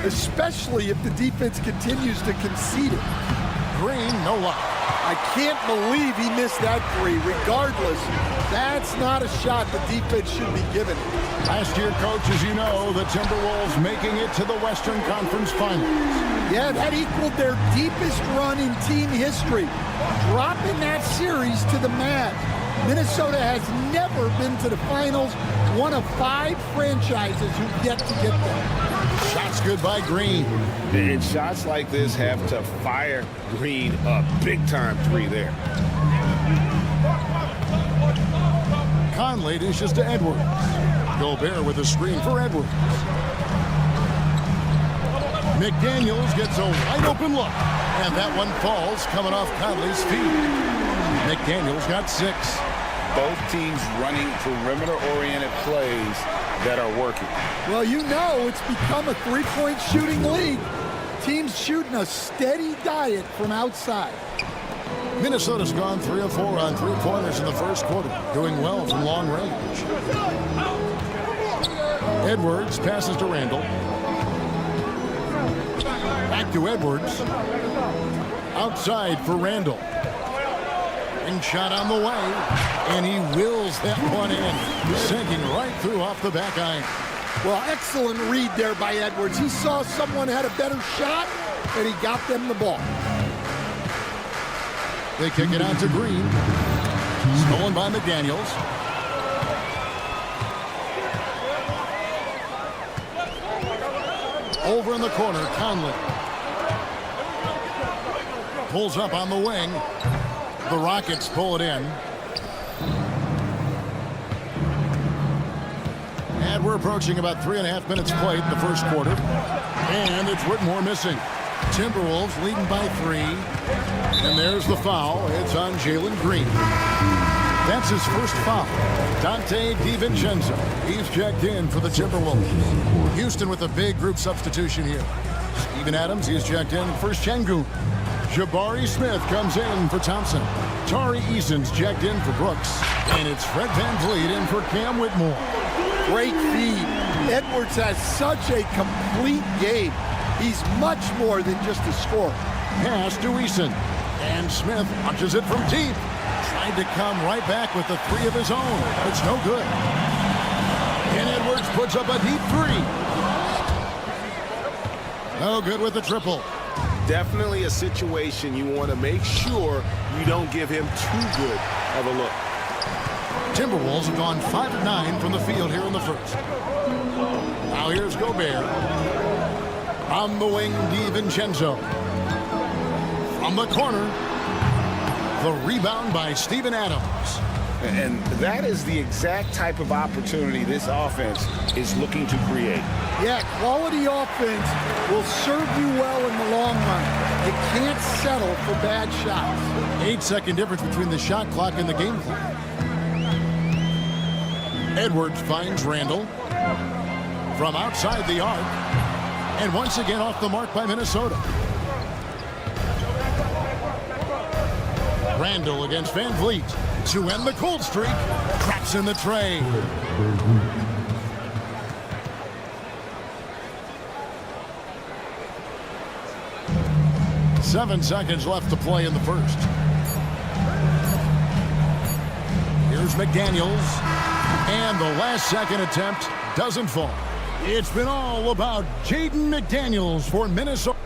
especially if the defense continues to concede it. Green, no luck. I can't believe he missed that 3. Regardless, that's not a shot the defense should be given. Last year, Coach, as you know, the Timberwolves making it to the Western Conference Finals. Yeah, that equaled their deepest run in team history, dropping that series to the Mavs. Minnesota has never been to the finals, one of 5 franchises who've yet to get there. Shots good by Green. And shots like this have to fire Green a big-time 3 there. Conley dishes to Edwards. Gobert with a screen for Edwards. McDaniels gets a wide-open look. And that one falls coming off Conley's feet. McDaniels got 6. Both teams running perimeter-oriented plays that are working. Well, it's become a 3-point shooting league. Teams shooting a steady diet from outside. Minnesota's gone 3 of 4 on 3-pointers in the first quarter, doing well from long range. Edwards passes to Randall. Back to Edwards. Outside for Randall. And shot on the way. And he wills that one in, sinking right through off the back iron. Well, excellent read there by Edwards. He saw someone had a better shot, and he got them the ball. They kick it out to Green. Stolen by McDaniels. Over in the corner, Conley. Pulls up on the wing. The Rockets pull it in. And we're approaching about 3.5 minutes played in the first quarter. And it's Whitmore missing. Timberwolves leading by 3. And there's the foul. It's on Jalen Green. That's his first foul. Dante DiVincenzo. He's checked in for the Timberwolves. Houston with a big group substitution here. Steven Adams, he's checked in for Sengun. Jabari Smith comes in for Thompson. Tari Eason's checked in for Brooks. And it's Fred VanVleet in for Cam Whitmore. Great feed. Edwards has such a complete game. He's much more than just a scorer. Pass to Eason. And Smith launches it from deep. Tried to come right back with the 3 of his own. But it's no good. And Edwards puts up a deep 3. No good with the triple. Definitely a situation you want to make sure you don't give him too good of a look. Timberwolves have gone 5 of 9 from the field here in the first. Now here's Gobert. On the wing, DiVincenzo. From the corner. The rebound by Steven Adams. And that is the exact type of opportunity this offense is looking to create. Yeah, quality offense will serve you well in the long run. You can't settle for bad shots. 8-second difference between the shot clock and the game clock. Edwards finds Randall. From outside the arc. And once again off the mark by Minnesota. Randall against Van Vliet to end the cold streak. Traps in the tray. Seven seconds left to play in the first. Here's McDaniels. And the last second attempt doesn't fall. It's been all about Jaden McDaniels for Minnesota.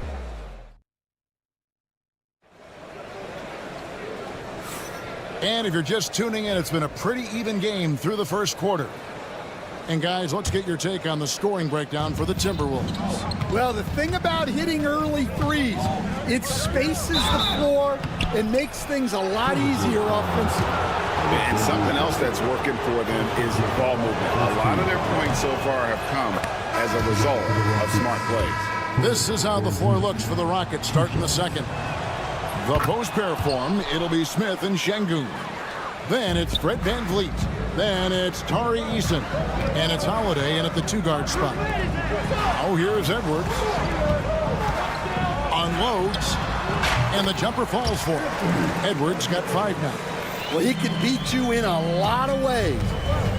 And if you're just tuning in, it's been a pretty even game through the first quarter. And guys, let's get your take on the scoring breakdown for the Timberwolves. Well, the thing about hitting early threes, it spaces the floor and makes things a lot easier offensively. And something else that's working for them is ball movement. A lot of their points so far have come as a result of smart plays. This is how the floor looks for the Rockets starting the second. The post pair form, it'll be Smith and Şengün. Then it's Fred Van Vliet. Then it's Tari Eason. And it's Holiday in at the two-guard spot. Oh, here's Edwards. Unloads. And the jumper falls for him. Edwards got 5 now. Well, he can beat you in a lot of ways.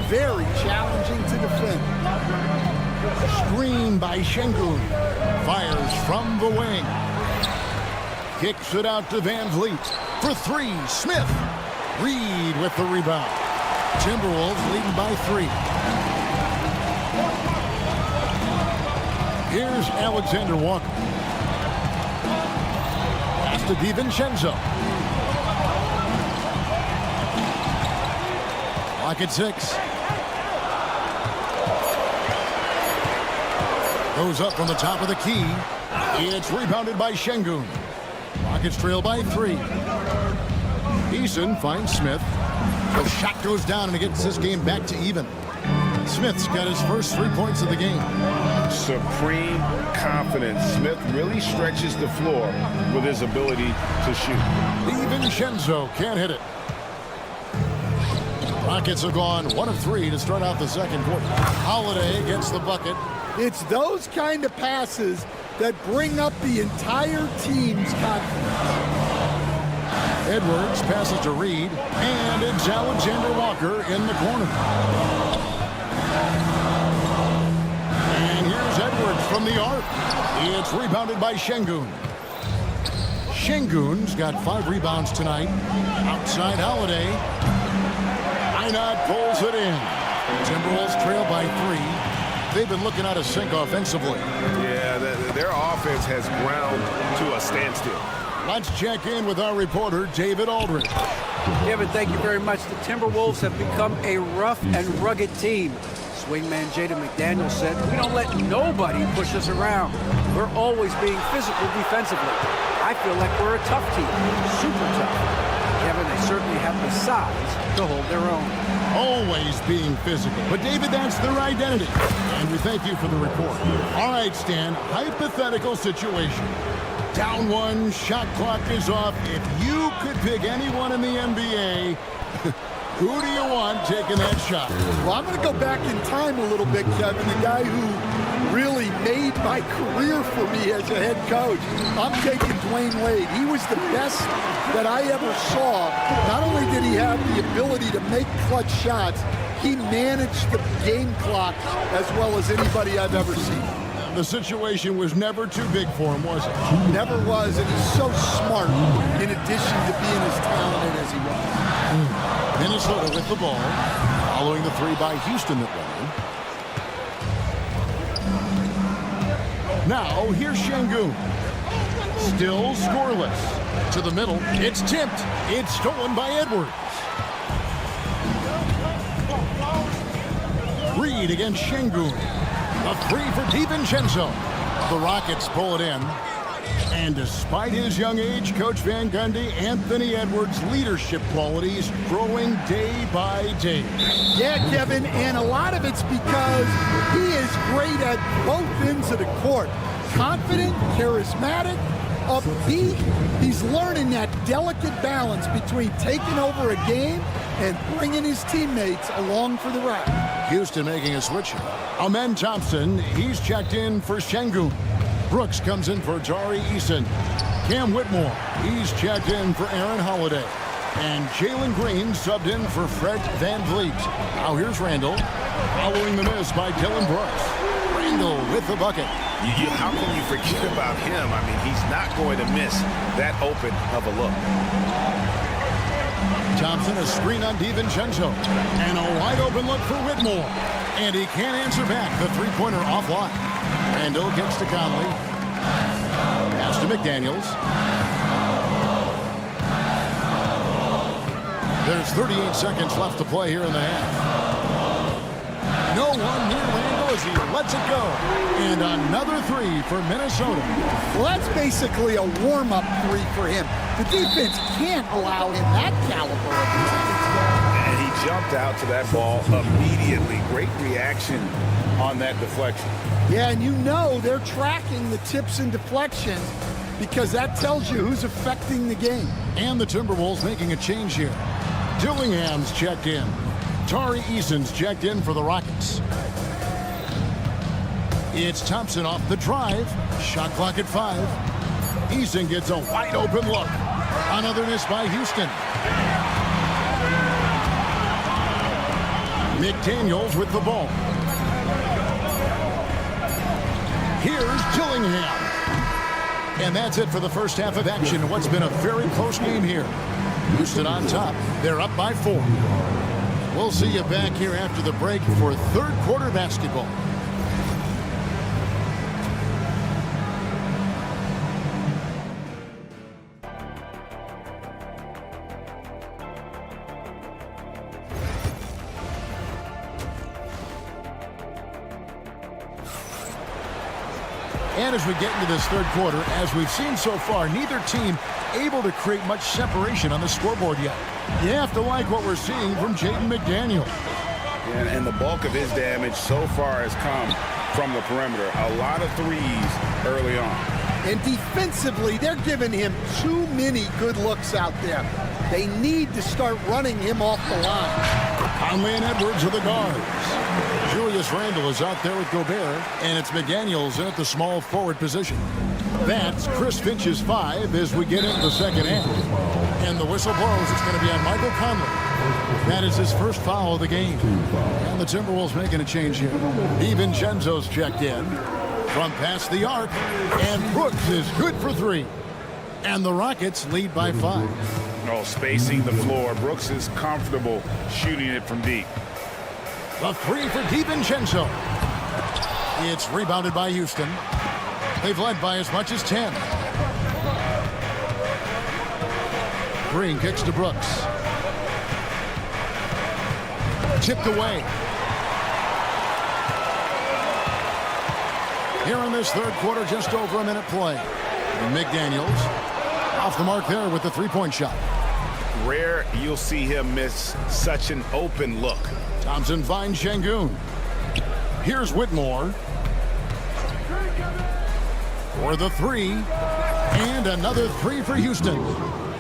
Very challenging to defend. Screen by Şengün. Fires from the wing. Kicks it out to Van Vliet. For 3, Smith. Reed with the rebound. Timberwolves leading by 3. Here's Alexander Walker. Pass to DiVincenzo. Clock at 6. Goes up from the top of the key. It's rebounded by Şengün. Rockets trail by 3. Eason finds Smith. The shot goes down and it gets this game back to even. Smith's got his first 3 points of the game. Supreme confidence. Smith really stretches the floor with his ability to shoot. DiVincenzo can't hit it. Rockets have gone 1 of 3 to start out the second quarter. Holiday gets the bucket. It's those kind of passes that bring up the entire team's confidence. Edwards passes to Reed, and it's Alexander Walker in the corner. And here's Edwards from the arc. It's rebounded by Şengün. Şengün's got 5 rebounds tonight. Outside Holiday. Einat pulls it in. Timberwolves trail by 3. They've been looking out of sync offensively. Yeah, their offense has ground to a standstill. Let's check in with our reporter, David Aldridge. Kevin, thank you very much. The Timberwolves have become a rough and rugged team. Swingman Jaden McDaniels said, "We don't let nobody push us around. We're always being physical defensively. I feel like we're a tough team, super tough." Kevin, they certainly have the size to hold their own. Always being physical. But, David, that's their identity. And we thank you for the report. All right, Stan, hypothetical situation. Down 1, shot clock is off. If you could pick anyone in the NBA, who do you want taking that shot? Well, I'm going to go back in time a little bit, Kevin. The guy who really made my career for me as a head coach. I'm taking Dwayne Wade. He was the best that I ever saw. Not only did he have the ability to make clutch shots, he managed the game clock as well as anybody I've ever seen. The situation was never too big for him, was it? Never was, and he's so smart in addition to being as talented as he was. Minnesota with the ball, following the 3 by Houston that went in. Now, here's Şengün. Still scoreless. To the middle, it's tipped. It's stolen by Edwards. Reed against Şengün. A 3 for DiVincenzo. The Rockets pull it in. And despite his young age, Coach Van Gundy, Anthony Edwards' leadership qualities growing day by day. Yeah, Kevin, and a lot of it's because he is great at both ends of the court. Confident, charismatic, upbeat. He's learning that delicate balance between taking over a game and bringing his teammates along for the ride. Houston making a switch here. Amen Thompson, he's checked in for Şengün. Brooks comes in for Tari Eason. Cam Whitmore, he's checked in for Aaron Holiday. And Jalen Green subbed in for Fred Van Vliet. Now here's Randall, following the miss by Dylan Brooks. Randall with the bucket. How can you forget about him? I mean, he's not going to miss that open of a look. Thompson, a screen on DiVincenzo. And a wide open look for Whitmore. And he can't answer back. The three-pointer offline. Randall gets to Conley. Pass to McDaniels. There's 38 seconds left to play here in the half. No one near Randall as he lets it go. And another three for Minnesota. Well, that's basically a warm-up three for him. The defense can't allow him that caliber of defense. And he jumped out to that ball immediately. Great reaction on that deflection. Yeah, and you know they're tracking the tips and deflections because that tells you who's affecting the game. And the Timberwolves making a change here. Dillingham's checked in. Tari Eason's checked in for the Rockets. It's Thompson off the drive. Shot clock at 5. Eason gets a wide open look. Another miss by Houston. McDaniels with the ball. Here's Dillingham. And that's it for the first half of action. What's been a very close game here. Houston on top. They're up by 4. We'll see you back here after the break for third quarter basketball. And as we get into this third quarter, as we've seen so far, neither team able to create much separation on the scoreboard yet. You have to like what we're seeing from Jaden McDaniel. And the bulk of his damage so far has come from the perimeter. A lot of threes early on. And defensively, they're giving him too many good looks out there. They need to start running him off the line. Conley and Edwards are the guards. Julius Randle is out there with Gobert, and it's McDaniels in at the small forward position. That's Chris Finch's 5 as we get into the second half. And the whistle blows. It's going to be on Michael Conley. That is his first foul of the game. And the Timberwolves making a change here. DiVincenzo's checked in from past the arc, and Brooks is good for 3. And the Rockets lead by 5. Oh, spacing the floor. Brooks is comfortable shooting it from deep. The 3 for DiVincenzo. It's rebounded by Houston. They've led by as much as 10. Green kicks to Brooks. Tipped away. Here in this third quarter, just over a minute play. And McDaniels off the mark there with the three-point shot. Rare you'll see him miss such an open look. Thompson finds Şengün. Here's Whitmore for the 3, and another 3 for Houston.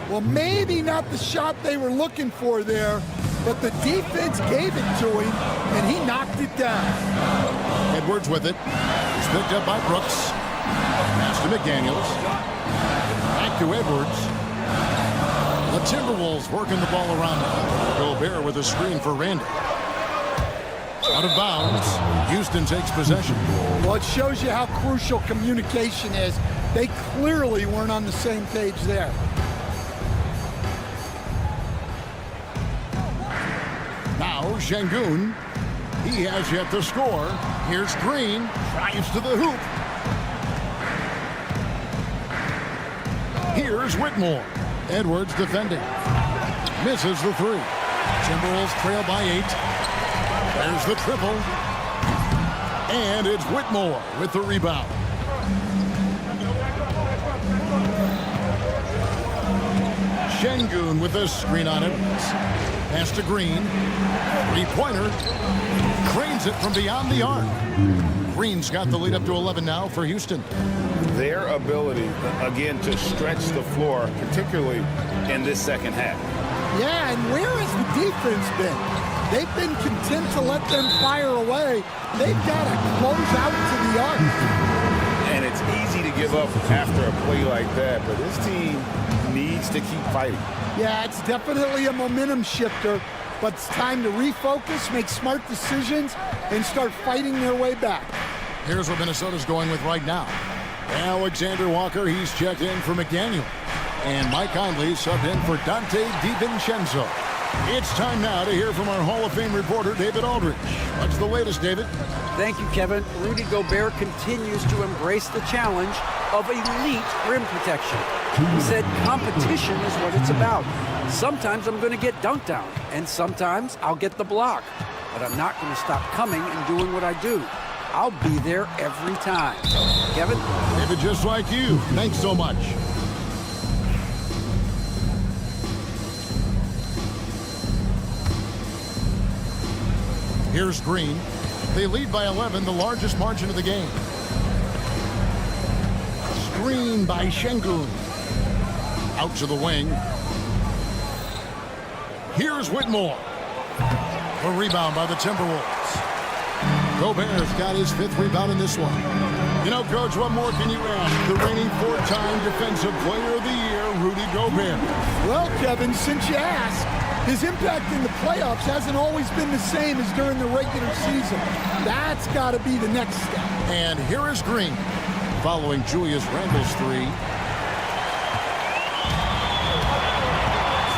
Well, maybe not the shot they were looking for there, but the defense gave it to him, and he knocked it down. Edwards with it. He's picked up by Brooks. Pass to McDaniels. Back to Edwards. The Timberwolves working the ball around now. Gobert with a screen for Randall. Out of bounds. Houston takes possession. Well, it shows you how crucial communication is. They clearly weren't on the same page there. Now Şengün. He has yet to score. Here's Green. Drives to the hoop. Here's Whitmore. Edwards defending. Misses the 3. Timberwolves trail by 8. There's the triple. And it's Whitmore with the rebound. Şengün with a screen on it. Pass to Green. Three-pointer. Cranes it from beyond the arc. Green's got the lead up to 11 now for Houston. Their ability, again, to stretch the floor, particularly in this second half. Yeah, and where has the defense been? They've been content to let them fire away. They've got to close out to the arc. And it's easy to give up after a play like that, but this team needs to keep fighting. Yeah, it's definitely a momentum shifter, but it's time to refocus, make smart decisions, and start fighting their way back. Here's what Minnesota's going with right now. Alexander Walker, he's checked in for McDaniel. And Mike Conley subbed in for Dante DiVincenzo. It's time now to hear from our Hall of Fame reporter, David Aldridge. What's the latest, David? Thank you, Kevin. Rudy Gobert continues to embrace the challenge of elite rim protection. He said competition is what it's about. Sometimes I'm going to get dunked on, and sometimes I'll get the block. But I'm not going to stop coming and doing what I do. I'll be there every time. Kevin? David, just like you. Thanks so much. Here's Green. They lead by 11, the largest margin of the game. Screen by Şengün. Out to the wing. Here's Whitmore. A rebound by the Timberwolves. Gobert's got his 5th rebound in this one. You know, Coach, what more can you ask? The reigning 4-time Defensive Player of the Year, Rudy Gobert. Well, Kevin, since you asked, his impact in the playoffs hasn't always been the same as during the regular season. That's got to be the next step. And here is Green, following Julius Randle's 3.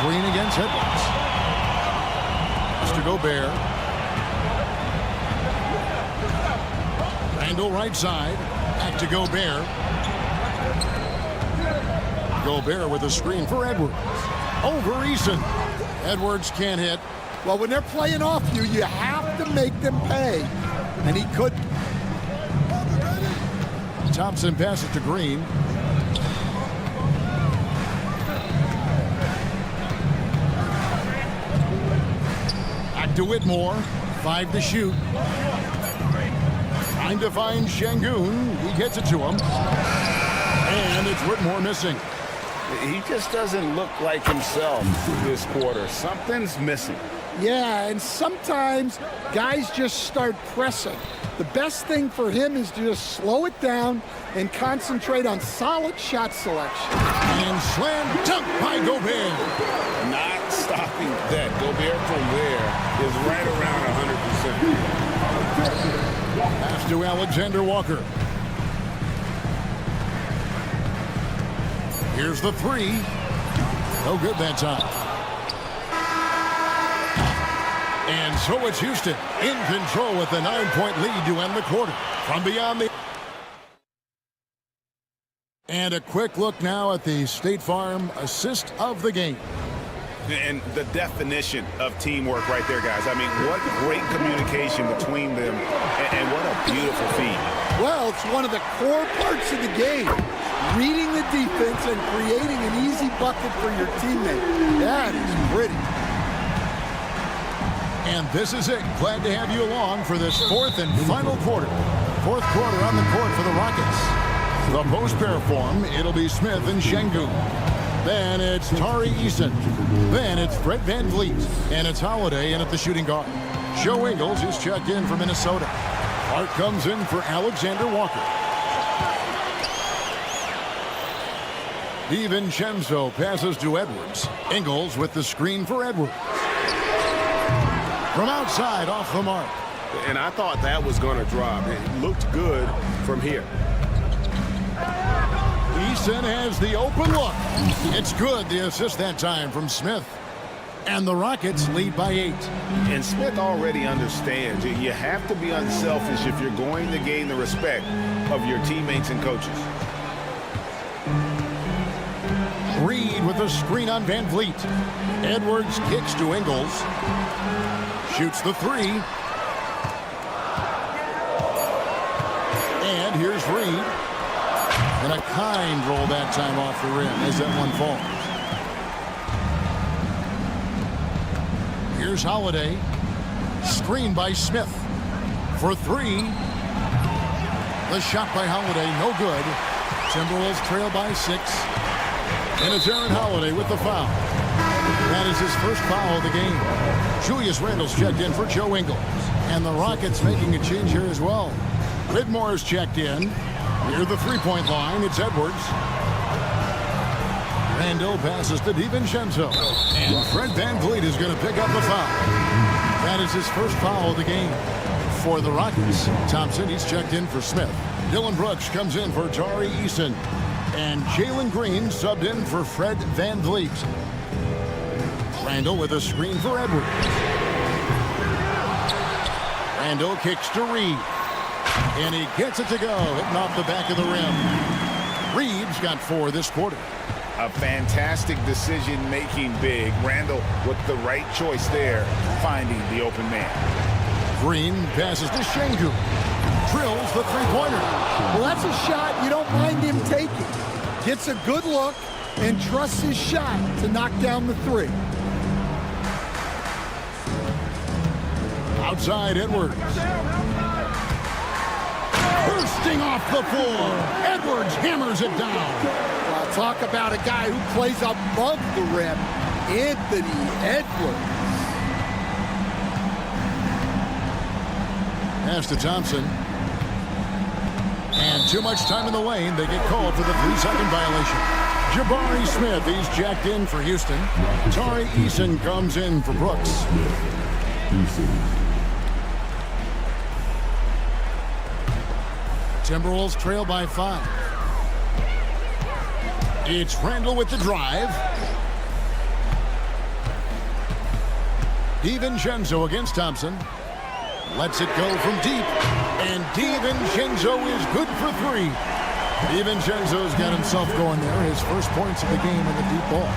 Green against Edwards. Mr. Gobert. Randle right side. Back to Gobert. Gobert with a screen for Edwards. Over Eason. Edwards can't hit. Well, when they're playing off you, you have to make them pay. And he couldn't. Thompson passes to Green. Back to Whitmore. 5 to shoot. Trying to find Şengün. He gets it to him. And it's Whitmore missing. He just doesn't look like himself this quarter. Something's missing. Yeah, and sometimes guys just start pressing. The best thing for him is to just slow it down and concentrate on solid shot selection. And slam dunk by Gobert. Not stopping that. Gobert from there is right around 100%. Pass to Alexander Walker. Here's the 3. No good that time. And so it's Houston in control with a 9-point lead to end the quarter. From beyond the... And a quick look now at the State Farm assist of the game. And the definition of teamwork right there, guys. I mean, what great communication between them, and what a beautiful feed. Well, it's one of the core parts of the game. Reading the defense and creating an easy bucket for your teammate. That is pretty. And this is it. Glad to have you along for this 4th and final quarter. 4th quarter on the court for the Rockets. The post-pair form, it'll be Smith and Şengün. Then it's Tari Eason. Then it's Fred VanVleet. And it's Holiday in at the shooting guard. Joe Ingles is checked in for Minnesota. Hart comes in for Alexander Walker. DiVincenzo passes to Edwards. Ingles with the screen for Edwards. From outside, off the mark. And I thought that was going to drop. It looked good from here. Eason has the open look. It's good, the assist that time from Smith. And the Rockets lead by 8. And Smith already understands you have to be unselfish if you're going to gain the respect of your teammates and coaches. Reed with a screen on VanVleet. Edwards kicks to Ingles. Shoots the 3. And here's Reed. And a kind roll that time off the rim as that one falls. Here's Holiday. Screen by Smith. For 3. The shot by Holiday, no good. Timberwolves trail by 6. And it's Aaron Holiday with the foul. That is his first foul of the game. Julius Randle's checked in for Joe Ingles. And the Rockets making a change here as well. Whitmore's checked in. Near the three-point line, it's Edwards. Randall passes to DiVincenzo. And Fred VanVleet is going to pick up the foul. That is his first foul of the game. For the Rockets, Thompson, he's checked in for Smith. Dylan Brooks comes in for Tari Eason. And Jalen Green subbed in for Fred VanVleet. Randall with a screen for Edwards. Randall kicks to Reed. And he gets it to go, hitting off the back of the rim. Reed's got 4 this quarter. A fantastic decision-making big. Randall with the right choice there, finding the open man. Green passes to Şengün. Drills the three-pointer. Well, that's a shot you don't mind him taking. Gets a good look and trusts his shot to knock down the 3. Outside Edwards. Bursting off the floor. Edwards hammers it down. Well, talk about a guy who plays above the rim. Anthony Edwards. Pass to Thompson. And too much time in the lane. They get called for the 3-second violation. Jabari Smith, he's jacked in for Houston. Tari Eason comes in for Brooks. Timberwolves trail by 5. It's Randall with the drive. DiVincenzo against Thompson. Lets it go from deep. And DiVincenzo is good for 3. DiVincenzo's got himself going there. His first points of the game in the deep ball.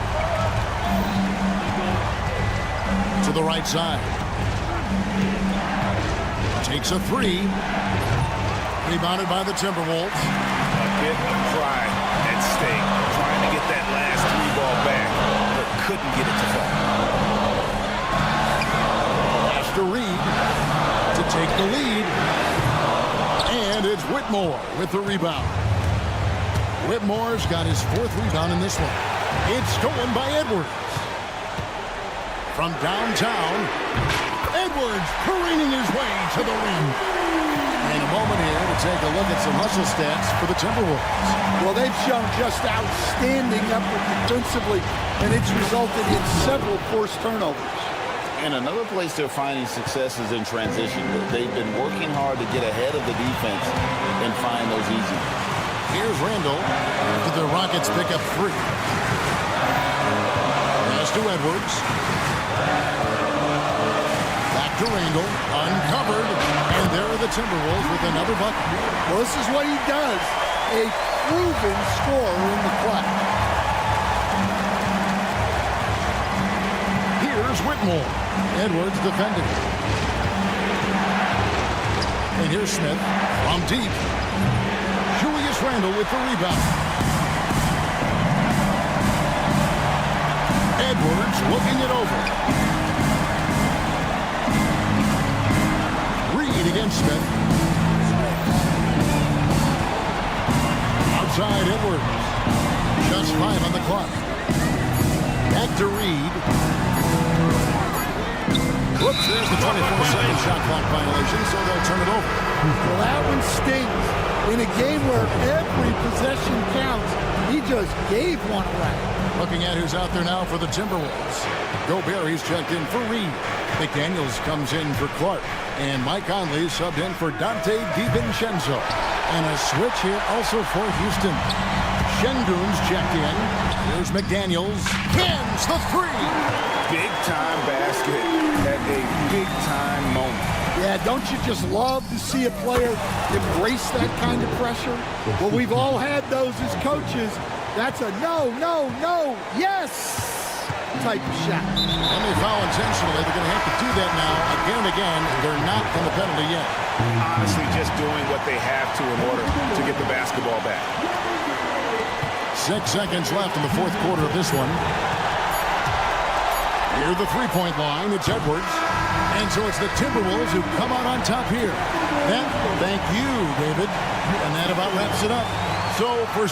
To the right side. Takes a 3. Rebounded by the Timberwolves. A bit of pride at stake. Trying to get that last 3 ball back, but couldn't get it to fall. Pass to Reed to take the lead. And it's Whitmore with the rebound. Whitmore's got his 4th rebound in this one. It's stolen by Edwards. From downtown, Edwards careening his way to the rim. In a moment here to take a look at some hustle stats for the Timberwolves. Well, they've shown just outstanding effort defensively, and it's resulted in several forced turnovers. And another place they're finding success is in transition. They've been working hard to get ahead of the defense and find those easy. Here's Randall after the Rockets pick up 3. Pass to Edwards. Back to Randall, uncovered, and there are the Timberwolves with another bucket. Well, this is what he does, a proven scorer in the clutch. Here's Whitmore. Edwards defending. And here's Smith from deep. Julius Randle with the rebound. Edwards looking it over. Reed against Smith. Outside Edwards. Just 5 on the clock. Back to Reed. Whoops, there's the 24-second shot clock violation, so they'll turn it over. Well, that one stings. In a game where every possession counts, he just gave one away. Looking at who's out there now for the Timberwolves. Gobert, he's checked in for Reed. McDaniels comes in for Clark. And Mike Conley subbed in for Dante DiVincenzo. And a switch here also for Houston. Şengün's checked in. Here's McDaniels. Cans the 3. Big-time basket at a big-time moment. Yeah, don't you just love to see a player embrace that kind of pressure? Well, we've all had those as coaches. That's a no, no, no, yes type of shot. And they foul intentionally. They're going to have to do that now again and again. They're not on the penalty yet. Honestly, just doing what they have to in order to get the basketball back. 6 seconds left in the fourth quarter of this one. Near the three-point line, it's Edwards. And so it's the Timberwolves who come out on top here. Thank you, David. And that about wraps it up. So for...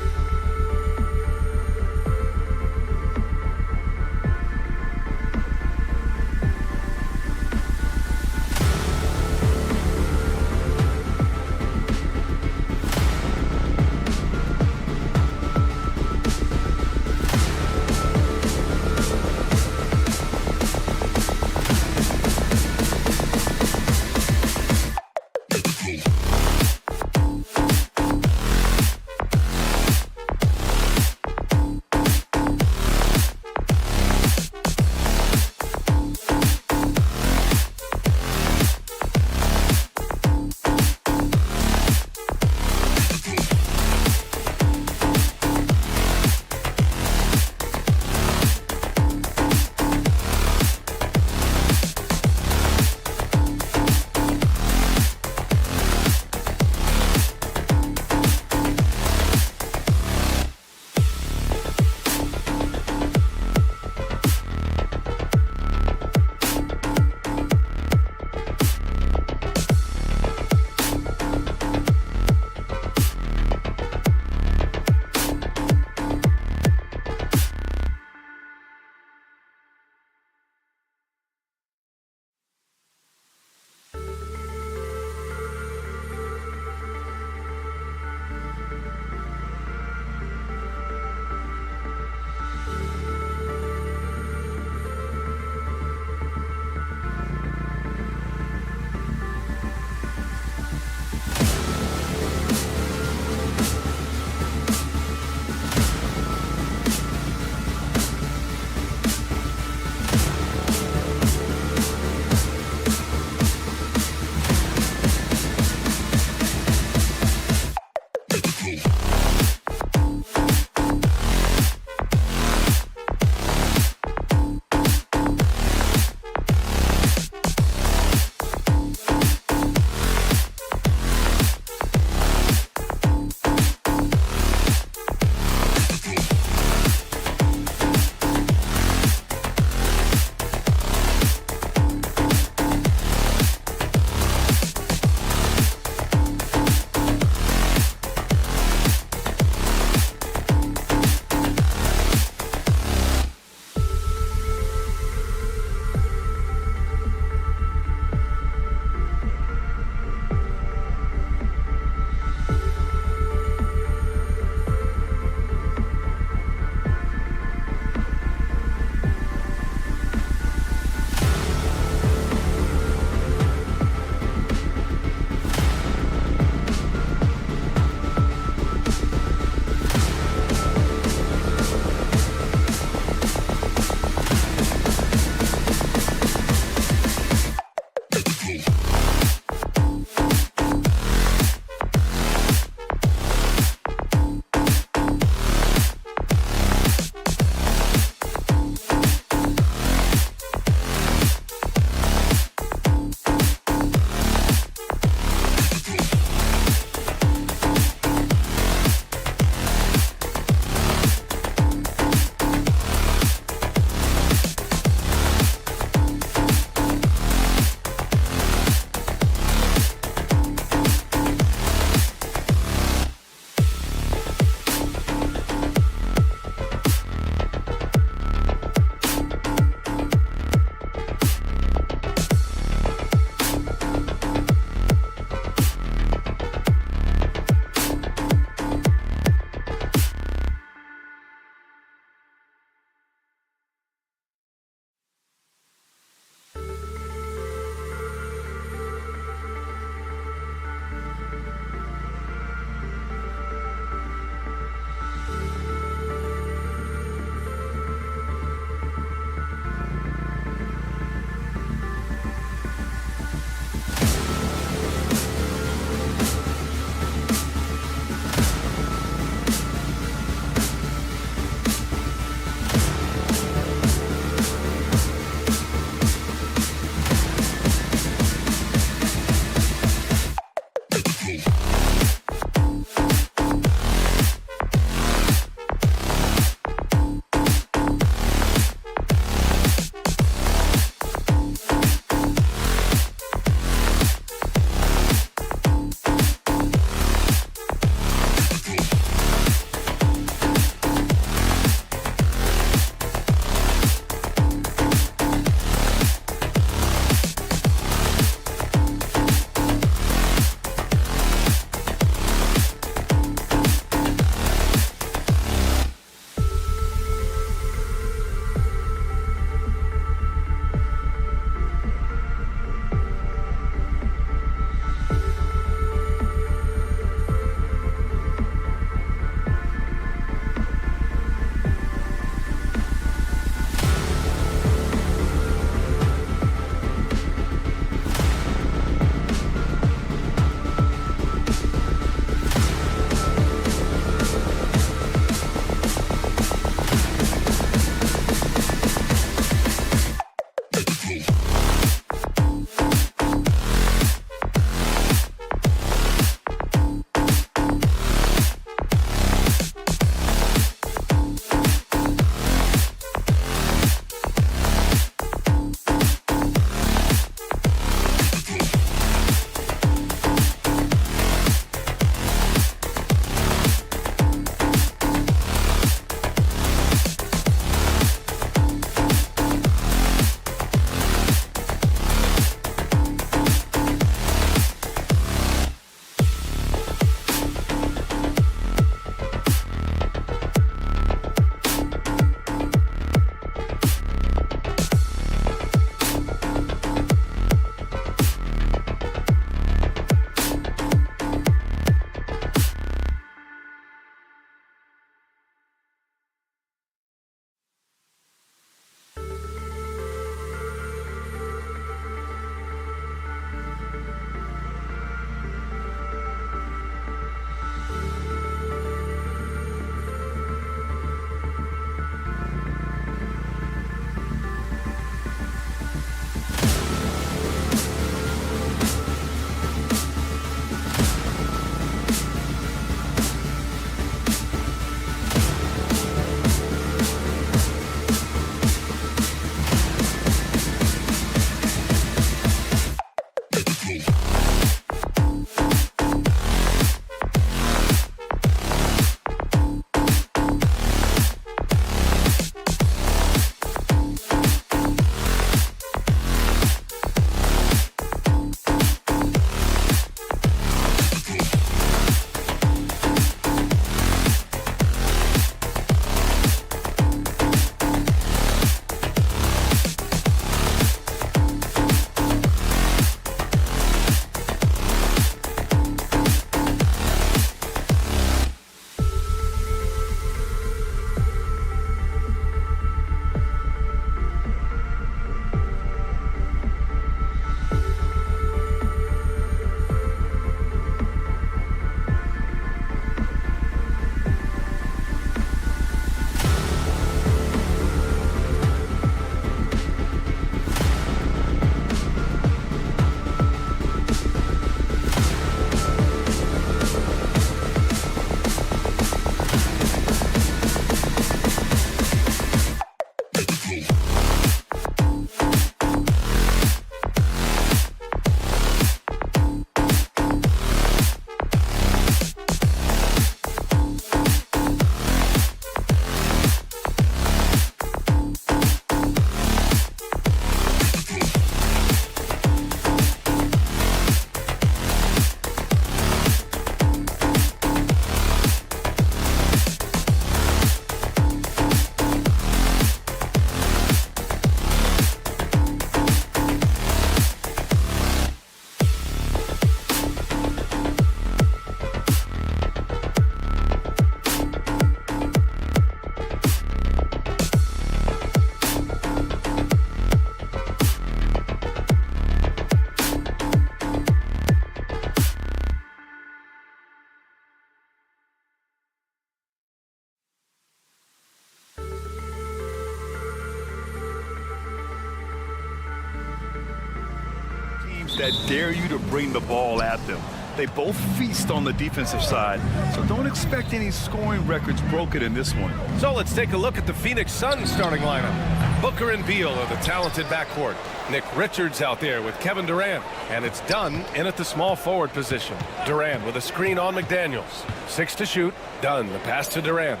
that dare you to bring the ball at them. They both feast on the defensive side, so don't expect any scoring records broken in this one. So let's take a look at the Phoenix Suns starting lineup. Booker and Beal are the talented backcourt. Nick Richards out there with Kevin Durant. And it's Dunn in at the small forward position. Durant with a screen on McDaniels. 6 to shoot. Dunn, the pass to Durant.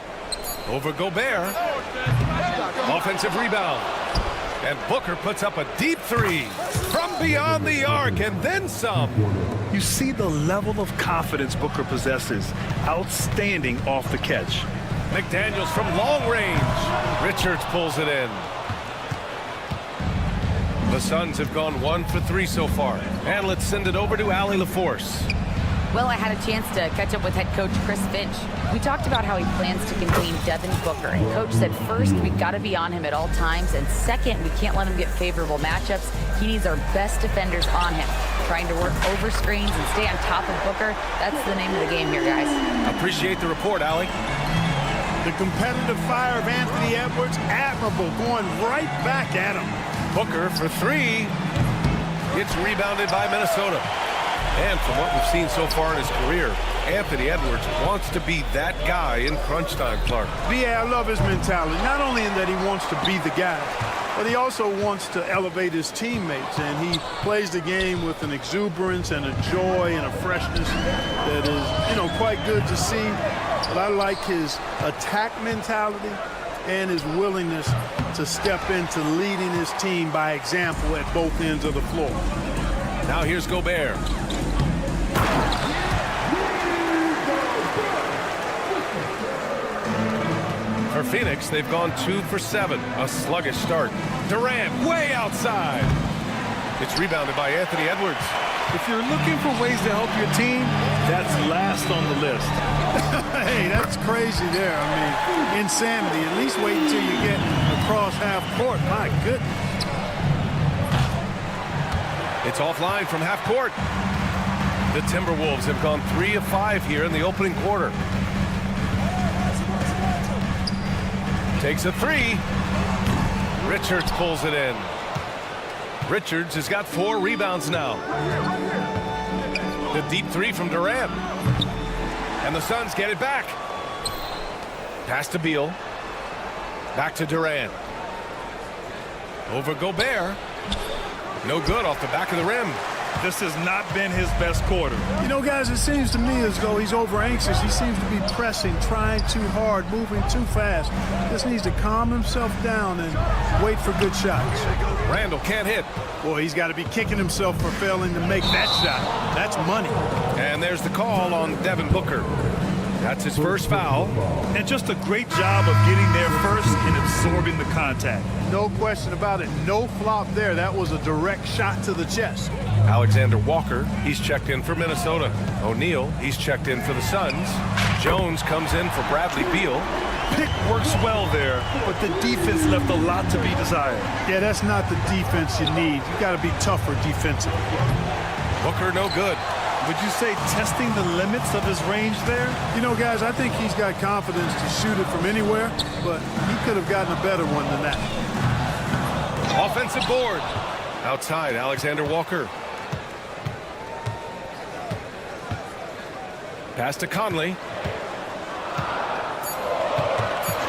Over Gobert. Offensive rebound. And Booker puts up a deep three from beyond the arc and then some. You see the level of confidence Booker possesses. Outstanding off the catch. McDaniels from long range. Richards pulls it in. The Suns have gone 1 for 3 so far. And let's send it over to Allie LaForce. Well, I had a chance to catch up with head coach Chris Finch. We talked about how he plans to contain Devin Booker. And coach said first, we've got to be on him at all times. And second, we can't let him get favorable matchups. He needs our best defenders on him. Trying to work over screens and stay on top of Booker. That's the name of the game here, guys. Appreciate the report, Allie. The competitive fire of Anthony Edwards, admirable, going right back at him. Booker for 3. It's rebounded by Minnesota. And from what we've seen so far in his career, Anthony Edwards wants to be that guy in crunch time, Clark. Yeah, I love his mentality. Not only in that he wants to be the guy, but he also wants to elevate his teammates. And he plays the game with an exuberance and a joy and a freshness that is, quite good to see. But I like his attack mentality and his willingness to step into leading his team by example at both ends of the floor. Now here's Gobert. For Phoenix, they've gone 2 for 7. A sluggish start. Durant way outside. It's rebounded by Anthony Edwards. If you're looking for ways to help your team, that's last on the list. Hey, that's crazy there. I mean, insanity. At least wait until you get across half court. My goodness. It's offline from half court. The Timberwolves have gone 3 of 5 here in the opening quarter. Takes a 3. Richards pulls it in. Richards has got 4 rebounds now. The deep 3 from Durant. And the Suns get it back. Pass to Beal. Back to Durant. Over Gobert. No good off the back of the rim. This has not been his best quarter. Guys, it seems to me as though he's over anxious. He seems to be pressing, trying too hard, moving too fast. Just needs to calm himself down and wait for good shots. Randall can't hit. Boy, he's got to be kicking himself for failing to make that shot. That's money. And there's the call on Devin Booker. That's his first foul. And just a great job of getting there first and absorbing the contact. No question about it. No flop there. That was a direct shot to the chest. Alexander Walker, he's checked in for Minnesota. O'Neal, he's checked in for the Suns. Jones comes in for Bradley Beal. Pick works well there, but the defense left a lot to be desired. Yeah, that's not the defense you need. You got to be tougher defensively. Booker no good. Would you say testing the limits of his range there? Guys, I think he's got confidence to shoot it from anywhere, but he could have gotten a better one than that. Offensive board. Outside, Alexander Walker. Pass to Conley.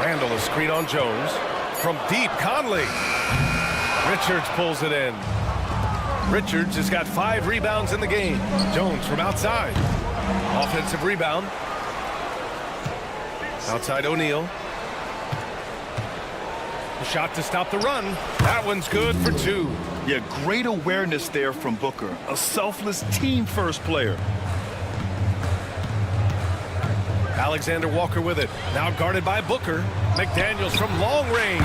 Randall a screen on Jones. From deep, Conley. Richards pulls it in. Richards has got 5 rebounds in the game. Jones from outside. Offensive rebound. Outside O'Neal. A shot to stop the run. That one's good for 2. Yeah, great awareness there from Booker. A selfless team-first player. Alexander Walker with it. Now guarded by Booker. McDaniels from long range.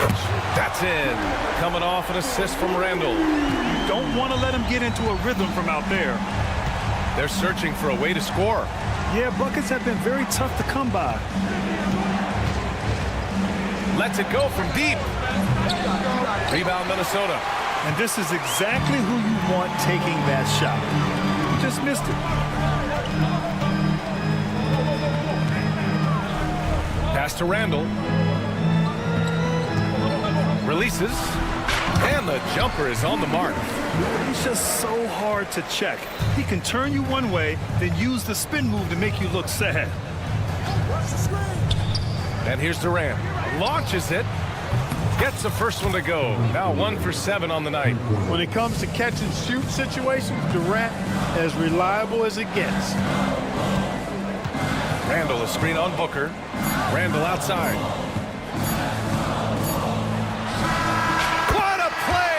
That's in. Coming off an assist from Randall. You don't want to let him get into a rhythm from out there. They're searching for a way to score. Yeah, buckets have been very tough to come by. Lets it go from deep. Rebound Minnesota. And this is exactly who you want taking that shot. You just missed it. Pass to Randall. Releases. And And the jumper is on the mark. He's just so hard to check. He can turn you one way, then use the spin move to make you look sad. And here's Durant. Launches it. Gets the first one to go. Now 1 for 7 on the night. When it comes to catch and shoot situations, Durant as reliable as it gets. Randall, a screen on Booker. Randall outside. What a play!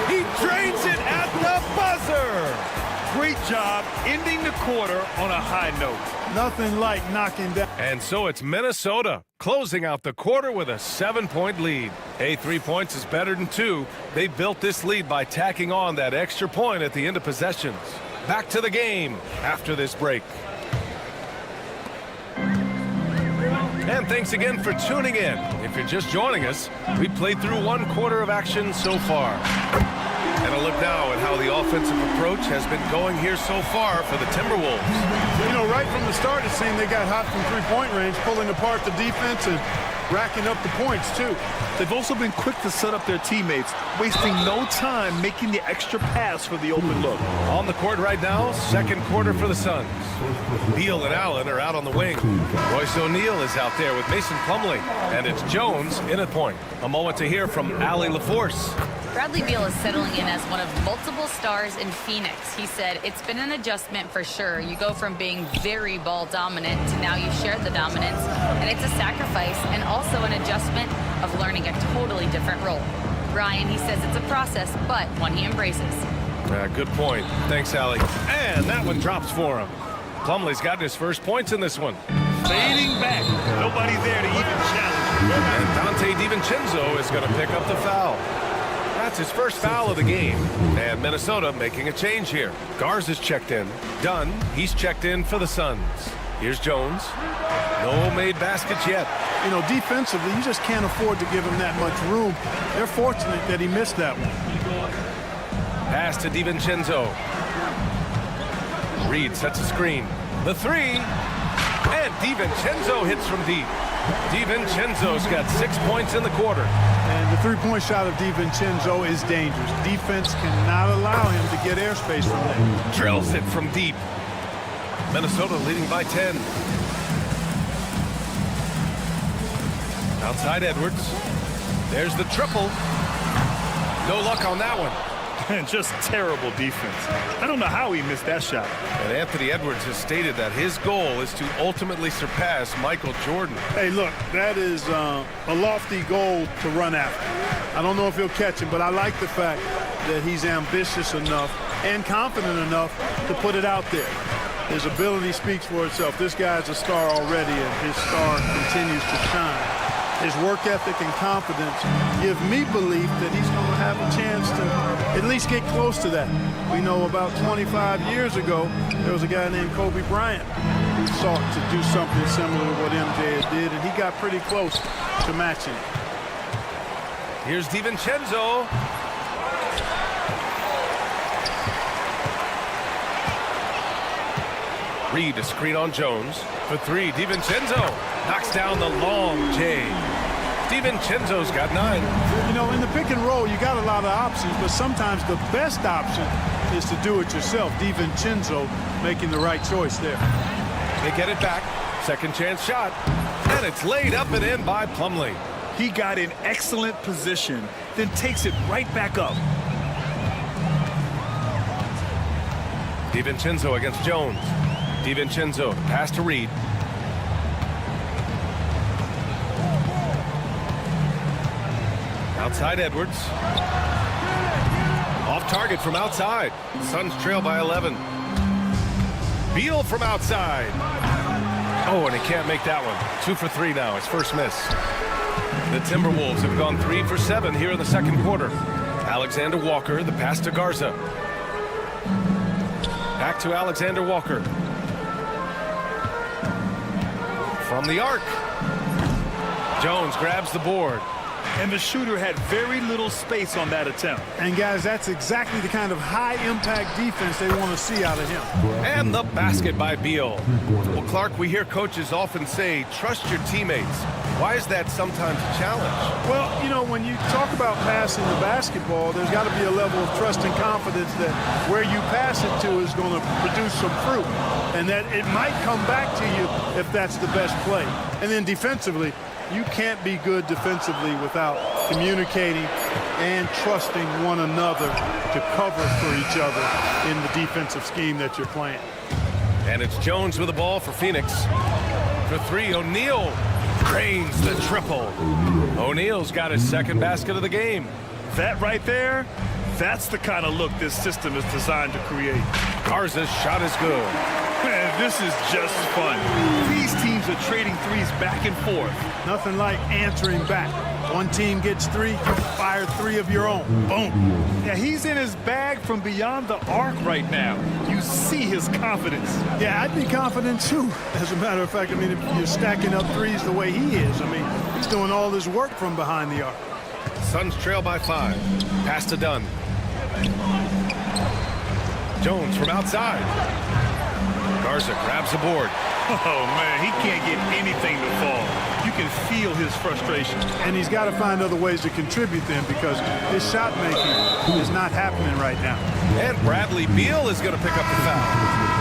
He drains it at the buzzer! Great job ending the quarter on a high note. Nothing like knocking down. And so it's Minnesota closing out the quarter with a 7-point lead. Hey, 3 points is better than 2. They built this lead by tacking on that extra point at the end of possessions. Back to the game after this break. And thanks again for tuning in. If you're just joining us, we played through 1 quarter of action so far. And a look now at how the offensive approach has been going here so far for the Timberwolves. You know, right from the start, it seemed they got hot from three-point range, pulling apart the defense and racking up the points, too. They've also been quick to set up their teammates, wasting no time making the extra pass for the open look. On the court right now, second quarter for the Suns. Beal and Allen are out on the wing. Royce O'Neal is out there with Mason Plumlee. And it's Jones in at point. A moment to hear from Allie LaForce. Bradley Beal is settling in as one of multiple stars in Phoenix. He said, it's been an adjustment for sure. You go from being very ball dominant to now you share the dominance. And it's a sacrifice and also an adjustment of learning a totally different role. Brian, he says it's a process, but one he embraces. Good point. Thanks, Allie. And that one drops for him. Plumlee's got his first points in this one. Fading back. Nobody there to even challenge. And Dante DiVincenzo is going to pick up the foul. That's his first foul of the game. And Minnesota making a change here. Garza's checked in. Dunn, he's checked in for the Suns. Here's Jones. No made baskets yet. You know, defensively, you just can't afford to give him that much room. They're fortunate that he missed that one. Pass to DiVincenzo. Reed sets a screen. The 3. And DiVincenzo hits from deep. DiVincenzo's got 6 points in the quarter. And the three-point shot of DiVincenzo is dangerous. Defense cannot allow him to get airspace from there. Drills it from deep. Minnesota leading by 10. Outside Edwards. There's the triple. No luck on that one. Just terrible defense. I don't know how he missed that shot. And Anthony Edwards has stated that his goal is to ultimately surpass Michael Jordan. Hey, look, that is a lofty goal to run after. I don't know if he'll catch him, but I like the fact that he's ambitious enough and confident enough to put it out there. His ability speaks for itself. This guy's a star already, and his star continues to shine. His work ethic and confidence give me belief that he's going to have a chance to at least get close to that. We know about 25 years ago, there was a guy named Kobe Bryant who sought to do something similar to what MJ did, and he got pretty close to matching it. Here's DiVincenzo. Reed, a screen on Jones. For 3, DiVincenzo knocks down the long J. DiVincenzo's got 9. You know, in the pick and roll, you got a lot of options, but sometimes the best option is to do it yourself. DiVincenzo making the right choice there. They get it back. Second chance shot. And it's laid up and in by Plumlee. He got in excellent position, then takes it right back up. DiVincenzo against Jones. DiVincenzo, pass to Reed. Outside Edwards. Off target from outside. Suns trail by 11. Beal from outside. Oh, and he can't make that one. 2 for 3 now, his first miss. The Timberwolves have gone 3 for 7 here in the second quarter. Alexander Walker, the pass to Garza. Back to Alexander Walker. From the arc. Jones grabs the board. and the shooter had very little space on that attempt. And guys, that's exactly the kind of high-impact defense they want to see out of him. And the basket by Beal. Well, Clark, we hear coaches often say, trust your teammates. Why is that sometimes a challenge? Well, you know, when you talk about passing the basketball, there's got to be a level of trust and confidence that where you pass it to is going to produce some fruit, and that it might come back to you if that's the best play. And then defensively, you can't be good defensively without communicating and trusting one another to cover for each other in the defensive scheme that you're playing. And it's Jones with the ball for Phoenix. For three, O'Neal cranes the triple. O'Neal's got his second basket of the game. That right there, that's the kind of look this system is designed to create. Garza's shot is good. Man, this is just fun. These teams are trading threes back and forth. Nothing like answering back. One team gets three, you fire three of your own. Boom. Yeah, he's in his bag from beyond the arc right now. You see his confidence. Yeah, I'd be confident too. As a matter of fact, I mean, if you're stacking up threes the way he is, I mean, he's doing all this work from behind the arc. Suns trail by 5. Pass to Dunn. Jones from outside. Garza grabs the board. Oh, man, he can't get anything to fall. You can feel his frustration. And he's got to find other ways to contribute then, because his shot making is not happening right now. And Bradley Beal is going to pick up the foul.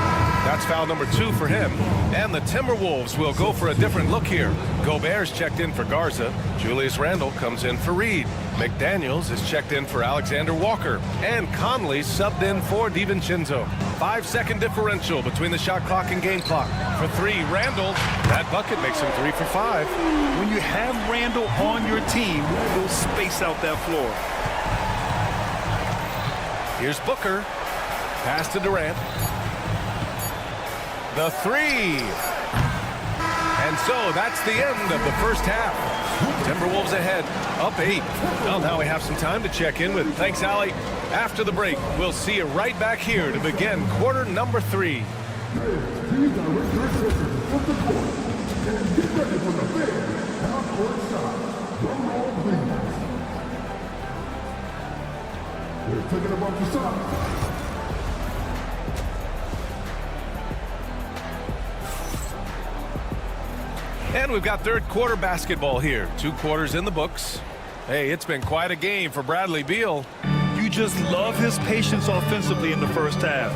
That's foul number 2 for him. And the Timberwolves will go for a different look here. Gobert's checked in for Garza. Julius Randle comes in for Reed. McDaniels is checked in for Alexander Walker. And Conley subbed in for DiVincenzo. 5-second differential between the shot clock and game clock. For 3, Randle. That bucket makes him 3 for 5. When you have Randle on your team, he'll space out that floor. Here's Booker. Pass to Durant. The 3. And so that's the end of the first half. Timberwolves ahead, up 8. Well, now we have some time to check in with. Thanks, Allie. After the break, we'll see you right back here to begin quarter number 3. And we've got third quarter basketball here. 2 quarters in the books. Hey, it's been quite a game for Bradley Beal. You just love his patience offensively in the first half.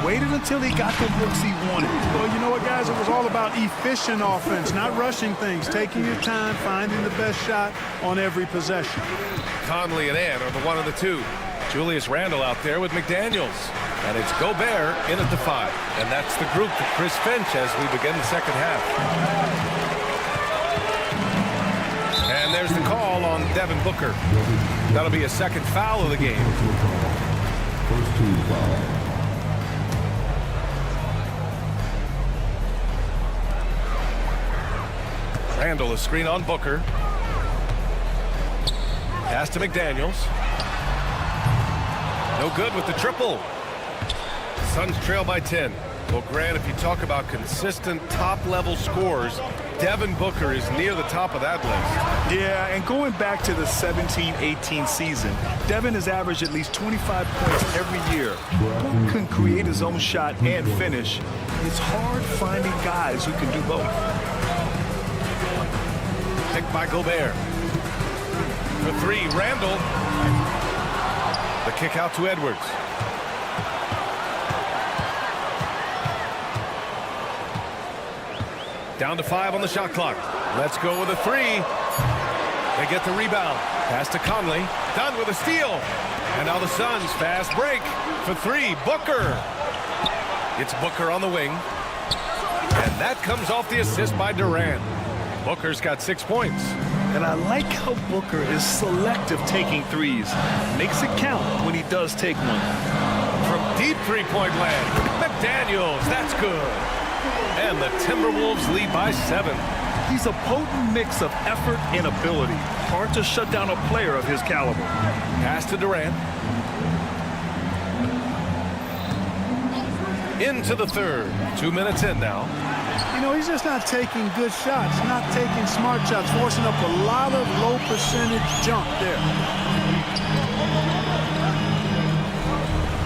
Waited until he got the looks he wanted. Well, you know what, guys? It was all about efficient offense, not rushing things, taking your time, finding the best shot on every possession. Conley and Ann are the 1 and the 2. Julius Randle out there with McDaniels. And it's Gobert in at the 5. And that's the group for Chris Finch as we begin the second half. And there's the call on Devin Booker. That'll be a second foul of the game. First team foul. Randle, a screen on Booker. Pass to McDaniels. No good with the triple. Suns trail by 10. Well, Grant, if you talk about consistent top-level scores, Devin Booker is near the top of that list. Yeah, and going back to the 17-18 season, Devin has averaged at least 25 points every year. Who can create his own shot and finish? It's hard finding guys who can do both. Picked by Gobert. For 3, Randle. The kick out to Edwards. Down to 5 on the shot clock. Let's go with a 3. They get the rebound. Pass to Conley. Done with a steal. And now the Suns fast break. For 3, Booker. It's Booker on the wing. And that comes off the assist by Durant. Booker's got 6 points. And I like how Booker is selective taking threes. Makes it count when he does take one. From deep three-point land, McDaniels, that's good. And the Timberwolves lead by 7. He's a potent mix of effort and ability. Hard to shut down a player of his caliber. Pass to Durant. Into the third. 2 minutes in now. You know, he's He's just not taking good shots, not taking smart shots, forcing up a lot of low percentage jump there.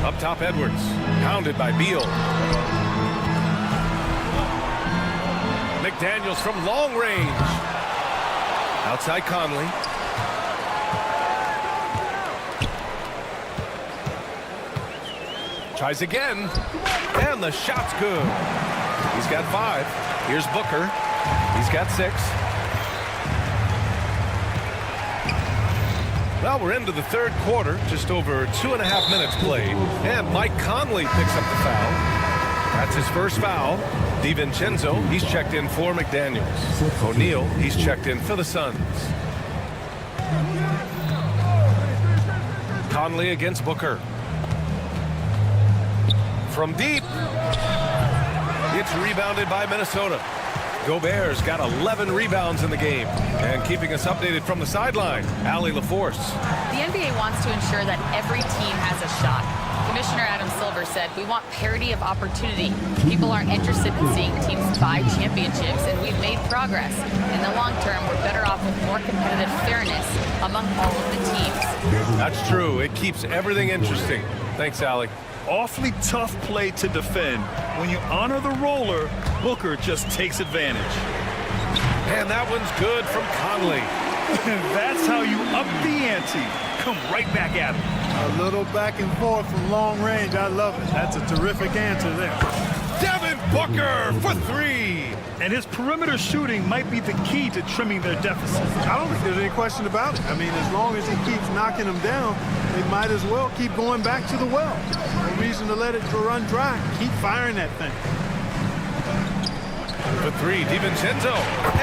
Up top, Edwards. Pounded by Beal. McDaniels from long range. Outside Conley. Tries again. And the shot's good. He's got 5. Here's Booker. He's got 6. Well, we're into the third quarter. Just over 2.5 minutes played. And Mike Conley picks up the foul. That's his first foul. DiVincenzo, he's checked in for McDaniels. O'Neal, he's checked in for the Suns. Conley against Booker. From deep. It's rebounded by Minnesota. Gobert's got 11 rebounds in the game. And keeping us updated from the sideline, Allie LaForce. The NBA wants to ensure that every team has a shot. Commissioner Adam Silver said, we want parity of opportunity. People aren't interested in seeing teams buy championships, and we've made progress. In the long term, we're better off with more competitive fairness among all of the teams. That's true. It keeps everything interesting. Thanks, Allie. Awfully tough play to defend. When you honor the roller, Booker just takes advantage. And that one's good from Conley. That's how you up the ante. Come right back at him. A little back and forth from long range. I love it. That's a terrific answer there. Devin Booker for 3. And his perimeter shooting might be the key to trimming their deficit. I don't think there's any question about it. I mean, as long as he keeps knocking them down, they might as well keep going back to the well. No reason to let it run dry. Keep firing that thing. For 3, DiVincenzo.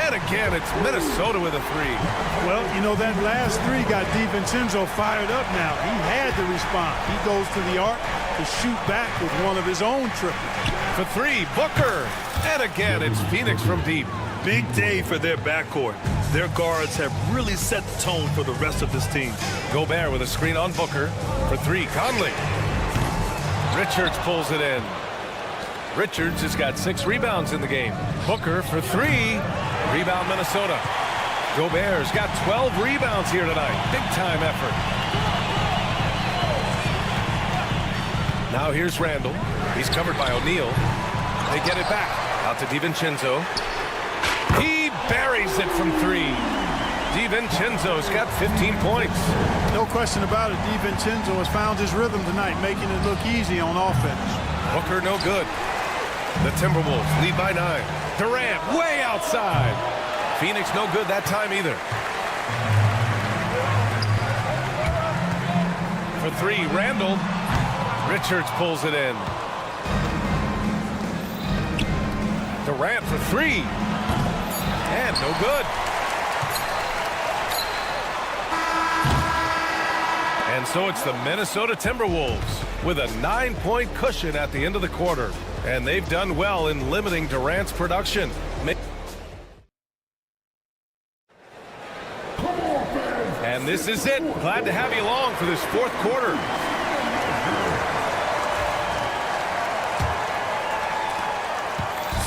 And again, it's Minnesota with a 3. Well, you know, that last 3 got DiVincenzo fired up now. He had to respond. He goes to the arc to shoot back with one of his own triples. For 3, Booker. And again, it's Phoenix from deep. Big day for their backcourt. Their guards have really set the tone for the rest of this team. Gobert with a screen on Booker. For 3, Conley. Richards pulls it in. Richards has got 6 rebounds in the game. Booker for 3. Rebound Minnesota. Gobert's got 12 rebounds here tonight. Big time effort. Now here's Randall. He's covered by O'Neal. They get it back. Out to DiVincenzo. He buries it from 3. DiVincenzo's got 15 points. No question about it. DiVincenzo has found his rhythm tonight, making it look easy on offense. Booker no good. The Timberwolves lead by 9. Durant way outside. Phoenix no good that time either. For 3, Randall. Richards pulls it in. Durant for 3. And no good. And so it's the Minnesota Timberwolves with a 9-point cushion at the end of the quarter. And they've done well in limiting Durant's production. And this is it. Glad to have you along for this fourth quarter.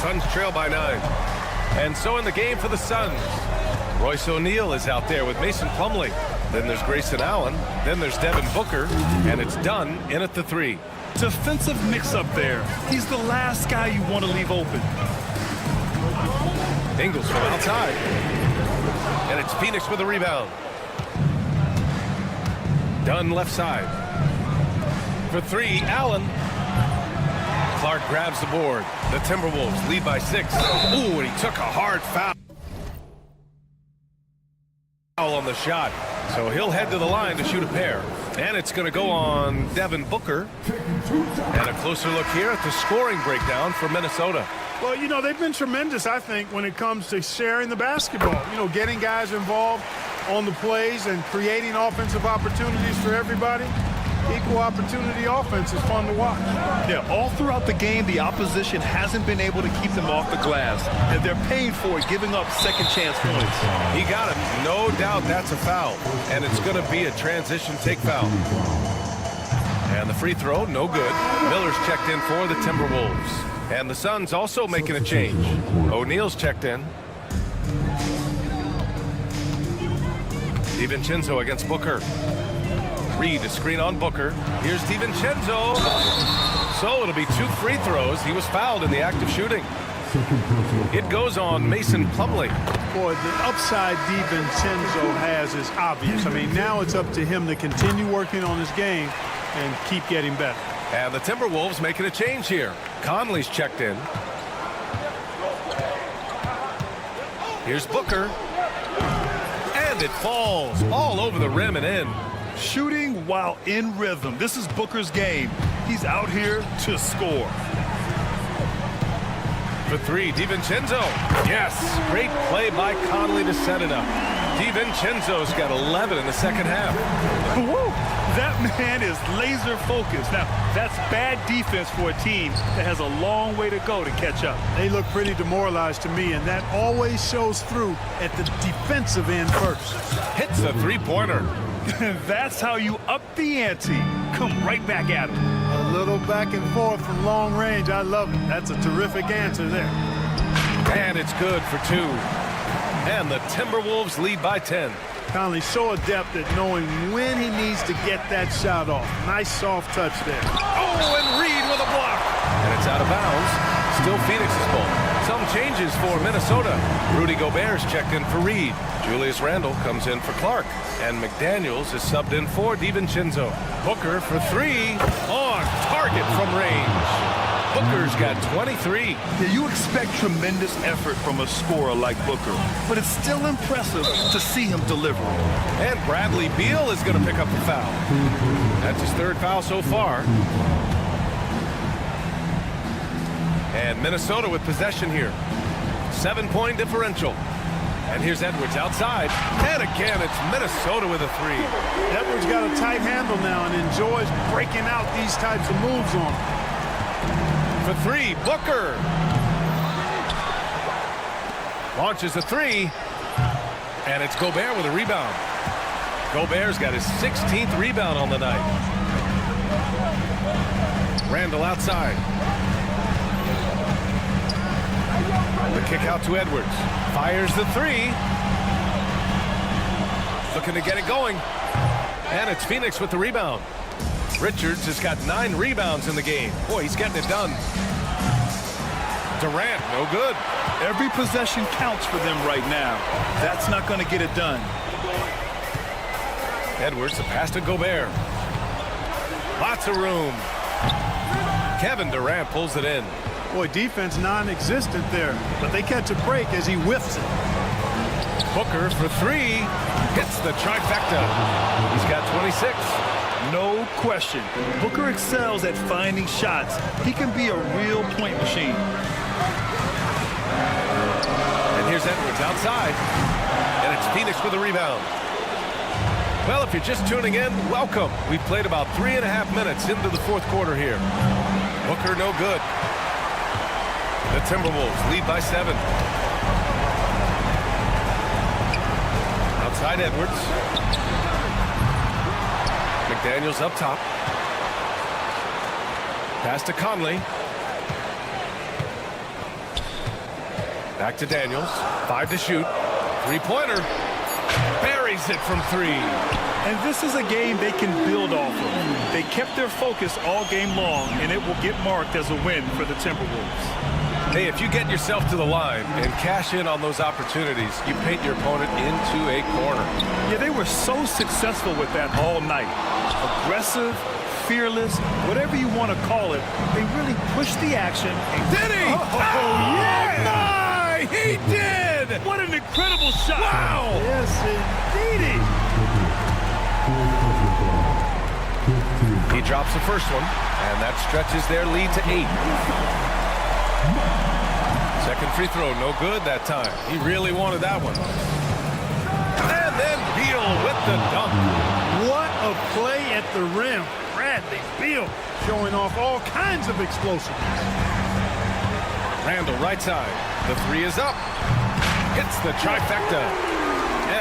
Suns trail by 9. And so in the game for the Suns, Royce O'Neal is out there with Mason Plumlee. Then there's Grayson Allen. Then there's Devin Booker. And it's done in at the 3. Defensive mix-up there. He's the last guy you want to leave open. Ingles from outside. And it's Phoenix with a rebound. Dunn left side. For 3, Allen. Clark grabs the board. The Timberwolves lead by 6. Ooh, and he took a hard foul on the shot. So he'll head to the line to shoot a pair. And it's going to go on Devin Booker. And a closer look here at the scoring breakdown for Minnesota. Well, you know, they've been tremendous, I think, when it comes to sharing the basketball. You know, getting guys involved on the plays and creating offensive opportunities for everybody. Equal opportunity offense is fun to watch. Yeah, all throughout the game, the opposition hasn't been able to keep them off the glass, and they're paying for it, giving up second chance points. He got it. No doubt that's a foul, and it's going to be a transition take foul. And the free throw, no good. Miller's checked in for the Timberwolves. And the Suns also making a change. O'Neal's checked in. DiVincenzo against Booker. Reed, a screen on Booker. Here's DiVincenzo. So it'll be 2 free throws. He was fouled in the act of shooting. It goes on Mason Plumlee. Boy, the upside DiVincenzo has is obvious. I mean, now it's up to him to continue working on his game and keep getting better. And the Timberwolves making a change here. Conley's checked in. Here's Booker. And it falls all over the rim and in. Shooting while in rhythm. This is Booker's game. He's out here to score. For 3, DiVincenzo. Yes, great play by Conley to set it up. DiVincenzo's got 11 in the second half. Woo! That man is laser focused. Now, that's bad defense for a team that has a long way to go to catch up. They look pretty demoralized to me, and that always shows through at the defensive end first. Hits the three-pointer. That's how you up the ante. Come right back at him. A little back and forth from long range. I love it. That's a terrific answer there. And it's good for 2. And the Timberwolves lead by 10. Conley so adept at knowing when he needs to get that shot off. Nice soft touch there. Oh, and Reed with a block. And it's out of bounds. Still Phoenix's ball. Some changes for Minnesota. Rudy Gobert's checked in for Reed. Julius Randle comes in for Clark. And McDaniels is subbed in for DiVincenzo. Booker for 3. On target from range. Booker's got 23. You expect tremendous effort from a scorer like Booker, but it's still impressive to see him deliver. And Bradley Beal is going to pick up the foul. That's his 3rd foul so far. And Minnesota with possession here. 7-point differential. And here's Edwards outside. And again, it's Minnesota with a 3. Edwards got a tight handle now and enjoys breaking out these types of moves on him. For 3, Booker. Launches a 3. And it's Gobert with a rebound. Gobert's got his 16th rebound on the night. Randle outside. The kick out to Edwards. Fires the 3. Looking to get it going. And it's Phoenix with the rebound. Richards has got 9 rebounds in the game. Boy, he's getting it done. Durant, no good. Every possession counts for them right now. That's not going to get it done. Edwards, a pass to Gobert. Lots of room. Kevin Durant pulls it in. Boy, defense non-existent there, but they catch a break as he whiffs it. Booker for 3. Hits the trifecta. He's got 26. No question. Booker excels at finding shots. He can be a real point machine. And here's Edwards outside. And it's Phoenix with a rebound. Well, if you're just tuning in, welcome. We've played about 3.5 minutes into the 4th quarter here. Booker no good. The Timberwolves lead by 7. Outside Edwards. McDaniels up top. Pass to Conley. Back to Daniels. 5 to shoot. 3-pointer. Buries it from 3. And this is a game they can build off of. They kept their focus all game long, and it will get marked as a win for the Timberwolves. Hey, if you get yourself to the line and cash in on those opportunities, you paint your opponent into a corner. Yeah, they were so successful with that all night. Aggressive, fearless, whatever you want to call it. They really pushed the action. Did he? Oh, yeah! My! He did! What an incredible shot! Wow! Yes, indeedy. He drops the first one, and that stretches their lead to 8. Second free throw, no good that time. He really wanted that one. And then Beal with the dunk. What a play at the rim. Bradley Beal showing off all kinds of explosiveness. Randle right side. The 3 is up. Hits the trifecta.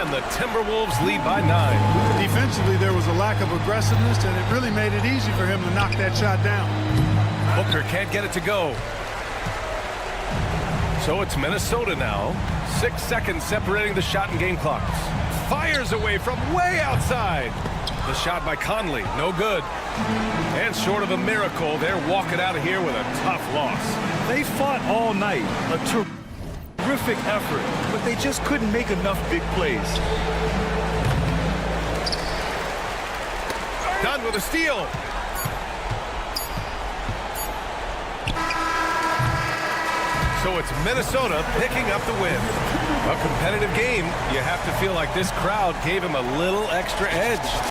And the Timberwolves lead by 9. Defensively, there was a lack of aggressiveness, and it really made it easy for him to knock that shot down. Booker can't get it to go. So it's Minnesota now. 6 seconds separating the shot and game clocks. Fires away from way outside. The shot by Conley, no good. And short of a miracle, they're walking out of here with a tough loss. They fought all night. A terrific effort, but they just couldn't make enough big plays. Done with a steal. So it's Minnesota picking up the win. A competitive game. You have to feel like this crowd gave him a little extra edge.